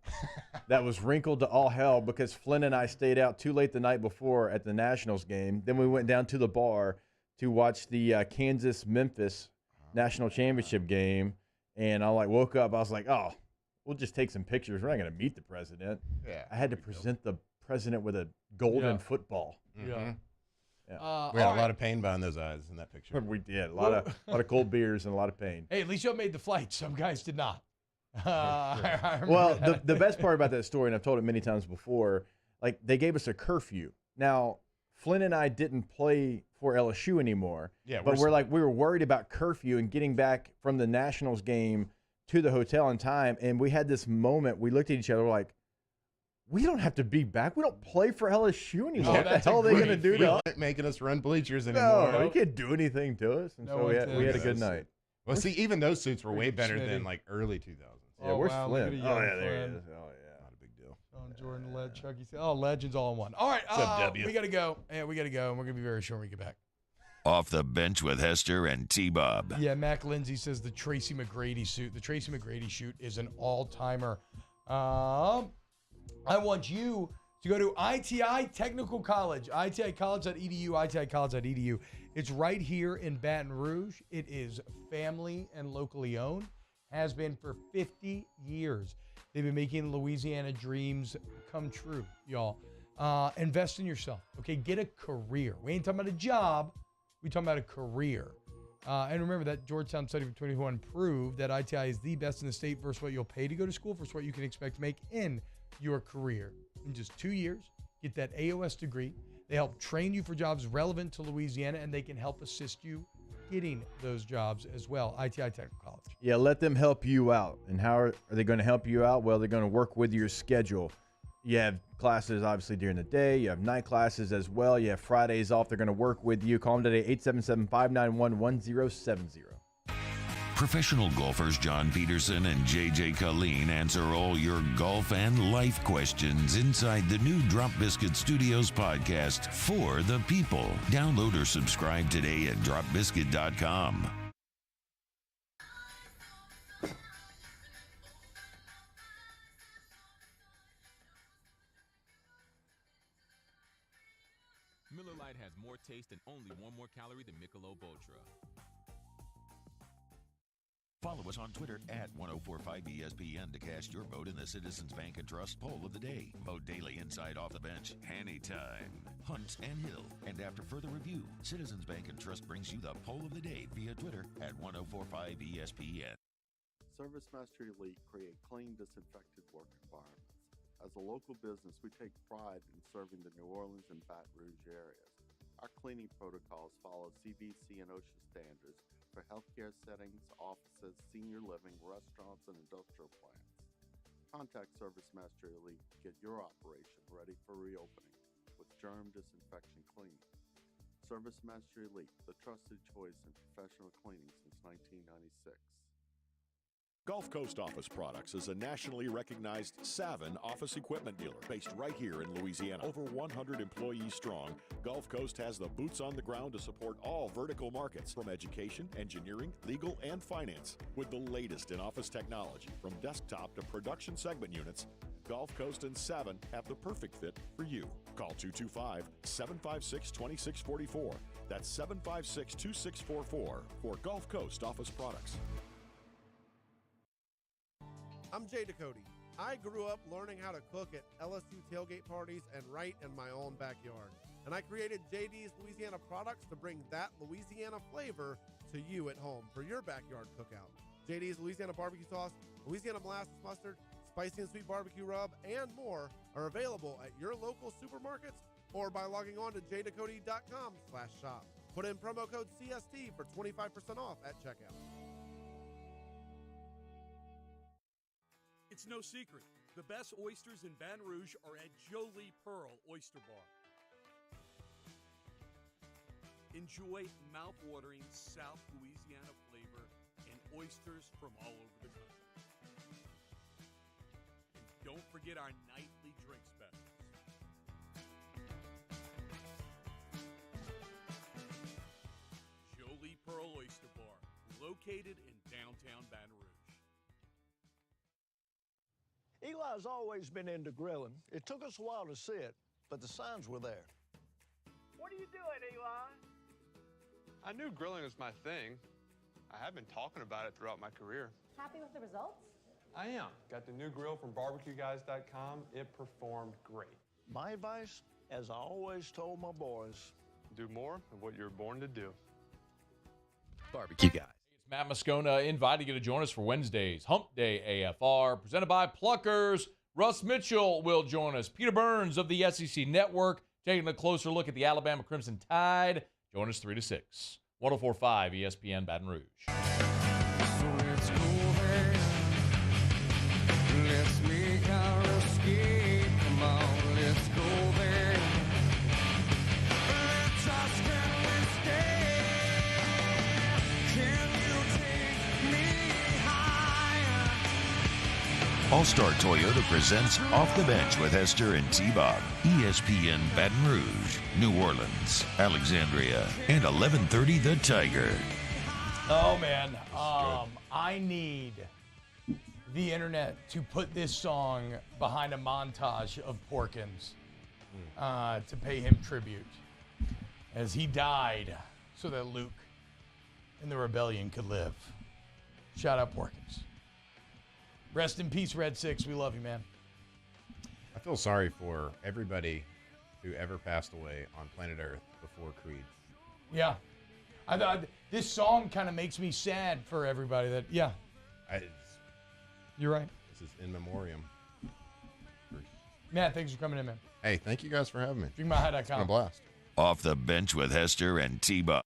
that was wrinkled to all hell because Flynn and I stayed out too late the night before at the Nationals game. Then we went down to the bar to watch the Kansas-Memphis National Championship game. And I woke up. I was like, oh, we'll just take some pictures. We're not going to meet the president. Yeah, I had to present the president with a golden football. Mm-hmm. Yeah. We had a lot of pain behind those eyes in that picture. We did. A lot of cold beers and a lot of pain. Hey, at least y'all made the flight. Some guys did not. Well, the best part about that story, and I've told it many times before, like they gave us a curfew. Now, Flynn and I didn't play for LSU anymore. Yeah, but we were worried about curfew and getting back from the Nationals game to the hotel in time. And we had this moment. We looked at each other like, we don't have to be back. We don't play for LSU anymore. What the hell are they going to do to us? They weren't making us run bleachers anymore. No, you can't do anything to us. And so we had a good night. Well, see, even those suits were way better Smitty. than like early 2000s. Yeah, where's wow, Flynn? look at a Oh, young yeah, there he Flynn. is. Oh, yeah. Not a big deal. Jordan, Led, Chucky. Oh, legends all in one. All right. What's up, W? We got to go. Yeah, we got to go. And we're going to be very short when we get back. Off the bench with Hester and T-Bob. Yeah, Mac Lindsay says the Tracy McGrady suit. The Tracy McGrady shoot is an all-timer. I want you to go to ITI Technical College, iticollege.edu, iticollege.edu. It's right here in Baton Rouge. It is family and locally owned. Has been for 50 years. They've been making Louisiana dreams come true, y'all. Invest in yourself, okay? Get a career. We ain't talking about a job. We're talking about a career. And remember that Georgetown study from 2021 proved that ITI is the best in the state versus what you'll pay to go to school versus what you can expect to make in your career. In just 2 years, get that AOS degree. They help train you for jobs relevant to Louisiana, and they can help assist you getting those jobs as well. ITI Technical College. Yeah, let them help you out. And how are they going to help you out? Well, they're going to work with your schedule. You have classes, obviously, during the day. You have night classes as well. You have Fridays off. They're going to work with you. Call them today, 877-591-1070. Professional golfers John Peterson and JJ Colleen answer all your golf and life questions inside the new Drop Biscuit Studios podcast for the people. Download or subscribe today at dropbiscuit.com. Miller Lite has more taste and only 1 more calorie than Michelob Ultra. Follow us on Twitter at 1045ESPN to cast your vote in the Citizens Bank and Trust poll of the day. Vote daily inside Off the Bench, anytime. Hunt and Hill. And after further review, Citizens Bank and Trust brings you the poll of the day via Twitter at 1045ESPN. Service Master Elite create clean, disinfected work environments. As a local business, we take pride in serving the New Orleans and Baton Rouge areas. Our cleaning protocols follow CDC and OSHA standards for healthcare settings, offices, senior living, restaurants, and industrial plants. Contact Service Master Elite to get your operation ready for reopening with germ disinfection cleaning. Service Master Elite, the trusted choice in professional cleaning since 1996. Gulf Coast Office Products is a nationally recognized Savin office equipment dealer based right here in Louisiana. Over 100 employees strong, Gulf Coast has the boots on the ground to support all vertical markets, from education, engineering, legal, and finance. With the latest in office technology, from desktop to production segment units, Gulf Coast and Savin have the perfect fit for you. Call 225-756-2644. That's 756-2644 for Gulf Coast Office Products. I'm Jay Ducote. I grew up learning how to cook at LSU tailgate parties and right in my own backyard. And I created JD's Louisiana products to bring that Louisiana flavor to you at home for your backyard cookout. JD's Louisiana barbecue sauce, Louisiana molasses mustard, spicy and sweet barbecue rub, and more are available at your local supermarkets or by logging on to jducote.com/shop. Put in promo code CST for 25% off at checkout. It's no secret. The best oysters in Baton Rouge are at Jolie Pearl Oyster Bar. Enjoy mouth-watering South Louisiana flavor and oysters from all over the country. And don't forget our nightly drink specials. Jolie Pearl Oyster Bar, located in downtown Baton Rouge. Eli's always been into grilling. It took us a while to see it, but the signs were there. What are you doing, Eli? I knew grilling was my thing. I have been talking about it throughout my career. Happy with the results? I am. Got the new grill from barbecueguys.com. It performed great. My advice, as I always told my boys, do more of what you're born to do. Barbecue Guys. It's Matt Moscona inviting you to join us for Wednesday's Hump Day AFR, presented by Pluckers. Russ Mitchell will join us. Peter Burns of the SEC Network taking a closer look at the Alabama Crimson Tide. Join us 3 to 6. 104.5 ESPN Baton Rouge. So let's go there. Let's make our escape. Come on, let's go there. Let's just can we stay? Can you take me higher? All-Star Toyota presents Off the Bench with Esther and T-Bob. ESPN Baton Rouge, New Orleans, Alexandria, and 1130 The Tiger. Oh, man. I need the internet to put this song behind a montage of Porkins to pay him tribute as he died so that Luke and the rebellion could live. Shout out Porkins. Rest in peace, Red 6. We love you, man. I feel sorry for everybody who ever passed away on planet Earth before Creed. Yeah. I thought This song kind of makes me sad for everybody that, yeah. You're right. This is in memoriam. Matt, thanks for coming in, man. Hey, thank you guys for having me. DrinkMyHigh.com. It's been a blast. Off the Bench with Hester and T-Buck.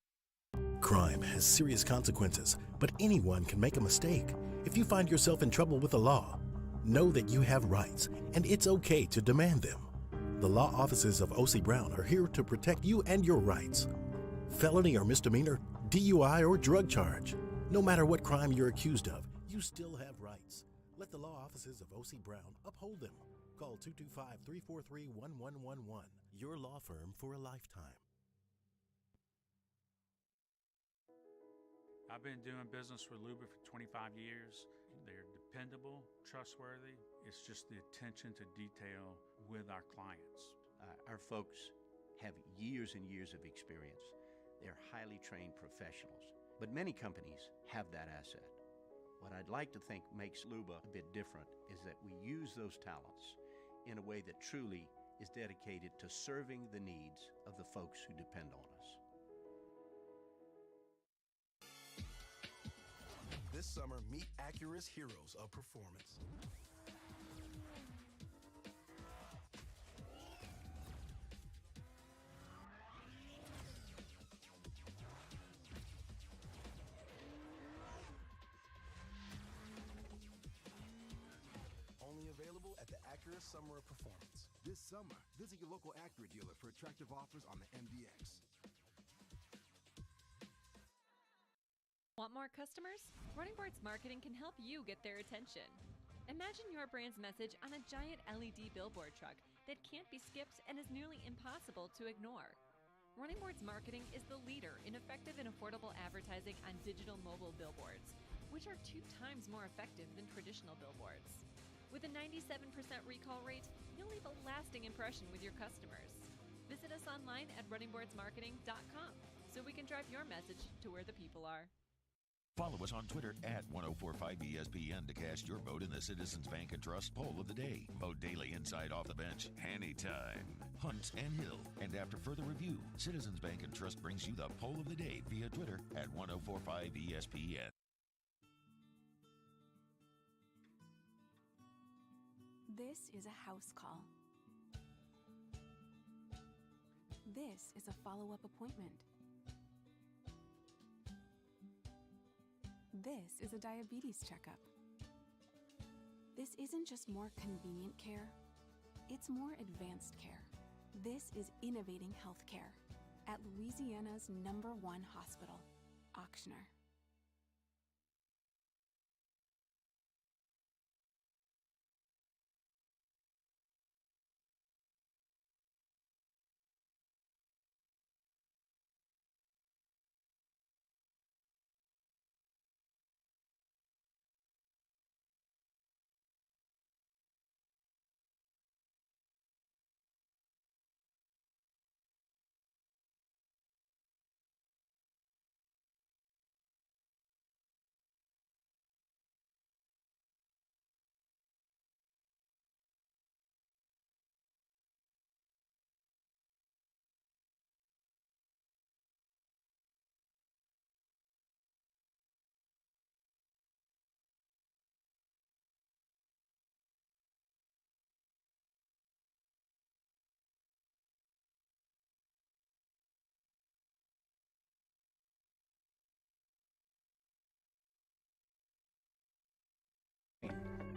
Crime has serious consequences, but anyone can make a mistake. If you find yourself in trouble with the law, know that you have rights, and it's okay to demand them. The law offices of O.C. Brown are here to protect you and your rights. Felony or misdemeanor, DUI or drug charge. No matter what crime you're accused of, you still have rights. Let the law offices of O.C. Brown uphold them. Call 225-343-1111. Your law firm for a lifetime. I've been doing business with Luba for 25 years. They're dependable, trustworthy. It's just the attention to detail with our clients. Our folks have years and years of experience. They're highly trained professionals, but many companies have that asset. What I'd like to think makes Luba a bit different is that we use those talents in a way that truly is dedicated to serving the needs of the folks who depend on us. This summer, meet Acura's heroes of performance. Only available at the Acura Summer of Performance. This summer, visit your local Acura dealer for attractive offers on the MDX. Want more customers? Running Boards Marketing can help you get their attention. Imagine your brand's message on a giant LED billboard truck that can't be skipped and is nearly impossible to ignore. Running Boards Marketing is the leader in effective and affordable advertising on digital mobile billboards, which are 2 times more effective than traditional billboards. With a 97% recall rate, you'll leave a lasting impression with your customers. Visit us online at runningboardsmarketing.com so we can drive your message to where the people are. Follow us on Twitter at 1045ESPN to cast your vote in the Citizens Bank and Trust Poll of the Day. Vote daily inside Off the Bench, anytime. Hunt and Hill. And after further review, Citizens Bank and Trust brings you the Poll of the Day via Twitter at 1045ESPN. This is a house call. This is a follow-up appointment. This is a diabetes checkup. This isn't just more convenient care, it's more advanced care. This is innovating healthcare at Louisiana's #1 hospital, Auctioner.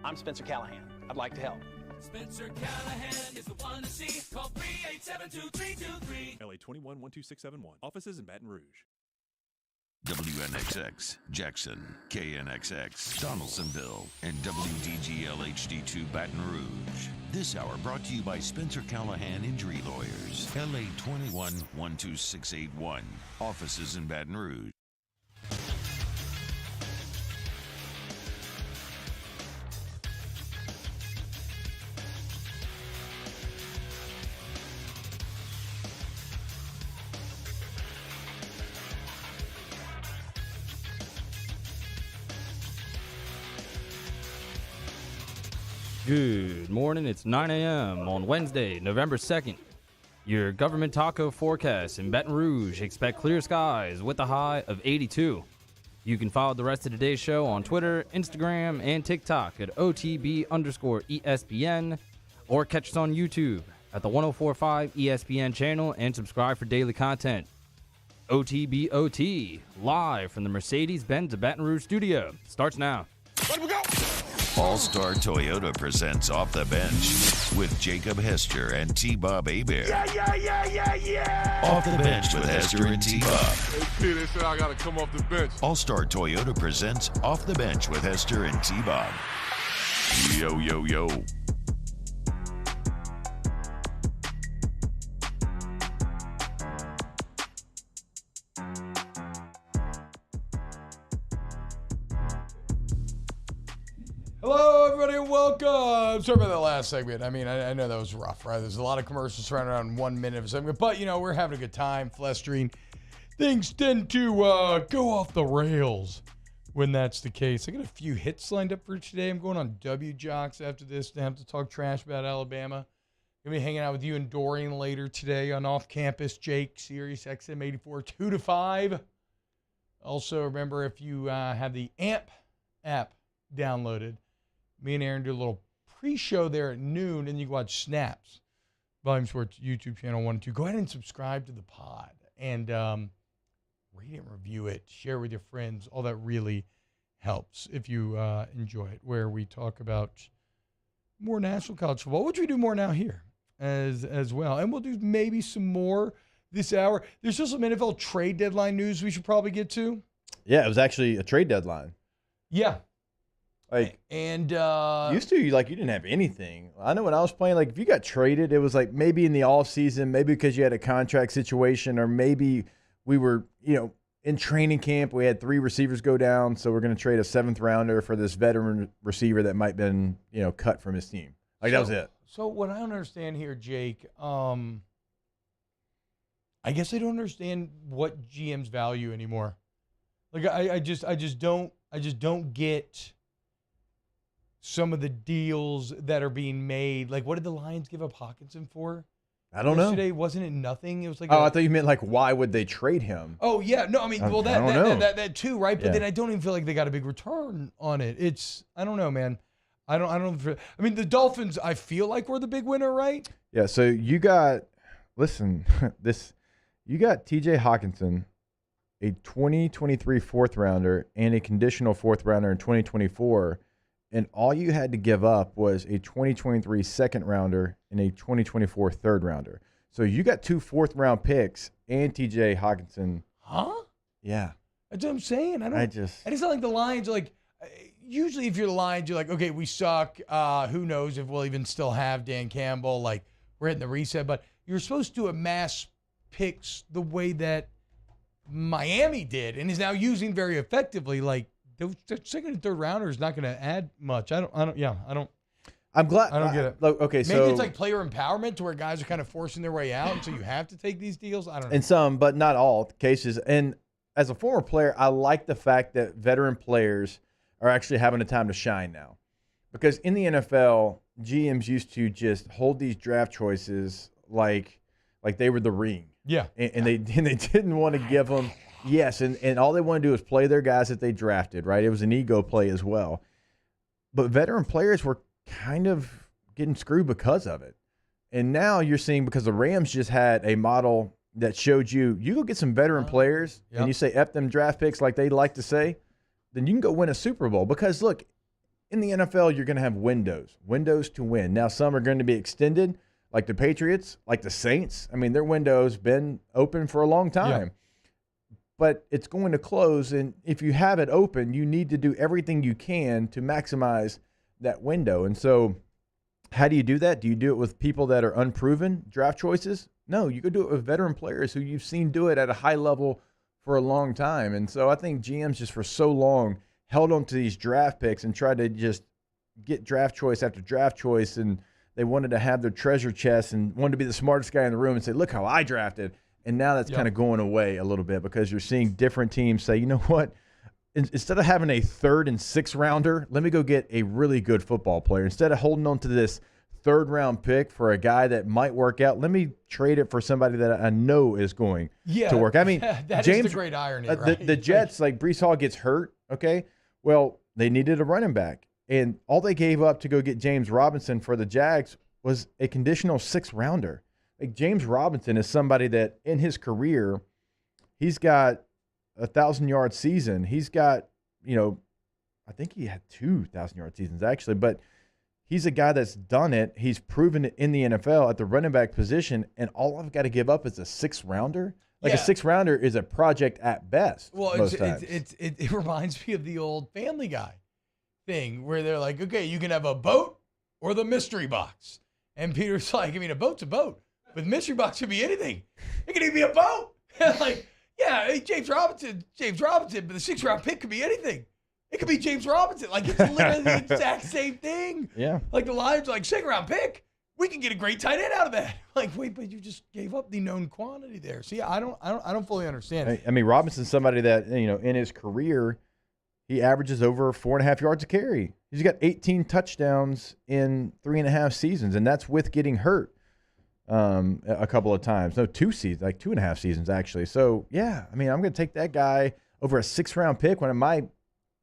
I'm Spencer Callahan. I'd like to help. Spencer Callahan is the one to see. Call 387-2323. LA 21-12671. Offices in Baton Rouge. WNXX, Jackson, KNXX, Donaldsonville, and WDGL HD2 Baton Rouge. This hour brought to you by Spencer Callahan Injury Lawyers, LA 21-12681. Offices in Baton Rouge. Good morning. It's 9 a.m. on Wednesday, November 2nd. Your government taco forecast in Baton Rouge. Expect clear skies with a high of 82. You can follow the rest of today's show on Twitter, Instagram, and TikTok at OTB_ESPN, or catch us on YouTube at the 1045 ESPN channel and subscribe for daily content. OTBOT, live from the Mercedes-Benz of Baton Rouge studio. Starts now. All-Star Toyota presents Off the Bench with Jacob Hester and T-Bob Hebert. Yeah. Off the Bench with Hester and T-Bob. Hey, P, they said I got to come off the bench. All-Star Toyota presents Off the Bench with Hester and T-Bob. Yo, yo, yo. Hello, everybody, and welcome. Sorry about that last segment. I mean, I know that was rough, right? There's a lot of commercials surrounded around 1 minute of a segment, but, you know, we're having a good time, flestering. Things tend to go off the rails when that's the case. I got a few hits lined up for today. I'm going on W Jocks after this to have to talk trash about Alabama. Going to be hanging out with you and Dorian later today on Off Campus Jake, Sirius XM 84, 2 to 5. Also, remember, if you have the AMP app downloaded, me and Aaron do a little pre-show there at noon, and you can watch Snaps, Volume Sports YouTube channel 1 and 2. Go ahead and subscribe to the pod and rate and review it. Share with your friends. All that really helps if you enjoy it, where we talk about more national college football, which we do more now here as well. And we'll do maybe some more this hour. There's still some NFL trade deadline news we should probably get to. Yeah, it was actually a trade deadline. Yeah. Like, and used to, you didn't have anything. I know when I was playing, like, if you got traded, it was like maybe in the off season, maybe because you had a contract situation, or maybe we were, in training camp, we had 3 receivers go down, so we're going to trade a 7th rounder for this veteran receiver that might have been, cut from his team. Like, that was it. So what I don't understand here, Jake, I guess I don't understand what GM's value anymore. Like, I just don't get some of the deals that are being made. Like, what did the Lions give up Hawkinson for? I don't know. Yesterday, wasn't it nothing? It was like, I thought you meant like, why would they trade him? Oh yeah, no, I mean, well, that too, right? But Yeah. then I don't even feel like they got a big return on it. I don't know, man. I mean, the Dolphins, I feel like were the big winner, right? Yeah. So you got, you got T.J. Hawkinson, a 2023 4th rounder, and a conditional 4th rounder in 2024. And all you had to give up was a 2023 2nd rounder and a 2024 3rd rounder. So you got 2 4th-round picks and T.J. Hawkinson. Huh? Yeah. That's what I'm saying. And it's not like the Lions, like, usually if you're the Lions, you're like, okay, we suck. Who knows if we'll even still have Dan Campbell. Like, we're hitting the reset. But you're supposed to amass picks the way that Miami did and is now using very effectively. Like, the 2nd and 3rd rounder is not going to add much. I'm glad. I don't get it. Okay, maybe it's like player empowerment to where guys are kind of forcing their way out, and so you have to take these deals. I don't know. In some, but not all cases. And as a former player, I like the fact that veteran players are actually having a time to shine now. Because in the NFL, GMs used to just hold these draft choices like they were the ring. Yeah. And they didn't want to give them. Yes, and all they want to do is play their guys that they drafted, right? It was an ego play as well. But veteran players were kind of getting screwed because of it. And now you're seeing, because the Rams just had a model that showed you go get some veteran players, and you say F them draft picks like they like to say, then you can go win a Super Bowl. Because, look, in the NFL, you're going to have windows to win. Now, some are going to be extended, like the Patriots, like the Saints. I mean, their window's been open for a long time. Yeah. But it's going to close, and if you have it open, you need to do everything you can to maximize that window. And so how do you do that? Do you do it with people that are unproven draft choices? No, you could do it with veteran players who you've seen do it at a high level for a long time. And so I think GMs just for so long held on to these draft picks and tried to just get draft choice after draft choice, and they wanted to have their treasure chest and wanted to be the smartest guy in the room and say, look how I drafted. And now that's kind of going away a little bit because you're seeing different teams say, you know what, instead of having a 3rd and 6th rounder, let me go get a really good football player. Instead of holding on to this third-round pick for a guy that might work out. Let me trade it for somebody that I know is going to work. I mean, that James, is the great irony, right? The Jets, like Breece Hall gets hurt, okay? Well, they needed a running back, and all they gave up to go get James Robinson for the Jags was a conditional 6th-rounder. Like, James Robinson is somebody that in his career, he's got a 1,000-yard season. He's got, I think he had 2 1,000-yard seasons actually, but he's a guy that's done it. He's proven it in the NFL at the running back position, and all I've got to give up is a 6th-rounder. Like, a 6th-rounder is a project at best. Well, most times. it reminds me of the old Family Guy thing where they're like, okay, you can have a boat or the mystery box. And Peter's like, I mean, a boat's a boat, but the mystery box could be anything. It could even be a boat. Like, yeah, hey, James Robinson, but the 6th-round pick could be anything. It could be James Robinson. Like, it's literally the exact same thing. Yeah. Like, the Lions are like, 2nd-round pick. We can get a great tight end out of that. Like, wait, but you just gave up the known quantity there. See, I don't fully understand it. I mean, Robinson's somebody that, in his career, he averages over 4.5 yards a carry. He's got 18 touchdowns in 3.5 seasons, and that's with getting hurt a couple of times. No, 2 seasons, like 2.5 seasons, actually. So, yeah, I mean, I'm going to take that guy over a 6th-round pick when my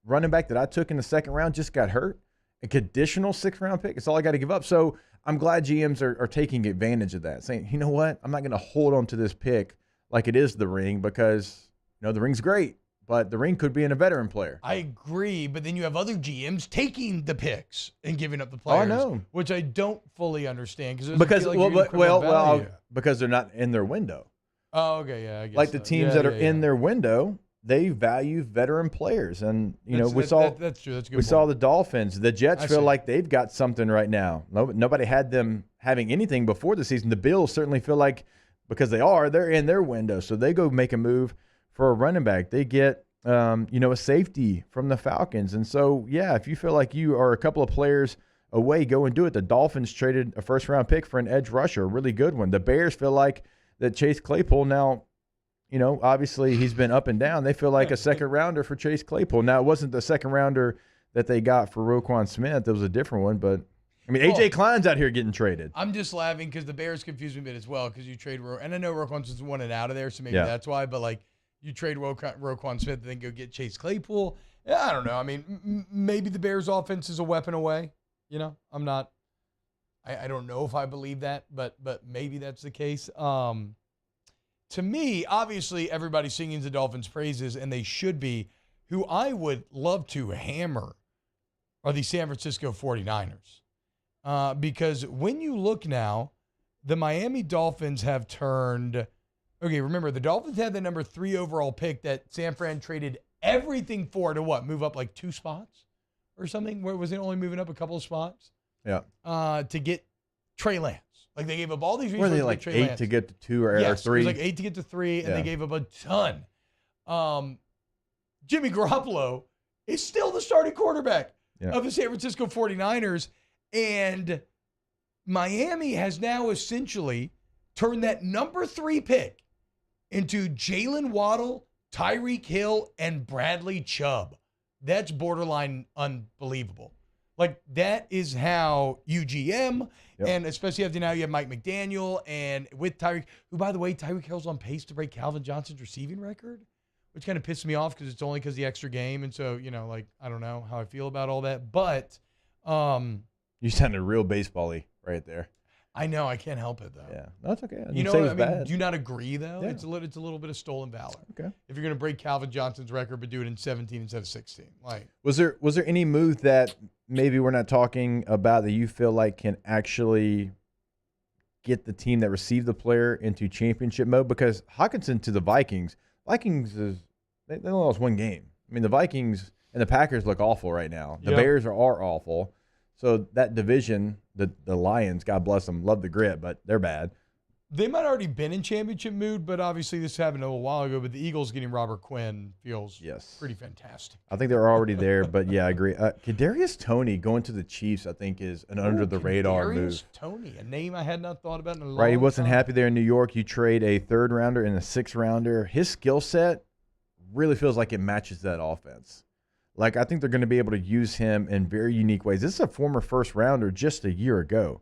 running back that I took in the 2nd round just got hurt. A conditional 6th-round pick. It's all I got to give up. So I'm glad GMs are taking advantage of that, saying, you know what, I'm not going to hold on to this pick like it is the ring because, the ring's great, but the ring could be in a veteran player. I agree, but then you have other GMs taking the picks and giving up the players, I know. Which I don't fully understand because they're not in their window. Oh, okay, yeah, I guess like the teams that are in their window, they value veteran players, and that's true. That's a good point. Saw the Dolphins. The Jets feel like they've got something right now. Nobody had them having anything before the season. The Bills certainly feel like because they're in their window, so they go make a move for a running back. They get a safety from the Falcons, and so if you feel like you are a couple of players away, go and do it. The Dolphins traded a 1st-round pick for an edge rusher, a really good one. The Bears feel like that Chase Claypool now. Obviously he's been up and down. They feel like a 2nd-rounder for Chase Claypool. Now, it wasn't the 2nd-rounder that they got for Roquan Smith. It was a different one. But, I mean, A.J. Klein's out here getting traded. I'm just laughing because the Bears confuse me a bit as well because you trade and I know Roquan Smith's one and out of there, so maybe that's why. But, like, you trade Roquan Smith and then go get Chase Claypool. I don't know. I mean, maybe the Bears' offense is a weapon away. I'm not – I don't know if I believe that, but maybe that's the case. To me, obviously, everybody's singing the Dolphins' praises, and they should be. Who I would love to hammer are the San Francisco 49ers. Because when you look now, the Miami Dolphins have turned – okay, remember, the Dolphins had the number 3 overall pick that San Fran traded everything for to what? Move up like 2 spots or something? Where was it only moving up a couple of spots? Yeah. To get Trey Lance. Like, they gave up all these reasons. Were they like 8 to get to 2 or 3? It was like 8 to get to 3, and they gave up a ton. Jimmy Garoppolo is still the starting quarterback of the San Francisco 49ers, and Miami has now essentially turned that number 3 pick into Jalen Waddle, Tyreek Hill, and Bradley Chubb. That's borderline unbelievable. Like, that is how UGM, and especially after now you have Mike McDaniel, and with Tyreek, who, by the way, Tyreek Hill's on pace to break Calvin Johnson's receiving record, which kind of pissed me off because it's only because of the extra game. And so, I don't know how I feel about all that. But you sounded real baseball-y right there. I know. I can't help it, though. Yeah. No, it's okay. You know what I mean? Bad. Do you not agree, though? Yeah. It's a little bit of stolen valor. Okay. If you're going to break Calvin Johnson's record but do it in 17 instead of 16. Was there any move that maybe we're not talking about that you feel like can actually get the team that received the player into championship mode? Because Hawkinson to the Vikings they only lost 1 game. I mean, the Vikings and the Packers look awful right now. The Bears are awful. So that division, the Lions, God bless them, love the grit, but they're bad. They might have already been in championship mood, but obviously this happened a little while ago. But the Eagles getting Robert Quinn feels pretty fantastic. I think they're already there, but yeah, I agree. Kadarius Toney going to the Chiefs, I think, is an under-the-radar move. Kadarius Toney, a name I had not thought about in a long time. Right, he wasn't happy there in New York. You trade a 3rd-rounder and a 6th-rounder. His skill set really feels like it matches that offense. Like, I think they're going to be able to use him in very unique ways. This is a former 1st-rounder just a year ago.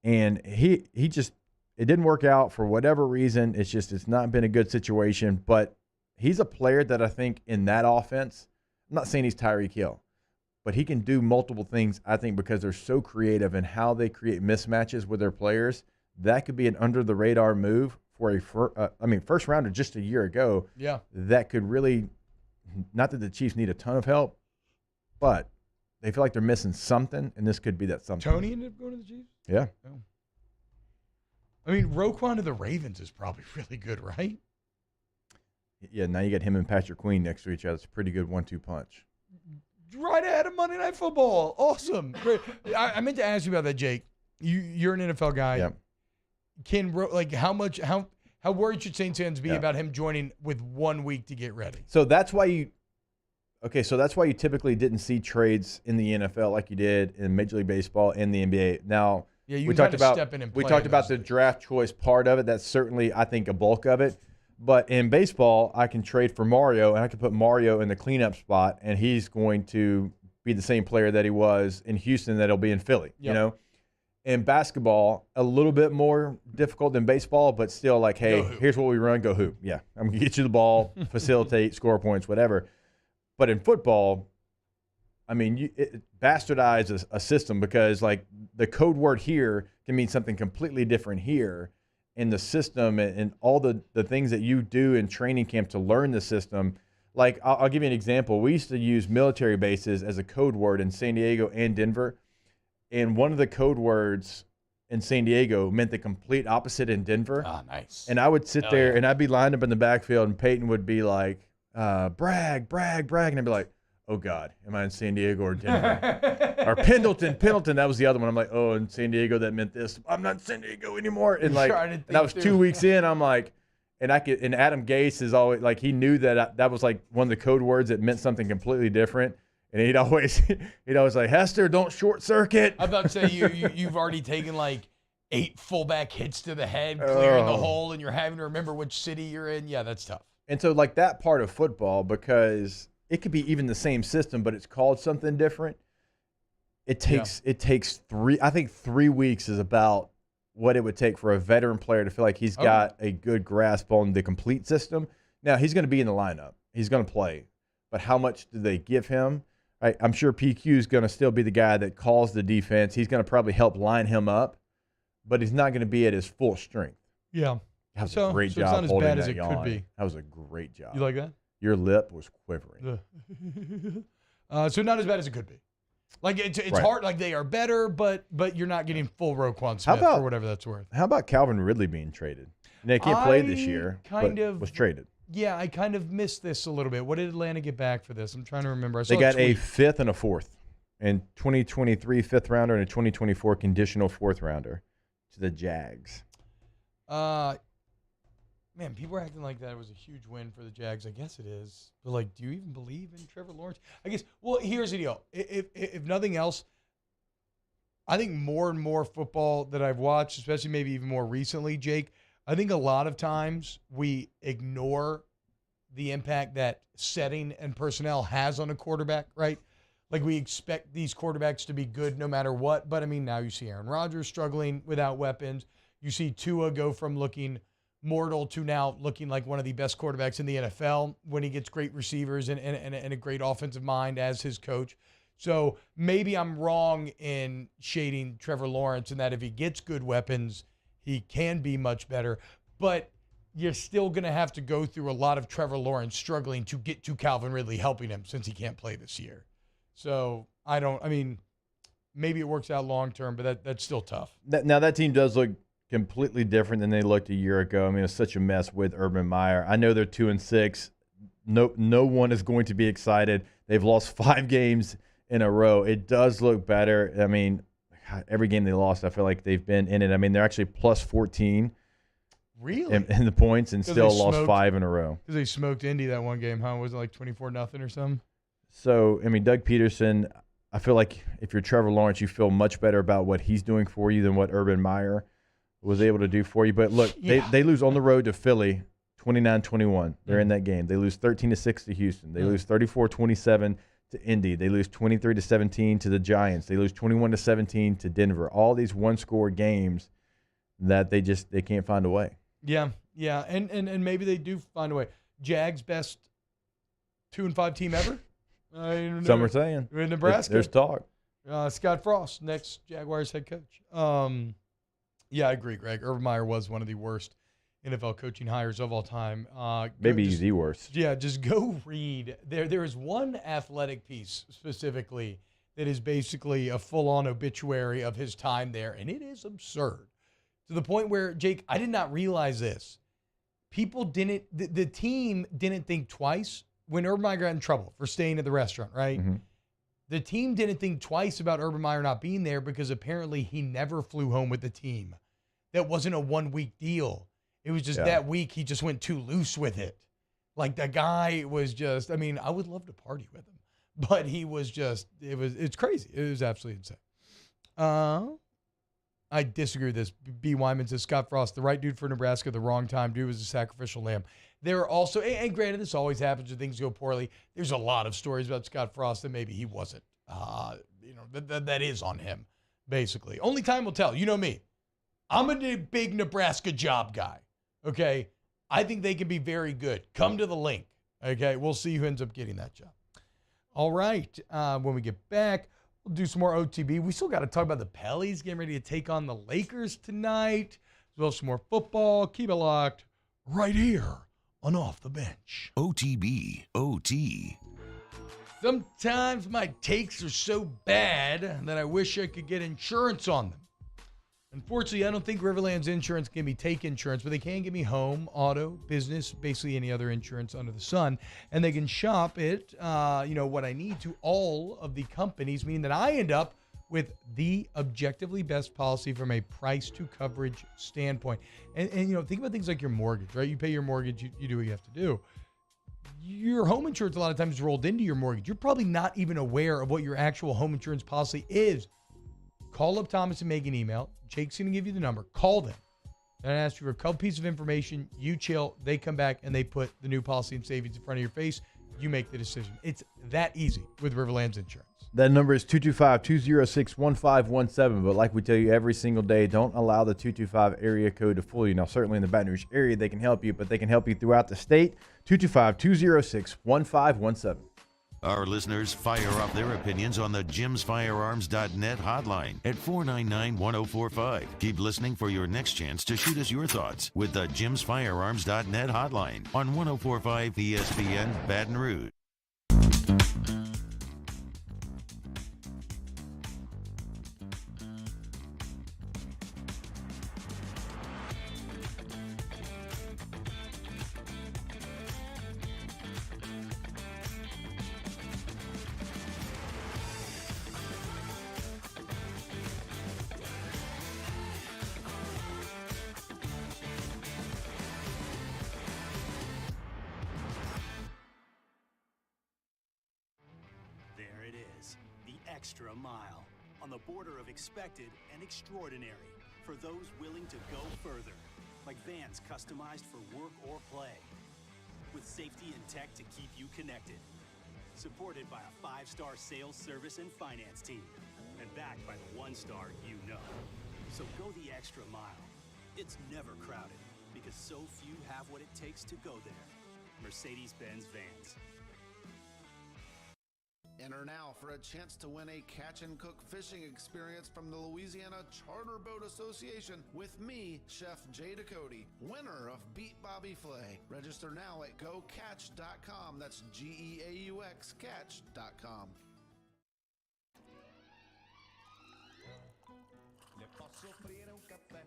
And he just it didn't work out for whatever reason. It's not been a good situation. But he's a player that I think in that offense, I'm not saying he's Tyreek Hill, but he can do multiple things, I think, because they're so creative in how they create mismatches with their players. That could be an under-the-radar move for first rounder just a year ago. Yeah. That could really, not that the Chiefs need a ton of help, but they feel like they're missing something, and this could be that something. Tony ended up going to the Chiefs? Yeah. Oh. I mean, Roquan to the Ravens is probably really good, right? Yeah, now you got him and Patrick Queen next to each other. It's a pretty good 1-2 punch. Right ahead of Monday Night Football. Awesome. Great. I meant to ask you about that, Jake. You're an NFL guy. Yeah. How worried should Saints fans be about him joining with 1 week to get ready? So that's why you typically didn't see trades in the NFL like you did in Major League Baseball and the NBA. Now, we talked about the draft choice part of it. That's certainly, I think, a bulk of it. But in baseball, I can trade for Mario, and I can put Mario in the cleanup spot, and he's going to be the same player that he was in Houston that he'll be in Philly. Yep. You know, in basketball, a little bit more difficult than baseball, but still like, hey, here's what we run, go hoop. Yeah, I'm going to get you the ball, facilitate, score points, whatever. But in football, I mean, it bastardizes a system because like the code word here can mean something completely different here. In the system and all the things that you do in training camp to learn the system. Like, I'll give you an example. We used to use military bases as a code word in San Diego and Denver. And one of the code words in San Diego meant the complete opposite in Denver. Ah, nice. And I would sit there and I'd be lined up in the backfield and Peyton would be like, brag, brag, brag. And I'd be like, oh, God, am I in San Diego or Denver? Or Pendleton, that was the other one. I'm like, oh, in San Diego, that meant this. I'm not in San Diego anymore. And like, and I was 2 weeks in, I'm like, and Adam Gase is always like, he knew that that was like one of the code words that meant something completely different. And he'd always like, Hester, don't short circuit. I'm about to say you've already taken like 8 fullback hits to the head, clearing the hole, and you're having to remember which city you're in. Yeah, that's tough. And so like that part of football, because it could be even the same system, but it's called something different. It takes 3 weeks is about what it would take for a veteran player to feel like he's got a good grasp on the complete system. Now, he's going to be in the lineup. He's going to play. But how much do they give him? I'm sure PQ is going to still be the guy that calls the defense. He's going to probably help line him up, but he's not going to be at his full strength. Yeah. That was a great job. It's not as holding bad as that it yawn. could be. That was a great job. You like that? Your lip was quivering. So not as bad as it could be. Like it's Right. hard. Like they are better, but you're not getting full Roquan Smith for whatever that's worth. How about Calvin Ridley being traded? They can't play this year, kind but of was traded. Yeah, I kind of missed this a little bit. What did Atlanta get back for this? I'm trying to remember. I saw They got a tweet. 5th and a 4th. In 2023 5th rounder and a 2024 conditional 4th rounder to the Jags. Man, people are acting like that was a huge win for the Jags. I guess it is. But, like, do you even believe in Trevor Lawrence? I guess, well, here's the deal. If nothing else, I think more and more football that I've watched, especially maybe even more recently, Jake, I think a lot of times we ignore the impact that setting and personnel has on a quarterback, right? Like, we expect these quarterbacks to be good no matter what. But, I mean, now you see Aaron Rodgers struggling without weapons. You see Tua go from looking mortal to now looking like one of the best quarterbacks in the NFL when he gets great receivers and a great offensive mind as his coach. So maybe I'm wrong in shading Trevor Lawrence in that if he gets good weapons, he can be much better. But you're still going to have to go through a lot of Trevor Lawrence struggling to get to Calvin Ridley helping him since he can't play this year. So maybe it works out long term, but that's still tough. Now that team does look completely different than they looked a year ago. I mean, it's such a mess with Urban Meyer. I know they're 2-6. No one is going to be excited. They've lost 5 games in a row. It does look better. I mean, every game they lost, I feel like they've been in it. I mean, they're actually plus 14. Really? In the points and still lost 5 in a row. Because they smoked Indy that one game, huh? Was it like 24-0 or something? So, I mean, Doug Peterson, I feel like if you're Trevor Lawrence, you feel much better about what he's doing for you than what Urban Meyer was able to do for you. But look, they lose on the road to Philly 29-21. They're in that game. They lose 13-6 to Houston. They lose 34-27 to Indy. They lose 23-17 to the Giants. They lose 21-17 to Denver. All these one-score games that they can't find a way. Yeah, and maybe they do find a way. Jags best 2-5 team ever. Some are saying in Nebraska. There's talk. Scott Frost, next Jaguars head coach. Yeah, I agree, Greg. Urban Meyer was one of the worst NFL coaching hires of all time. Maybe he's the worst. Yeah, just go read. There is one athletic piece specifically that is basically a full-on obituary of his time there, and it is absurd. To the point where, Jake, I did not realize this. People didn't, the team didn't think twice when Urban Meyer got in trouble for staying at the restaurant, right? Mm-hmm. The team didn't think twice about Urban Meyer not being there because apparently he never flew home with the team. That wasn't a one-week deal. It was just that week he just went too loose with it. Like the guy was just, I mean, I would love to party with him, but he was just, it's crazy. It was absolutely insane. I disagree with this. B. Wyman says, Scott Frost, the right dude for Nebraska, the wrong time. Dude was a sacrificial lamb. There are also, and granted, this always happens when things go poorly. There's a lot of stories about Scott Frost that maybe he wasn't. That is on him, basically. Only time will tell. You know me. I'm a big Nebraska job guy, okay? I think they can be very good. Come to the link, okay? We'll see who ends up getting that job. All right. When we get back, we'll do some more OTB. We still got to talk about the Pellies getting ready to take on the Lakers tonight, as well as some more football. Keep it locked right here on Off the Bench. OTB, OT. Sometimes my takes are so bad that I wish I could get insurance on them. Unfortunately, I don't think Riverland's insurance can be take insurance, but they can give me home, auto, business, basically any other insurance under the sun. And they can shop it, what I need to all of the companies, meaning that I end up with the objectively best policy from a price to coverage standpoint. And think about things like your mortgage, right? You pay your mortgage, you do what you have to do. Your home insurance a lot of times is rolled into your mortgage. You're probably not even aware of what your actual home insurance policy is. Call up Thomas and make an email. Jake's going to give you the number. Call them. And ask you for a couple pieces of information. You chill. They come back and they put the new policy and savings in front of your face. You make the decision. It's that easy with Riverland's insurance. That number is 225-206-1517. But like we tell you every single day, don't allow the 225 area code to fool you. Now, certainly in the Baton Rouge area, they can help you, but they can help you throughout the state. 225-206-1517. Our listeners fire off their opinions on the jimsfirearms.net hotline at 499-1045. Keep listening for your next chance to shoot us your thoughts with the jimsfirearms.net hotline on 1045 ESPN Baton Rouge. Extra mile, on the border of expected and extraordinary, for those willing to go further, like vans customized for work or play, with safety and tech to keep you connected, supported by a 5-star sales, service, and finance team, and backed by the 1-star you know. So go the extra mile. It's never crowded, because so few have what it takes to go there. Mercedes-Benz Vans. Enter now for a chance to win a catch and cook fishing experience from the Louisiana Charter Boat Association with me, Chef Jay Ducote, winner of Beat Bobby Flay. Register now at gocatch.com. That's GEAUX catch.com. Le posso offrire un caffè?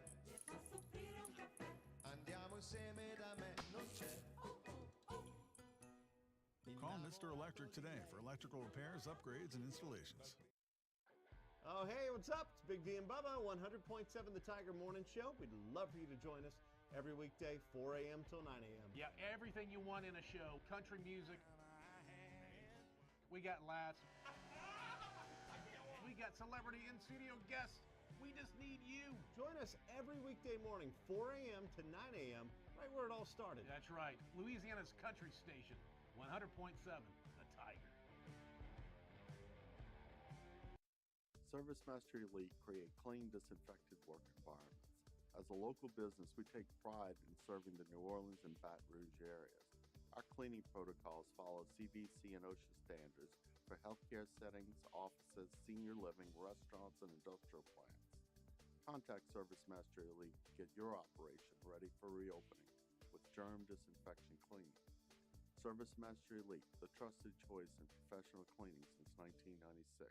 Andiamo insieme da me, non c'è. Call Mr. Electric today for electrical repairs, upgrades, and installations. Oh, hey, what's up? It's Big D and Bubba, 100.7 The Tiger Morning Show. We'd love for you to join us every weekday, 4 a.m. till 9 a.m. Yeah, everything you want in a show. Country music. We got laughs. We got celebrity in-studio guests. We just need you. Join us every weekday morning, 4 a.m. to 9 a.m., right where it all started. That's right. Louisiana's country station. 100.7, The Tiger. ServiceMaster Elite create clean, disinfected work environments. As a local business, we take pride in serving the New Orleans and Baton Rouge areas. Our cleaning protocols follow CDC and OSHA standards for healthcare settings, offices, senior living, restaurants, and industrial plants. Contact ServiceMaster Elite to get your operation ready for reopening with germ disinfection cleaning. ServiceMaster Elite, the trusted choice in professional cleaning since 1996.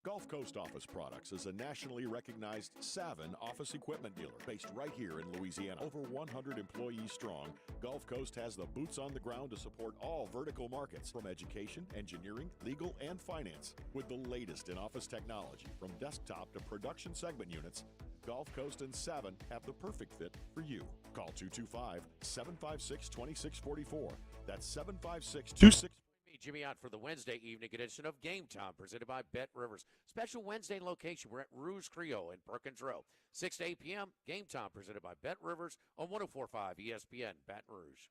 Gulf Coast Office Products is a nationally recognized Savin office equipment dealer based right here in Louisiana. Over 100 employees strong, Gulf Coast has the boots on the ground to support all vertical markets, from education, engineering, legal, and finance. With the latest in office technology, from desktop to production segment units, Gulf Coast and Savin have the perfect fit for you. Call 225-756-2644. That's 756-2644. Jimmy out for the Wednesday evening edition of Game Time, presented by Bet Rivers. Special Wednesday location. We're at Rouge Creole in Perkins Row. 6 to 8 p.m. Game Time, presented by Bet Rivers on 104.5 ESPN, Baton Rouge.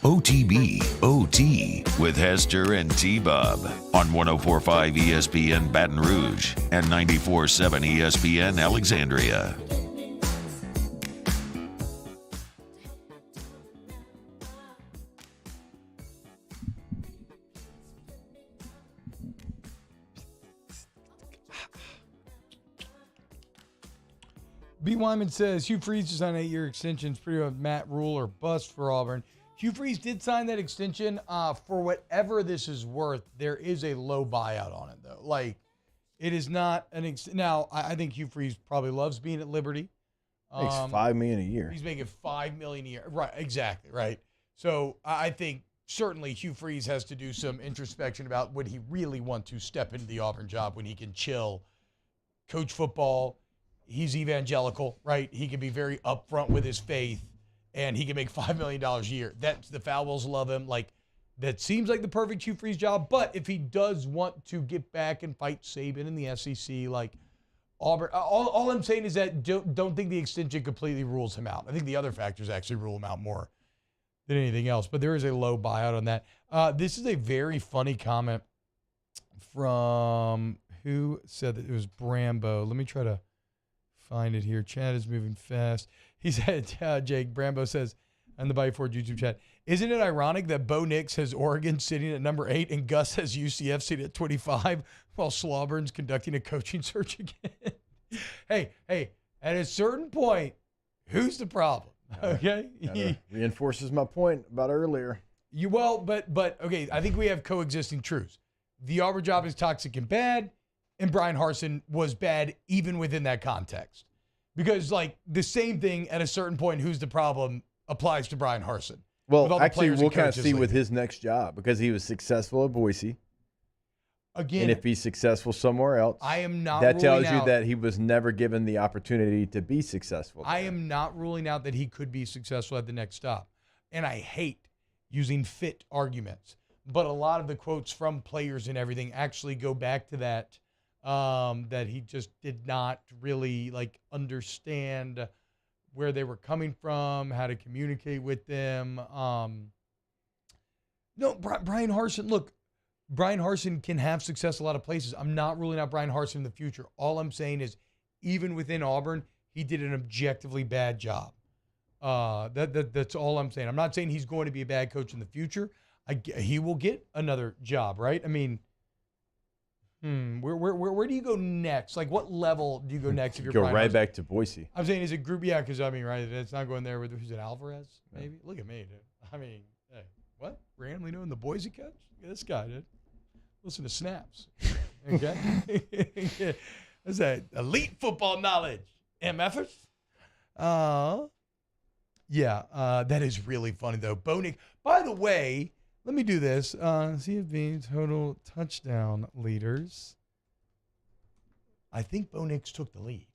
OTB OT with Hester and T-Bob on 104.5 ESPN Baton Rouge and 94.7 ESPN Alexandria. B. Wyman says Hugh Freeze is on an 8-year extension. It's pretty much Matt Rule or bust for Auburn. Hugh Freeze did sign that extension. For whatever this is worth, there is a low buyout on it, though. Like, it is not an now. I think Hugh Freeze probably loves being at Liberty. Makes $5 million a year. He's making $5 million a year. Right, exactly, right. So I think certainly Hugh Freeze has to do some introspection about would he really want to step into the Auburn job when he can chill, coach football. He's evangelical, right? He can be very upfront with his faith. And he can make $5 million a year. That's the Falwells love him. Like, that seems like the perfect Hugh Freeze job. But if he does want to get back and fight Saban in the SEC, like Auburn, all I'm saying is that don't think the extension completely rules him out. I think the other factors actually rule him out more than anything else. But there is a low buyout on that. This is a very funny comment from who said that it was Brambo. Let me try to find it here. Chad is moving fast. He said, Jake Brambo says on the Bayou Ford YouTube chat, isn't it ironic that Bo Nix has Oregon sitting at number 8 and Gus has UCF sitting at 25 while Slauburn's conducting a coaching search again? hey, at a certain point, who's the problem? Okay? Reinforces my point about earlier. But okay, I think we have coexisting truths. The Auburn job is toxic and bad, and Brian Harsin was bad even within that context. Because, like, the same thing at a certain point, who's the problem, applies to Brian Harsin. Well, actually, we'll kind of see with his next job because he was successful at Boise. Again, and if he's successful somewhere else, I am not. That tells you that he was never given the opportunity to be successful. I am not ruling out that he could be successful at the next stop. And I hate using fit arguments. But a lot of the quotes from players and everything actually go back to that. That he just did not really understand where they were coming from, how to communicate with them. No, Brian Harsin, look, Brian Harsin can have success a lot of places. I'm not ruling out Brian Harsin in the future. All I'm saying is even within Auburn, he did an objectively bad job. That's all I'm saying. I'm not saying he's going to be a bad coach in the future. He will get another job, right? I mean, where do you go next? Like, what level do you go next if you're go Brian right Harsin? back to Boise? I'm saying, is it group? Yeah, because I mean, right? It's not going there with who's it? Alvarez, maybe. Yeah. Look at me, dude. I mean, hey, what? Randomly doing the Boise coach? Look at this guy, dude. Listen to snaps. Okay, that's that elite football knowledge. MFers. That is really funny though. Bo Nix. By the way. Let me do this. CFB total touchdown leaders. I think Bo Nix took the lead.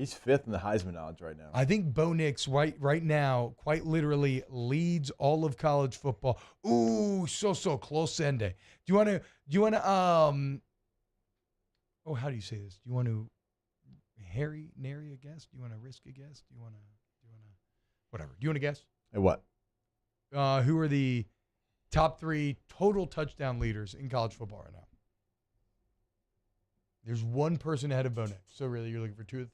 He's 5th in the Heisman odds right now. I think Bo Nix right now, quite literally, leads all of college football. Ooh, so close, Sunday. Do you want to how do you say this? Do you want to nary a guess? Do you want to risk a guess? Do you want to whatever? Do you want to guess? Hey, what? Who are the top 3 total touchdown leaders in college football right now? There's one person ahead of Bo Nix. So really, you're looking for 2 or 3.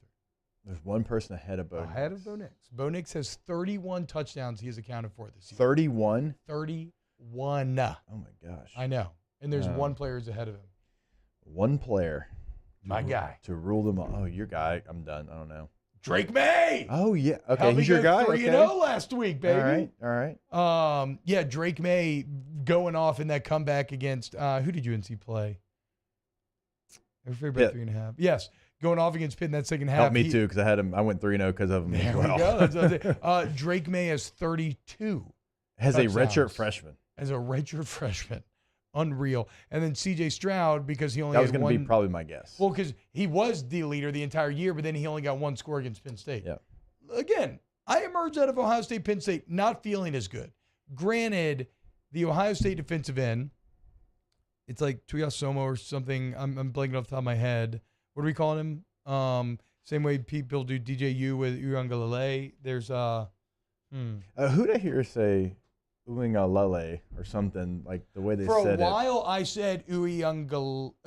There's one person ahead of Bo Nix. Ahead of Bo Nix. Bo Nix has 31 touchdowns he has accounted for this year. 31? 31. Oh, my gosh. I know. And there's one player who's ahead of him. One player. My guy. To rule them all. Oh, your guy. I'm done. I don't know. Drake May. Oh, yeah. Okay, he's your guy? 3-0 last week, baby. All right. Yeah, Drake May going off in that comeback against, who did UNC play? Everybody 3.5. Yes. Going off against Pitt in that second half. Helped me too, because I had him. I went 3-0 because of him as well. There we go. That's Drake May has 32. Has a redshirt freshman. As a redshirt freshman. Unreal. And then C.J. Stroud, because he only that was going to be probably my guess. Well, because he was the leader the entire year, but then he only got 1 score against Penn State. Yeah. Again, I emerged out of Ohio State, Penn State, not feeling as good. Granted, the Ohio State defensive end, it's like Tuiasomo or something. I'm blanking off the top of my head. What are we calling him? Same way people do DJU with Uyangalele. There's who did I hear say Uyangalele or something like the way they said it? For a while I said Uyangalele,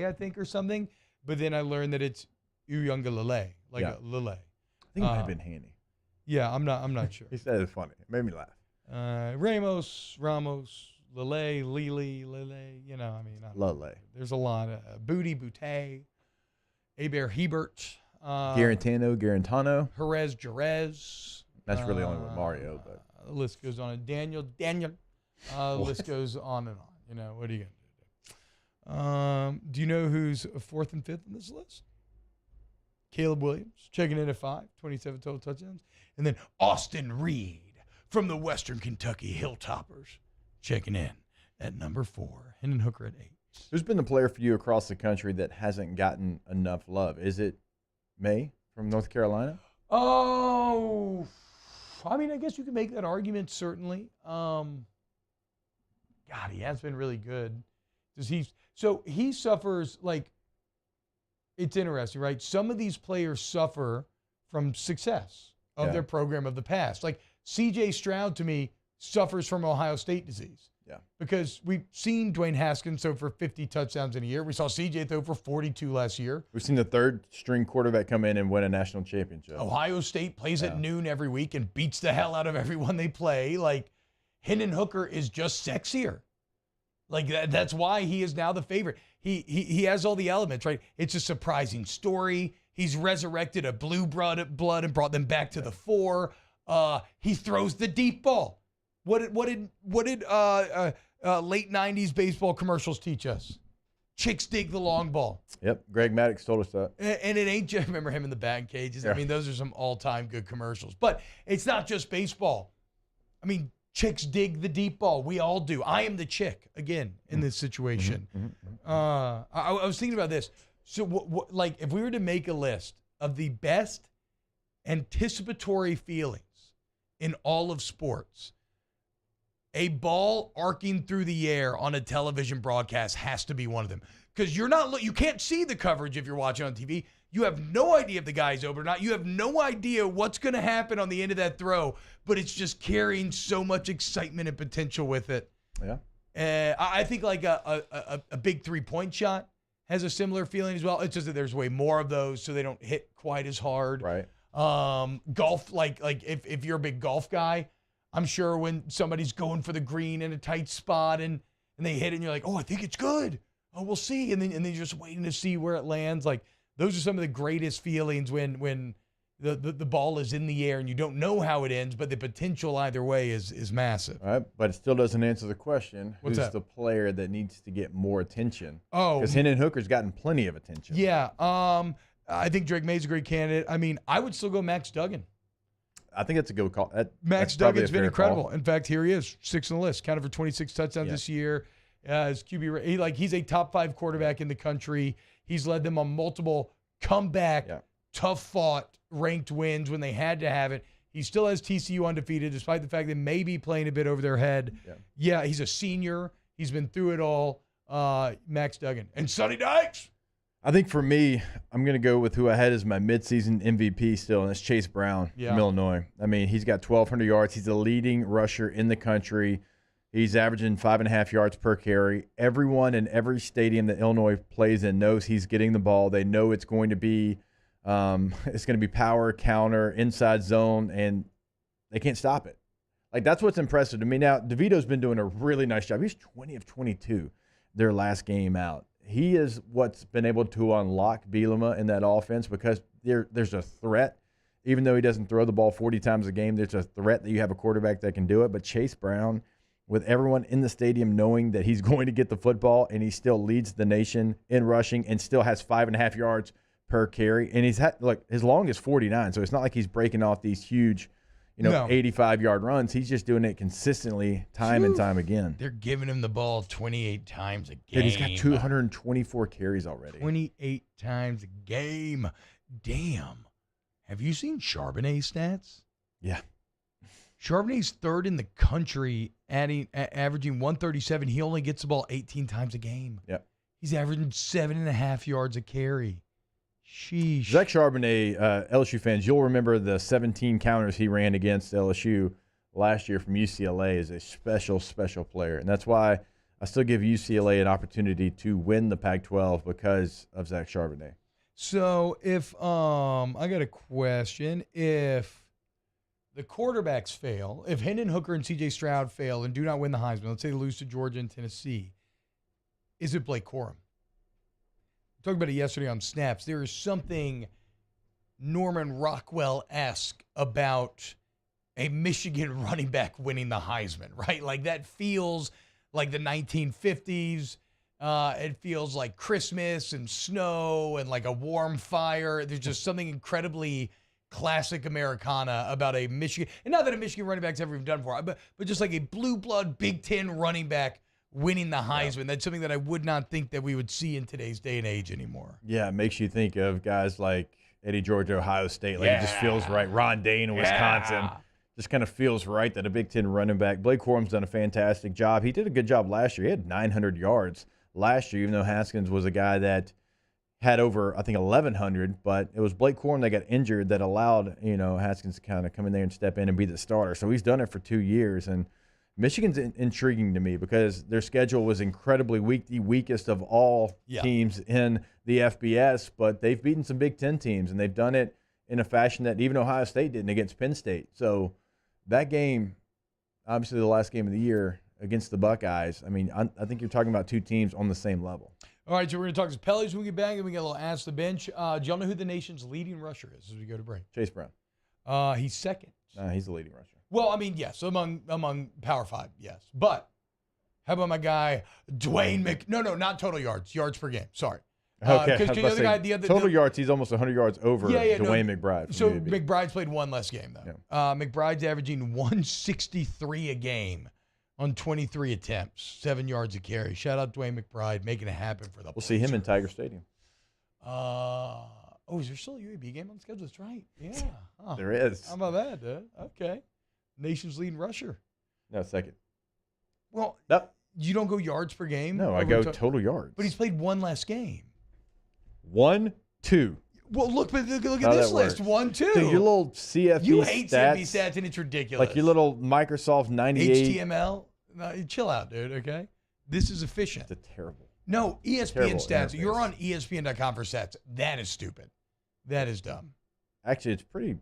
I think, or something. But then I learned that it's Uyangalele, like a lele. I think it might have been Haney. Yeah, I'm not sure. He said it funny. It made me laugh. Ramos. Lele, you know, I mean. Lele. There's a lot of Boutte, Aber Hebert. Garantano. Jerez. That's really only with Mario, but. The list goes on. Daniel. The list goes on and on. You know, what are you going to do? Do you know who's 4th and 5th in this list? Caleb Williams, checking in at 5, 27 total touchdowns. And then Austin Reed from the Western Kentucky Hilltoppers. Checking in at number 4, Hendon Hooker at 8. Who's been the player for you across the country that hasn't gotten enough love? Is it May from North Carolina? Oh, I mean, I guess you can make that argument, certainly. God, he has been really good. He suffers, like, it's interesting, right? Some of these players suffer from success of their program of the past. Like, C.J. Stroud, to me, suffers from Ohio State disease. Yeah. Because we've seen Dwayne Haskins throw for 50 touchdowns in a year. We saw CJ throw for 42 last year. We've seen the 3rd string quarterback come in and win a national championship. Ohio State plays at noon every week and beats the hell out of everyone they play. Like, Hendon Hooker is just sexier. Like, that's why he is now the favorite. He has all the elements, right? It's a surprising story. He's resurrected a blue blood and brought them back to the fore. He throws the deep ball. What did late 90s baseball commercials teach us? Chicks dig the long ball. Yep, Greg Maddox told us that. And it ain't just, remember him in the bag cages? Yeah. I mean, those are some all-time good commercials. But it's not just baseball. I mean, chicks dig the deep ball. We all do. I am the chick, again, in this situation. I was thinking about this. So, like, if we were to make a list of the best anticipatory feelings in all of sports, a ball arcing through the air on a television broadcast has to be one of them. Because you can't see the coverage if you're watching on TV. You have no idea if the guy's open or not. You have no idea what's going to happen on the end of that throw, but it's just carrying so much excitement and potential with it. Yeah. I think like a big 3-point shot has a similar feeling as well. It's just that there's way more of those, so they don't hit quite as hard. Right. Golf, like if you're a big golf guy, I'm sure when somebody's going for the green in a tight spot and they hit it and you're like, oh, I think it's good. Oh, we'll see. And then you're just waiting to see where it lands. Like, those are some of the greatest feelings when the ball is in the air and you don't know how it ends, but the potential either way is massive. All right, but it still doesn't answer the question. What's Who's that? the player that needs to get more attention? Oh. Because Hendon Hooker's gotten plenty of attention. Yeah. I think Drake May's a great candidate. I mean, I would still go Max Duggan. I think that's a good call. Max Duggan's been incredible. Call. In fact, here he is, 6th on the list, counted for 26 touchdowns this year. His QB, he's a top 5 quarterback in the country. He's led them on multiple comeback, tough fought, ranked wins when they had to have it. He still has TCU undefeated, despite the fact that maybe playing a bit over their head. Yeah, he's a senior. He's been through it all. Max Duggan. And Sonny Dykes. I think for me, I'm going to go with who I had as my midseason MVP still, and that's Chase Brown from Illinois. I mean, he's got 1,200 yards. He's the leading rusher in the country. He's averaging 5.5 yards per carry. Everyone in every stadium that Illinois plays in knows he's getting the ball. They know it's going to be power, counter, inside zone, and they can't stop it. Like, that's what's impressive to me. Now, DeVito's been doing a really nice job. He's 20 of 22 their last game out. He is what's been able to unlock Bielema in that offense because there's a threat. Even though he doesn't throw the ball 40 times a game, there's a threat that you have a quarterback that can do it. But Chase Brown, with everyone in the stadium knowing that he's going to get the football, and he still leads the nation in rushing and still has 5.5 yards per carry. And he's had, like, his long is 49, so it's not like he's breaking off these huge, 85-yard runs. He's just doing it consistently time and time again. They're giving him the ball 28 times a game. And he's got 224 carries already. 28 times a game. Damn. Have you seen Charbonnet's stats? Yeah. Charbonnet's third in the country, averaging 137. He only gets the ball 18 times a game. Yep. He's averaging 7.5 yards a carry. Sheesh. Zach Charbonnet, LSU fans, you'll remember the 17 counters he ran against LSU last year from UCLA is a special, special player. And that's why I still give UCLA an opportunity to win the Pac-12 because of Zach Charbonnet. So if I got a question. If the quarterbacks fail, if Hendon Hooker and C.J. Stroud fail and do not win the Heisman, let's say they lose to Georgia and Tennessee, is it Blake Corum? We talked about it yesterday on Snaps. There is something Norman Rockwell-esque about a Michigan running back winning the Heisman, right? Like, that feels like the 1950s. It feels like Christmas and snow and like a warm fire. There's just something incredibly classic Americana about a Michigan, and not that a Michigan running back's ever even done before, but just like a blue blood Big Ten running back winning the Heisman. Yeah. That's something that I would not think that we would see in today's day and age anymore. Yeah, it makes you think of guys like Eddie George, Ohio State. Like, it just feels right. Ron Dane, Wisconsin. Just kind of feels right that a Big Ten running back. Blake Corum's done a fantastic job. He did a good job last year. He had 900 yards last year, even though Haskins was a guy that had over, I think, 1,100. But it was Blake Corum that got injured that allowed, Haskins to kind of come in there and step in and be the starter. So he's done it for 2 years. And Michigan's intriguing to me because their schedule was incredibly weak, the weakest of all teams in the FBS, but they've beaten some Big Ten teams, and they've done it in a fashion that even Ohio State didn't against Penn State. So that game, obviously the last game of the year against the Buckeyes, I mean, I think you're talking about two teams on the same level. All right, so we're going to talk to Pellies when we get back, and we get a little Ask the Bench. Do y'all know who the nation's leading rusher is as we go to break? Chase Brown. He's second. He's the leading rusher. Well, I mean, yes, among Power 5, yes. But how about my guy, Dwayne No, not total yards per game. Sorry. Okay. Because the other total yards, he's almost 100 yards over Dwayne McBride. So McBride's played one less game, though. Yeah. McBride's averaging 163 a game on 23 attempts, 7 yards a carry. Shout out Dwayne McBride making it happen for the We'll see him in Tiger Stadium. Is there still a UAB game on the schedule? That's right. Yeah. Oh, there is. How about that, dude? Okay. Nation's leading rusher. No, second. Well, you don't go yards per game? No, I go total yards. But he's played one less game. 1, 2. Well, look at this list. 1, 2. So your little CFP You hate stats, CFP stats, and it's ridiculous. Like your little Microsoft 98. HTML? No, chill out, dude, okay? This is efficient. It's terrible. No, ESPN terrible stats. interface. You're on ESPN.com for stats. That is stupid. That is dumb. Actually, it's pretty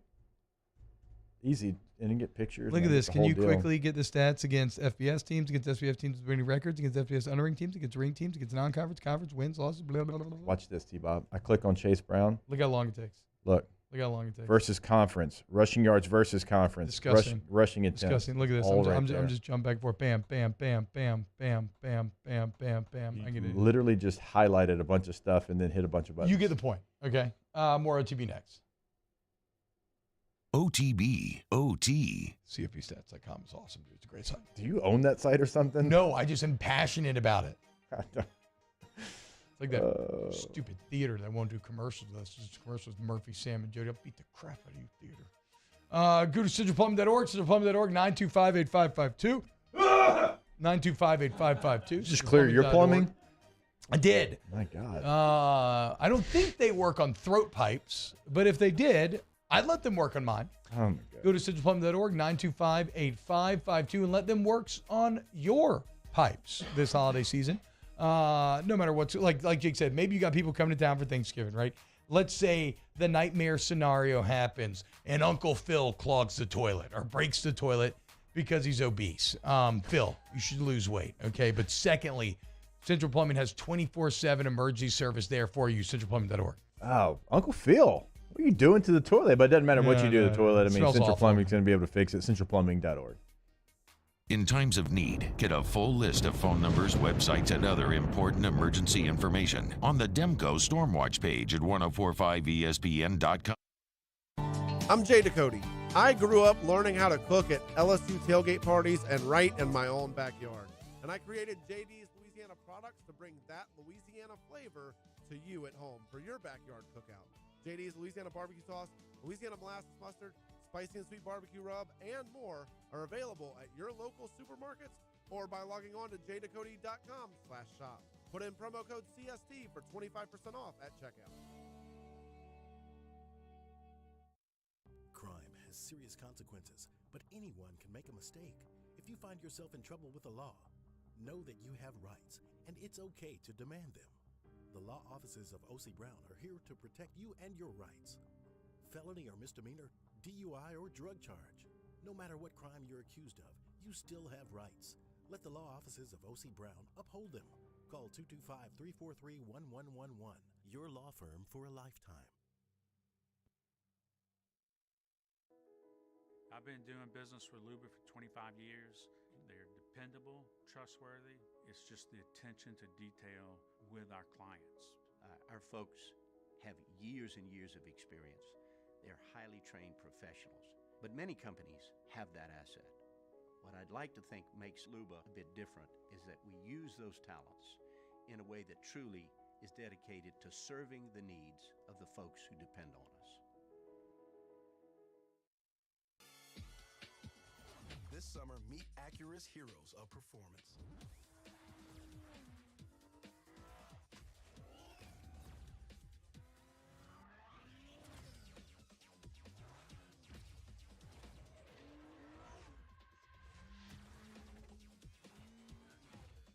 easy. And you get pictures. Look at this. Can you quickly get the stats against FBS teams, against SBF teams with winning records, against FBS unranked teams, against ranked teams, against non-conference, conference, wins, losses, blah, blah, blah, blah. Watch this, T-Bob. I click on Chase Brown. Look how long it takes. Look how long it takes. Versus conference. Rushing yards versus conference. Disgusting. Rushing attempts. Disgusting. Look at this. I'm just jumping back and forth. Bam, bam, bam, bam, bam, bam, bam, bam, bam. You literally just highlighted a bunch of stuff and then hit a bunch of buttons. You get the point. Okay. More OTB next. OTB, OT. CFPstats.com is awesome, dude. It's a great site. Do you own that site or something? No, I just am passionate about it. It's like that stupid theater that won't do commercials. That's just commercials with Murphy, Sam, and Jody. I'll beat the crap out of you, theater. Go to centralplumbing.org, centralplumbing.org, 925-8552. 925-8552. Just clear your plumbing? I did. My God. I don't think they work on throat pipes, but if they did, I'd let them work on mine. Oh, my God. Go to centralplumbing.org, 925-8552, and let them work on your pipes this holiday season. No matter what, like Jake said, maybe you got people coming to town for Thanksgiving, right? Let's say the nightmare scenario happens and Uncle Phil clogs the toilet or breaks the toilet because he's obese. Phil, you should lose weight, okay? But secondly, Central Plumbing has 24/7 emergency service there for you, centralplumbing.org. Oh, Uncle Phil, what are you doing to the toilet? But it doesn't matter what you do to the toilet. I mean, Central Plumbing's going to be able to fix it. Centralplumbing.org. In times of need, get a full list of phone numbers, websites, and other important emergency information on the Demco Stormwatch page at 1045ESPN.com. I'm Jay Ducote. I grew up learning how to cook at LSU tailgate parties and right in my own backyard. And I created JD's Louisiana products to bring that Louisiana flavor to you at home for your backyard cookout. JD's Louisiana barbecue sauce, Louisiana molasses mustard, spicy and sweet barbecue rub, and more are available at your local supermarkets or by logging on to jducote.com/shop. Put in promo code CST for 25% off at checkout. Crime has serious consequences, but anyone can make a mistake. If you find yourself in trouble with the law, know that you have rights, and it's okay to demand them. The law offices of O.C. Brown are here to protect you and your rights. Felony or misdemeanor, DUI or drug charge. No matter what crime you're accused of, you still have rights. Let the law offices of O.C. Brown uphold them. Call 225-343-1111. Your law firm for a lifetime. I've been doing business with Luba for 25 years. They're dependable, trustworthy. It's just the attention to detail with our clients. Our folks have years and years of experience. They're highly trained professionals, but many companies have that asset. What I'd like to think makes Luba a bit different is that we use those talents in a way that truly is dedicated to serving the needs of the folks who depend on us. This summer, meet Acura's heroes of performance.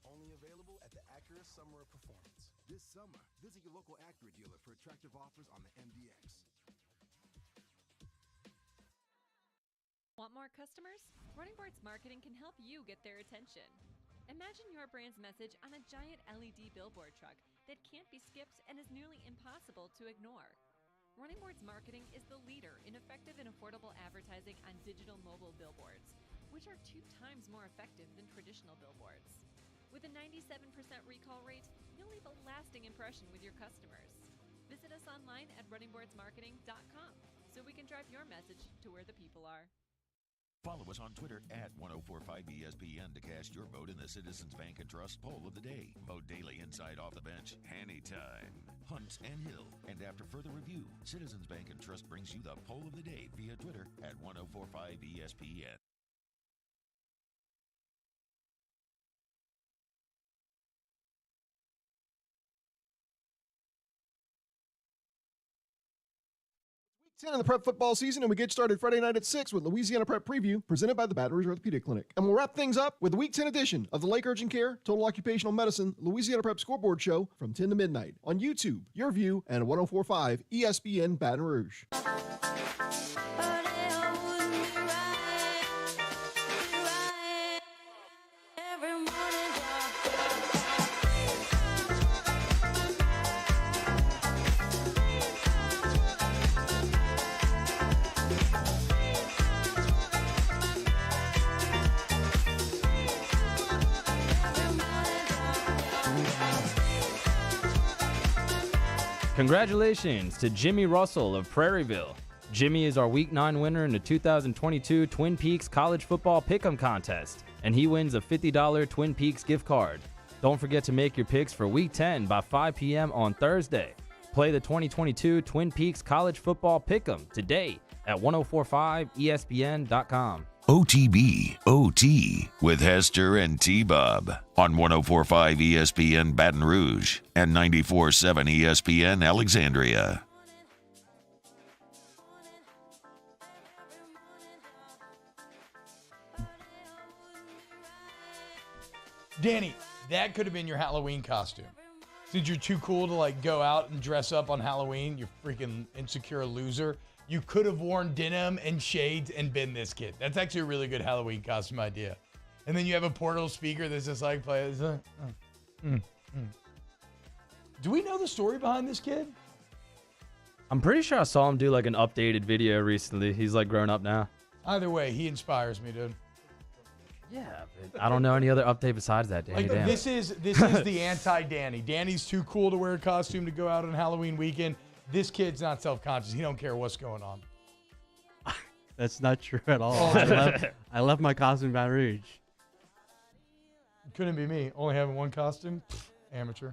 Only available at the Acura Summer of Performance. This summer, visit your local Acura dealer for attractive offers on the MDX. Want more customers? Running Boards Marketing can help you get their attention. Imagine your brand's message on a giant LED billboard truck that can't be skipped and is nearly impossible to ignore. Running Boards Marketing is the leader in effective and affordable advertising on digital mobile billboards, which are 2 times more effective than traditional billboards. With a 97% recall rate, you'll leave a lasting impression with your customers. Visit us online at runningboardsmarketing.com so we can drive your message to where the people are. Follow us on Twitter at 1045ESPN to cast your vote in the Citizens Bank and Trust Poll of the Day. Vote daily inside Off the Bench, anytime, Hunt and Hill. And after further review, Citizens Bank and Trust brings you the Poll of the Day via Twitter at 1045ESPN. Week 10 of the prep football season, and we get started Friday night at 6 with Louisiana Prep Preview, presented by the Baton Rouge Orthopedic Clinic. And we'll wrap things up with the Week 10 edition of the Lake Urgent Care Total Occupational Medicine Louisiana Prep Scoreboard Show from 10 to midnight on YouTube, Your View, and 104.5 ESPN Baton Rouge. Congratulations to Jimmy Russell of Prairieville. Jimmy is our Week 9 winner in the 2022 Twin Peaks College Football Pick'em Contest, and he wins a $50 Twin Peaks gift card. Don't forget to make your picks for Week 10 by 5 p.m. on Thursday. Play the 2022 Twin Peaks College Football Pick'em today at 1045ESPN.com. OTB OT with Hester and T-Bob on 1045 ESPN Baton Rouge and 94.7 ESPN Alexandria. Danny, that could have been your Halloween costume. Since you're too cool to like go out and dress up on Halloween, you freaking insecure loser. You could have worn denim and shades and been this kid. That's actually a really good Halloween costume idea. And then you have a portable speaker that's just like plays. Do we know the story behind this kid? I'm pretty sure I saw him do like an updated video recently. He's like grown up now. Either way, he inspires me, dude. Yeah, but I don't know any other update besides that, Danny. Like, Damn. this is the anti-Danny. Danny's too cool to wear a costume to go out on Halloween weekend. This kid's not self-conscious. He don't care what's going on. That's not true at all. Oh. I left my costume in Baton Rouge. Couldn't be me. Only having one costume? Pfft, amateur.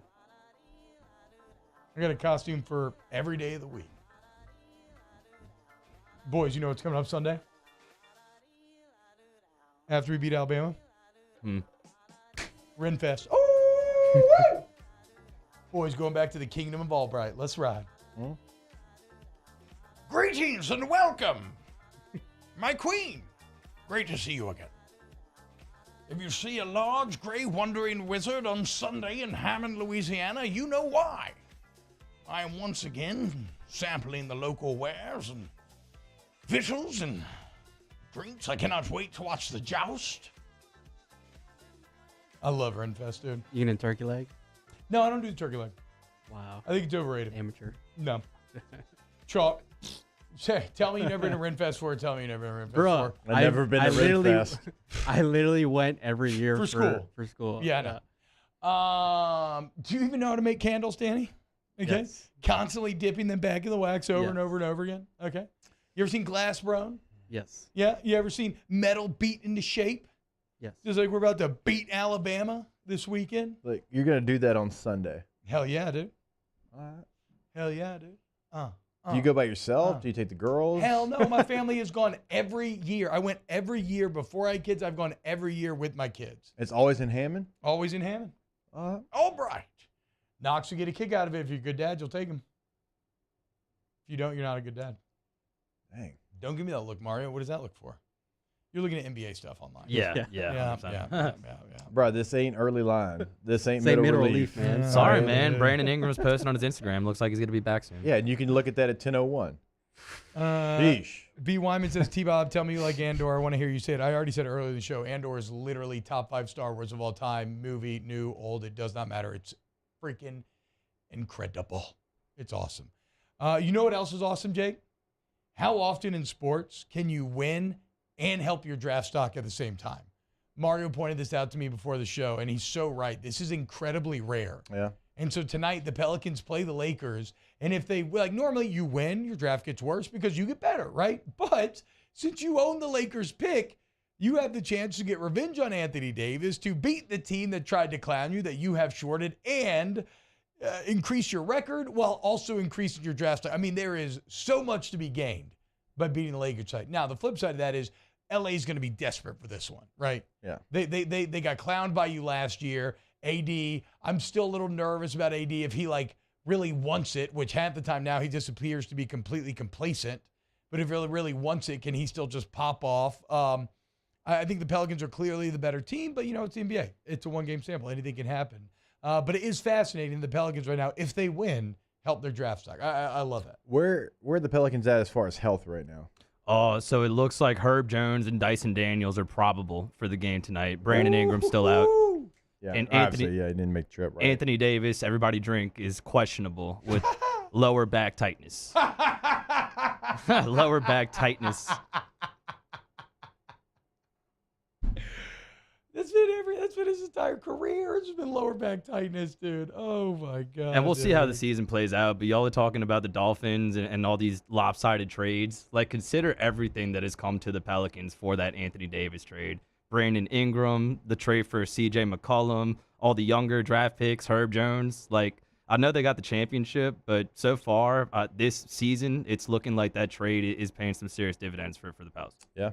I got a costume for every day of the week. Boys, you know what's coming up Sunday? After we beat Alabama? Renfest. Oh! Boys, going back to the kingdom of Albright. Let's ride. Greetings and welcome, my queen. Great to see you again. If you see a large, gray, wandering wizard on Sunday in Hammond, Louisiana, you know why. I am once again sampling the local wares and victuals and drinks. I cannot wait to watch the joust. I love Renfest, dude. You eating turkey leg? No, I don't do the turkey leg. Wow. I think it's overrated. Amateur. No. Chalk. Say, tell me you never been to Renfest before. Tell me you never been to Renfest Bro, before. I've never been to Renfest. I literally went every year For school. For school. Yeah, I know. Do you even know how to make candles, Danny? Okay. Yes. Constantly dipping them back in the wax over Yes. and over and over again. Okay. You ever seen glass brown? Yes. Yeah. You ever seen metal beat into shape? Yes. Just like we're about to beat Alabama this weekend. Like, you're going to do that on Sunday. Hell yeah, dude. All right. Hell yeah, dude. Do you go by yourself? Do you take the girls? Hell no. My family has gone every year. I went every year before I had kids. I've gone every year with my kids. It's always in Hammond? Always in Hammond. Albright. Knox will get a kick out of it. If you're a good dad, you'll take him. If you don't, you're not a good dad. Dang. Don't give me that look, Mario. What does that look for? You're looking at NBA stuff online. Yeah. Yeah. Bro, this ain't early line. This ain't This ain't middle middle relief. relief, man. Sorry, man. Brandon Ingram's posting on his Instagram. Looks like he's going to be back soon. Yeah, and you can look at that at 10:01. Yeesh. B. Wyman says, T-Bob, tell me you like Andor. I want to hear you say it. I already said it earlier in the show. Andor is literally top 5 Star Wars of all time. Movie, new, old, it does not matter. It's freaking incredible. It's awesome. You know what else is awesome, Jake? How often in sports can you win and help your draft stock at the same time? Mario pointed this out to me before the show, and he's so right. This is incredibly rare. Yeah. And so tonight, the Pelicans play the Lakers, and if they, like, normally you win, your draft gets worse because you get better, right? But since you own the Lakers pick, you have the chance to get revenge on Anthony Davis, to beat the team that tried to clown you, that you have shorted, and increase your record while also increasing your draft stock. I mean, there is so much to be gained by beating the Lakers side. Now, the flip side of that is LA is going to be desperate for this one, right? Yeah. They got clowned by you last year. AD, I'm still a little nervous about AD if he like really wants it, which half the time now he just appears to be completely complacent. But if he really wants it, can he still just pop off? I think the Pelicans are clearly the better team, but you know, it's the NBA. It's a one-game sample. Anything can happen. But it is fascinating. The Pelicans right now, if they win, help their draft stock. I love that. Where are the Pelicans at as far as health right now? Oh, so it looks like Herb Jones and Dyson Daniels are probable for the game tonight. Brandon Ingram's still out. Yeah, And obviously, Anthony, he didn't make the trip right. Anthony Davis, everybody drink, is questionable with lower back tightness. Lower back tightness. That's been his entire career. It's been lower back tightness, dude. Oh my god. And we'll see how the season plays out. But y'all are talking about the Dolphins and all these lopsided trades. Like, consider everything that has come to the Pelicans for that Anthony Davis trade. Brandon Ingram, the trade for C.J. McCollum, all the younger draft picks, Herb Jones. Like, I know they got the championship, but so far this season, it's looking like that trade is paying some serious dividends for the Pels. Yeah.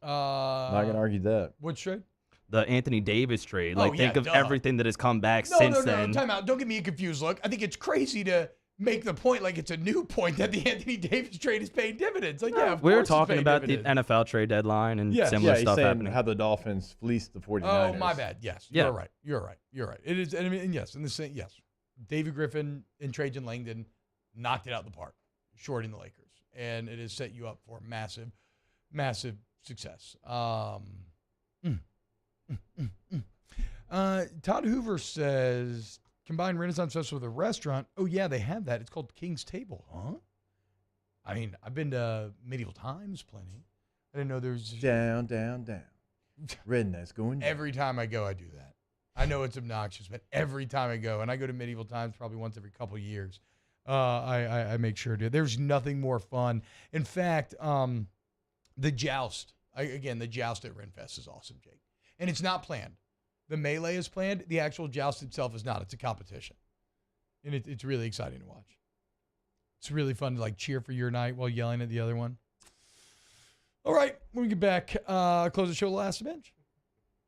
Not going to argue that. Which trade? The Anthony Davis trade. Like, think of duh. everything that has come back since then. Time out. Don't get me a confused look. I think it's crazy to make the point like it's a new point that the Anthony Davis trade is paying dividends. Like, yeah, of We were course it's talking paying about dividends. the NFL trade deadline and Yes. similar he's stuff saying happening. how the Dolphins fleeced the 49ers. Oh, my bad. Yes, Yeah. you're right. You're right. You're right. It is, and I mean, and yes, in the same, yes, David Griffin and Trajan Langdon knocked it out the park, shorting the Lakers, and it has set you up for massive, massive success. Todd Hoover says, combine Renaissance Festival with a restaurant. Oh, yeah, they have that. It's called King's Table. Huh? I mean, I've been to Medieval Times plenty. I didn't know there's... Down. Rednecks going down. Every time I go, I do that. I know it's obnoxious, but every time I go, and I go to Medieval Times probably once every couple of years, I make sure to. There's nothing more fun. In fact, the joust, the joust at Renfest is awesome, Jake. And it's not planned. The melee is planned. The actual joust itself is not. It's a competition. And it's really exciting to watch. It's really fun to, like, cheer for your night while yelling at the other one. All right, when we get back, close the show, last bench.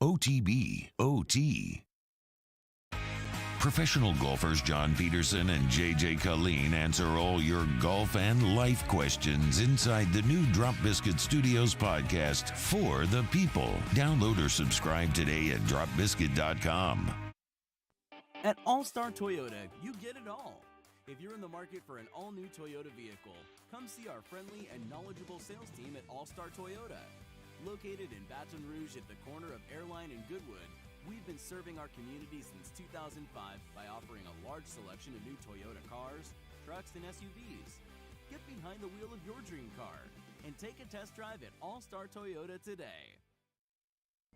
OTB, OT. Professional golfers John Peterson and JJ Colleen answer all your golf and life questions inside the new Drop Biscuit Studios podcast for the people. Download or subscribe today at dropbiscuit.com. At All-Star Toyota, you get it all. If you're in the market for an all-new Toyota vehicle, come see our friendly and knowledgeable sales team at All-Star Toyota. Located in Baton Rouge at the corner of Airline and Goodwood, we've been serving our community since 2005 by offering a large selection of new Toyota cars, trucks, and SUVs. Get behind the wheel of your dream car and take a test drive at All-Star Toyota today.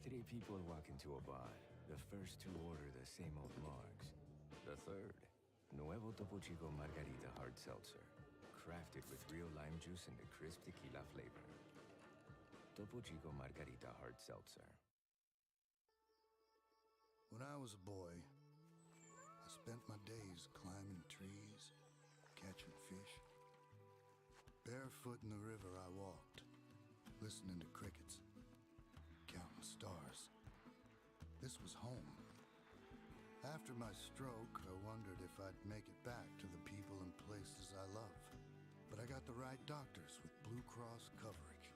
3 people walk into a bar. The first 2 order the same old margs. The third, Nuevo Topo Chico Margarita Hard Seltzer, crafted with real lime juice and a crisp tequila flavor. Topo Chico Margarita Hard Seltzer. When I was a boy, I spent my days climbing trees, catching fish. Barefoot in the river I walked, listening to crickets, counting stars. This was home. After my stroke, I wondered if I'd make it back to the people and places I love. But I got the right doctors with Blue Cross coverage.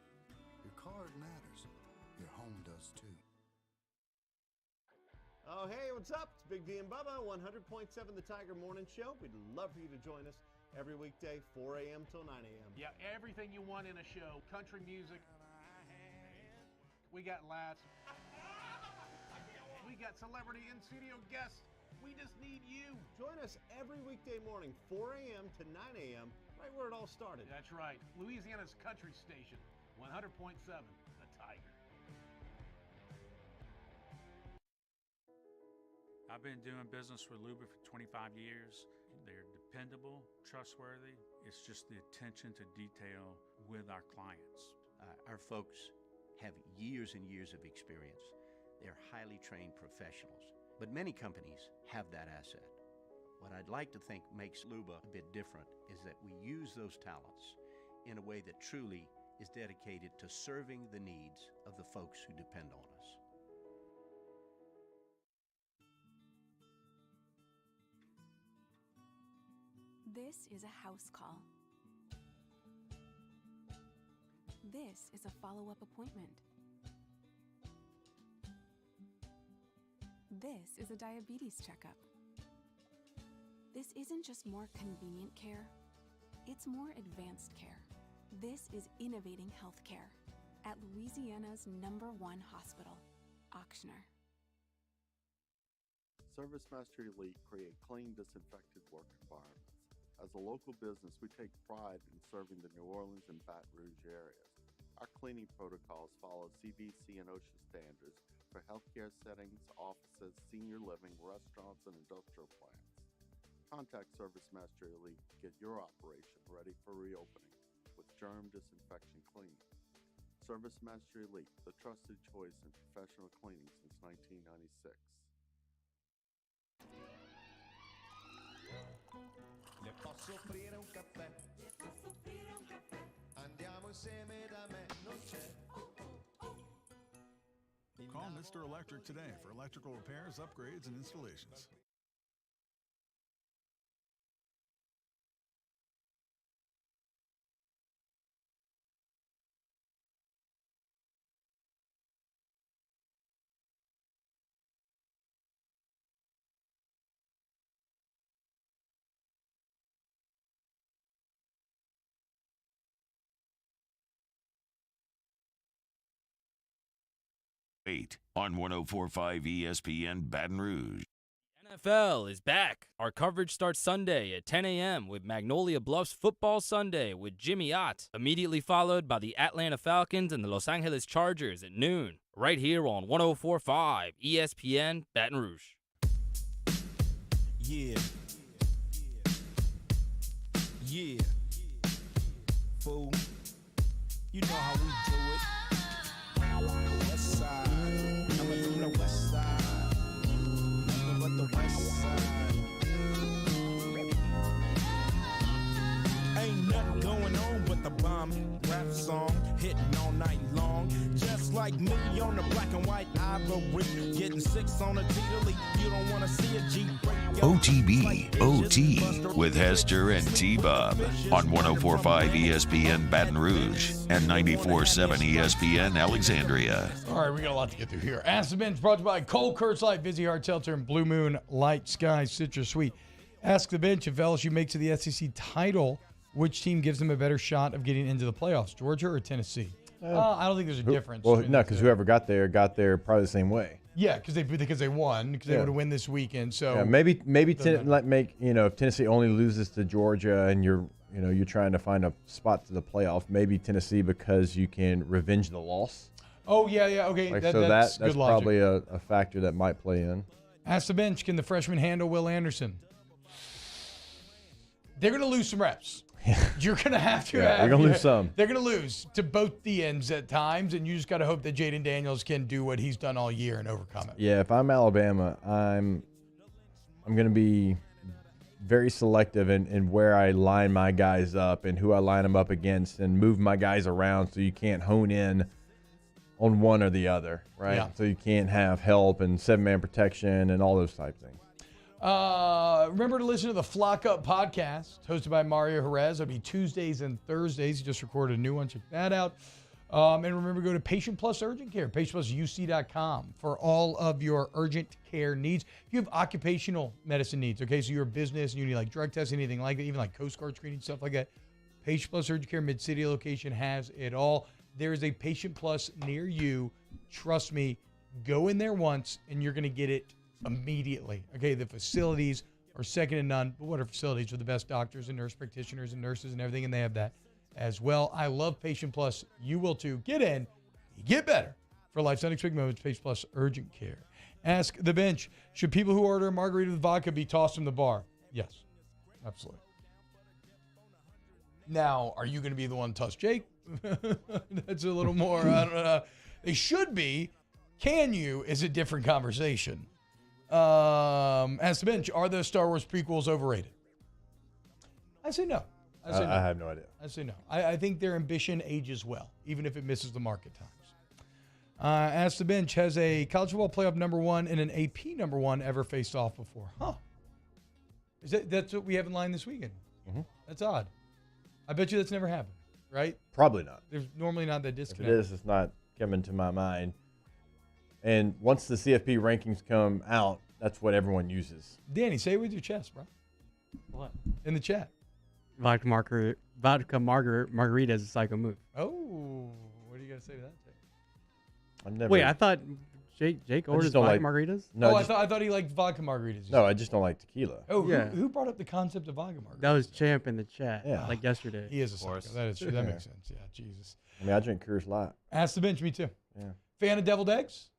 Your card matters. Your home does too. Oh, hey, what's up? It's Big D and Bubba, 100.7 The Tiger Morning Show. We'd love for you to join us every weekday, 4 a.m. till 9 a.m. Yeah, everything you want in a show. Country music. We got laughs. We got celebrity in-studio guests. We just need you. Join us every weekday morning, 4 a.m. to 9 a.m., right where it all started. That's right. Louisiana's country station, 100.7 The Tiger. I've been doing business with Luba for 25 years. They're dependable, trustworthy. It's just the attention to detail with our clients. Our folks have years and years of experience. They're highly trained professionals, but many companies have that asset. What I'd like to think makes Luba a bit different is that we use those talents in a way that truly is dedicated to serving the needs of the folks who depend on us. This is a house call. This is a follow-up appointment. This is a diabetes checkup. This isn't just more convenient care, it's more advanced care. This is innovating healthcare at Louisiana's #1 hospital, Ochsner. ServiceMaster Elite create clean, disinfected work environments. As a local business, we take pride in serving the New Orleans and Baton Rouge areas. Our cleaning protocols follow CDC and OSHA standards for healthcare settings, offices, senior living, restaurants, and industrial plants. Contact ServiceMaster Elite to get your operation ready for reopening with germ disinfection cleaning. Service Master Elite, the trusted choice in professional cleaning since 1996. Le posso offrire un caffè? Andiamo insieme da me, non c'è. Call Mr. Electric today for electrical repairs, upgrades, and installations. On 104.5 ESPN Baton Rouge. NFL is back. Our coverage starts Sunday at 10 a.m. with Magnolia Bluffs Football Sunday with Jimmy Ott, immediately followed by the Atlanta Falcons and the Los Angeles Chargers at noon, right here on 104.5 ESPN Baton Rouge. Yeah. Yeah. Fool. You know how we do it. West side. Coming from the west side. Nothing but the west side. Ain't nothing going on but the bomb rap song hitting all night long. Just like me on the black and white ivory. Getting 6 on a T-Delete. You don't want to see a G break. OTB OT with Hester and T-Bob on 104.5 ESPN Baton Rouge and 94.7 ESPN Alexandria. All right, we got a lot to get through here. Ask the Bench brought to you by Cold Kurtz Light, Vizzy Hard Seltzer, and Blue Moon Light Sky Citrus Sweet. Ask the Bench if LSU makes it the SEC title, which team gives them a better shot of getting into the playoffs, Georgia or Tennessee? I don't think there's a difference. Well, no, because whoever got there probably the same way. Yeah, because they won, because they would have win this weekend. So yeah, maybe if Tennessee only loses to Georgia and you're trying to find a spot to the playoff, maybe Tennessee because you can revenge the loss. Oh yeah, okay. That's good probably a factor that might play in. Ask the Bench, can the freshman handle Will Anderson? They're going to lose some reps. You're going to have to. They're going to lose some. They're going to lose to both the ends at times, and you just got to hope that Jaden Daniels can do what he's done all year and overcome it. Yeah, if I'm Alabama, I'm going to be very selective in where I line my guys up and who I line them up against and move my guys around so you can't hone in on one or the other, right? Yeah. So you can't have help and 7-man protection and all those type things. Remember to listen to the Flock Up podcast hosted by Mario Jerez. It'll be Tuesdays and Thursdays. He just recorded a new one. Check that out. And remember to go to Patient Plus Urgent Care, patientplusuc.com for all of your urgent care needs. If you have occupational medicine needs, okay, so you're a business and you need like drug testing, anything like that, even like Coast Guard screening, stuff like that, Patient Plus Urgent Care Mid-City location has it all. There is a Patient Plus near you. Trust me, go in there once and you're going to get it immediately. Okay, the facilities are second to none, but what are facilities with the best doctors and nurse practitioners and nurses and everything, and they have that as well. I love Patient Plus. You will too. Get in, you get better. For life's unexpected moments, Patient Plus Urgent Care. Ask the Bench, should people who order a margarita with vodka be tossed from the bar? Yes, absolutely. Now, are you going to be the one to toss Jake? That's a little more, I don't know. They should be. Can you is a different conversation. Ask the Bench, are the Star Wars prequels overrated? I say no. I have no idea. I say no. I think their ambition ages well, even if it misses the mark at times. Ask the Bench, has a college football playoff number one and an AP number one ever faced off before? Huh. That's what we have in line this weekend? Mm-hmm. That's odd. I bet you that's never happened, right? Probably not. There's normally not that disconnect. If it is, it's not coming to my mind. And once the CFP rankings come out, that's what everyone uses. Danny, say it with your chest, bro. What? In the chat. Vodka margarita is a psycho move. Oh, what do you got to say to that, Jake? Wait, I thought Jake orders vodka margaritas? No, I thought he liked vodka margaritas. No, I just don't like tequila. Oh, yeah. Who brought up the concept of vodka margaritas? That was Champ in the chat, Yeah. like yesterday. He is a psycho. That is true. That makes sense. Yeah, Jesus. I mean, I drink Coors Light. Ask the Bench, me too. Yeah. Fan of deviled eggs?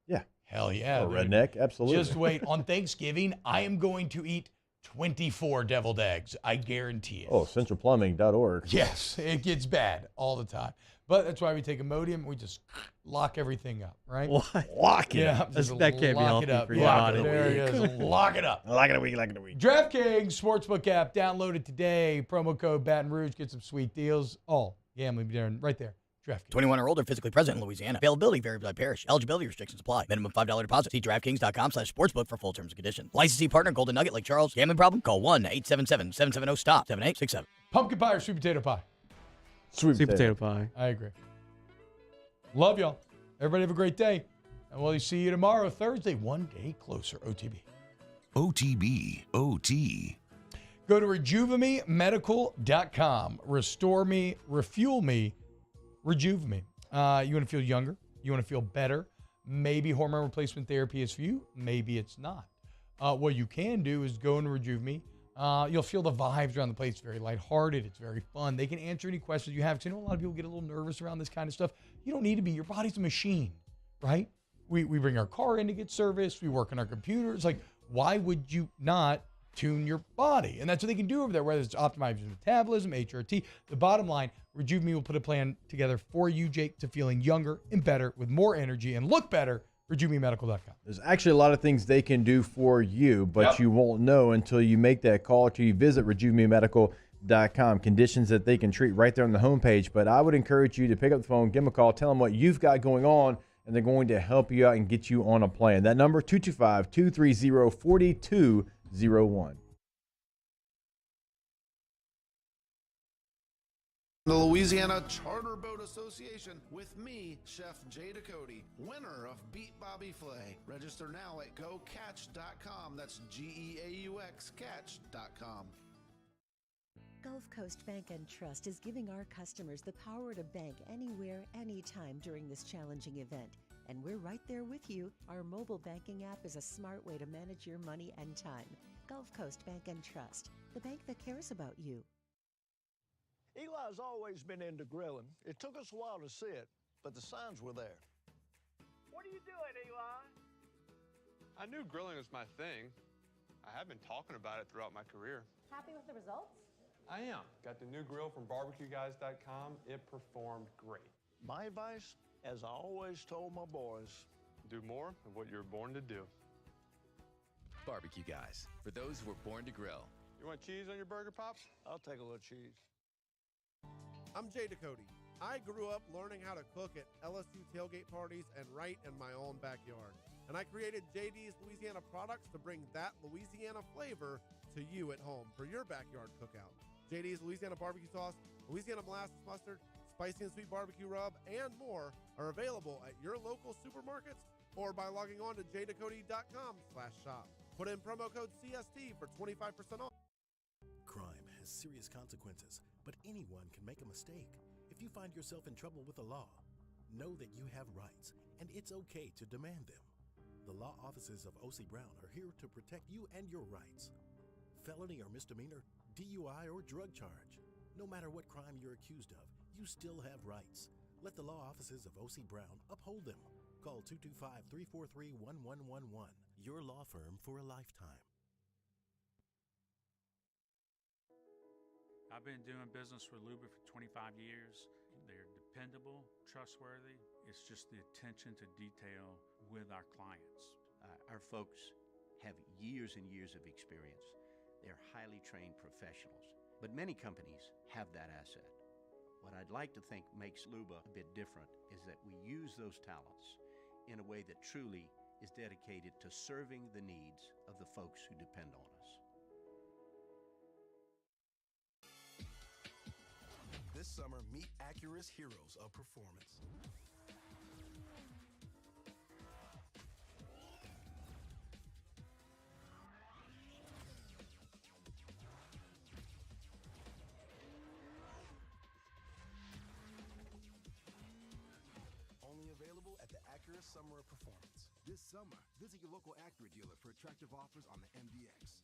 Yeah. Hell yeah. A dude. redneck? Absolutely. Just wait. On Thanksgiving, I am going to eat 24 deviled eggs. I guarantee it. Oh, centralplumbing.org. Yes, it gets bad all the time. But that's why we take Imodium and we just lock everything up, right? What? Lock it Yeah, up. just That can't be lock healthy it up. for your Yeah, body. there it is. Lock it up. Lock it a week, lock it a week. DraftKings Sportsbook app, download it today. Promo code Baton Rouge, get some sweet deals. All gambling be done right there. DraftKings. 21 or older, physically present in Louisiana. Availability varies by parish. Eligibility restrictions apply. Minimum $5 deposit. See DraftKings.com/sportsbook for full terms and conditions. Licensee partner Golden Nugget Lake Charles. Gambling problem? Call 1-877-770-STOP. 7867. Pumpkin pie or sweet potato pie? Sweet potato pie. I agree. Love y'all. Everybody have a great day. And we'll see you tomorrow, Thursday, one day closer. OTB. OTB. OT. Go to RejuveMeMedical.com. Restore me, refuel me, rejuve me. You want to feel younger? You want to feel better? Maybe hormone replacement therapy is for you. Maybe it's not. What you can do is go and Rejuve Me. You'll feel the vibes around the place. It's very lighthearted. It's very fun. They can answer any questions you have. Because I know a lot of people get a little nervous around this kind of stuff. You don't need to be. Your body's a machine, right? We bring our car in to get serviced. We work on our computers. Like, why would you not tune your body? And that's what they can do over there, whether it's optimizing metabolism, HRT. The bottom line, Rejuve Me will put a plan together for you, Jake, to feeling younger and better with more energy and look better. RejuveMeMedical.com. There's actually a lot of things they can do for you, but you won't know until you make that call, till you visit RejuveMeMedical.com. Conditions that they can treat right there on the homepage. But I would encourage you to pick up the phone, give them a call, tell them what you've got going on, and they're going to help you out and get you on a plan. That number, 225-230-4201. The Louisiana Charter Boat Association with me, Chef Jay Ducote, winner of Beat Bobby Flay. Register now at GoCatch.com. That's GEAUX Catch.com. Gulf Coast Bank and Trust is giving our customers the power to bank anywhere, anytime during this challenging event. And we're right there with you. Our mobile banking app is a smart way to manage your money and time. Gulf Coast Bank and Trust, the bank that cares about you. Eli's always been into grilling. It took us a while to see it, but the signs were there. What are you doing, Eli? I knew grilling was my thing. I have been talking about it throughout my career. Happy with the results? I am. Got the new grill from barbecueguys.com. It performed great. My advice, as I always told my boys, do more of what you were born to do. Barbecue Guys, for those who were born to grill. You want cheese on your burger, Pops? I'll take a little cheese. I'm Jay Ducote. I grew up learning how to cook at LSU tailgate parties and right in my own backyard. And I created JD's Louisiana products to bring that Louisiana flavor to you at home for your backyard cookout. JD's Louisiana barbecue sauce, Louisiana molasses mustard, spicy and sweet barbecue rub, and more are available at your local supermarkets or by logging on to jducote.com/shop. Put in promo code CST for 25% off. Crime has serious consequences, but anyone can make a mistake. If you find yourself in trouble with the law, know that you have rights, and it's okay to demand them. The law offices of O.C. Brown are here to protect you and your rights. Felony or misdemeanor, DUI or drug charge. No matter what crime you're accused of, you still have rights. Let the law offices of O.C. Brown uphold them. Call 225-343-1111. Your law firm for a lifetime. I've been doing business with Luba for 25 years. They're dependable, trustworthy. It's just the attention to detail with our clients. Our folks have years and years of experience. They're highly trained professionals, but many companies have that asset. What I'd like to think makes Luba a bit different is that we use those talents in a way that truly is dedicated to serving the needs of the folks who depend on us. This summer, meet Acura's heroes of performance. Only available at the Acura Summer of Performance. This summer, visit your local Acura dealer for attractive offers on the MDX.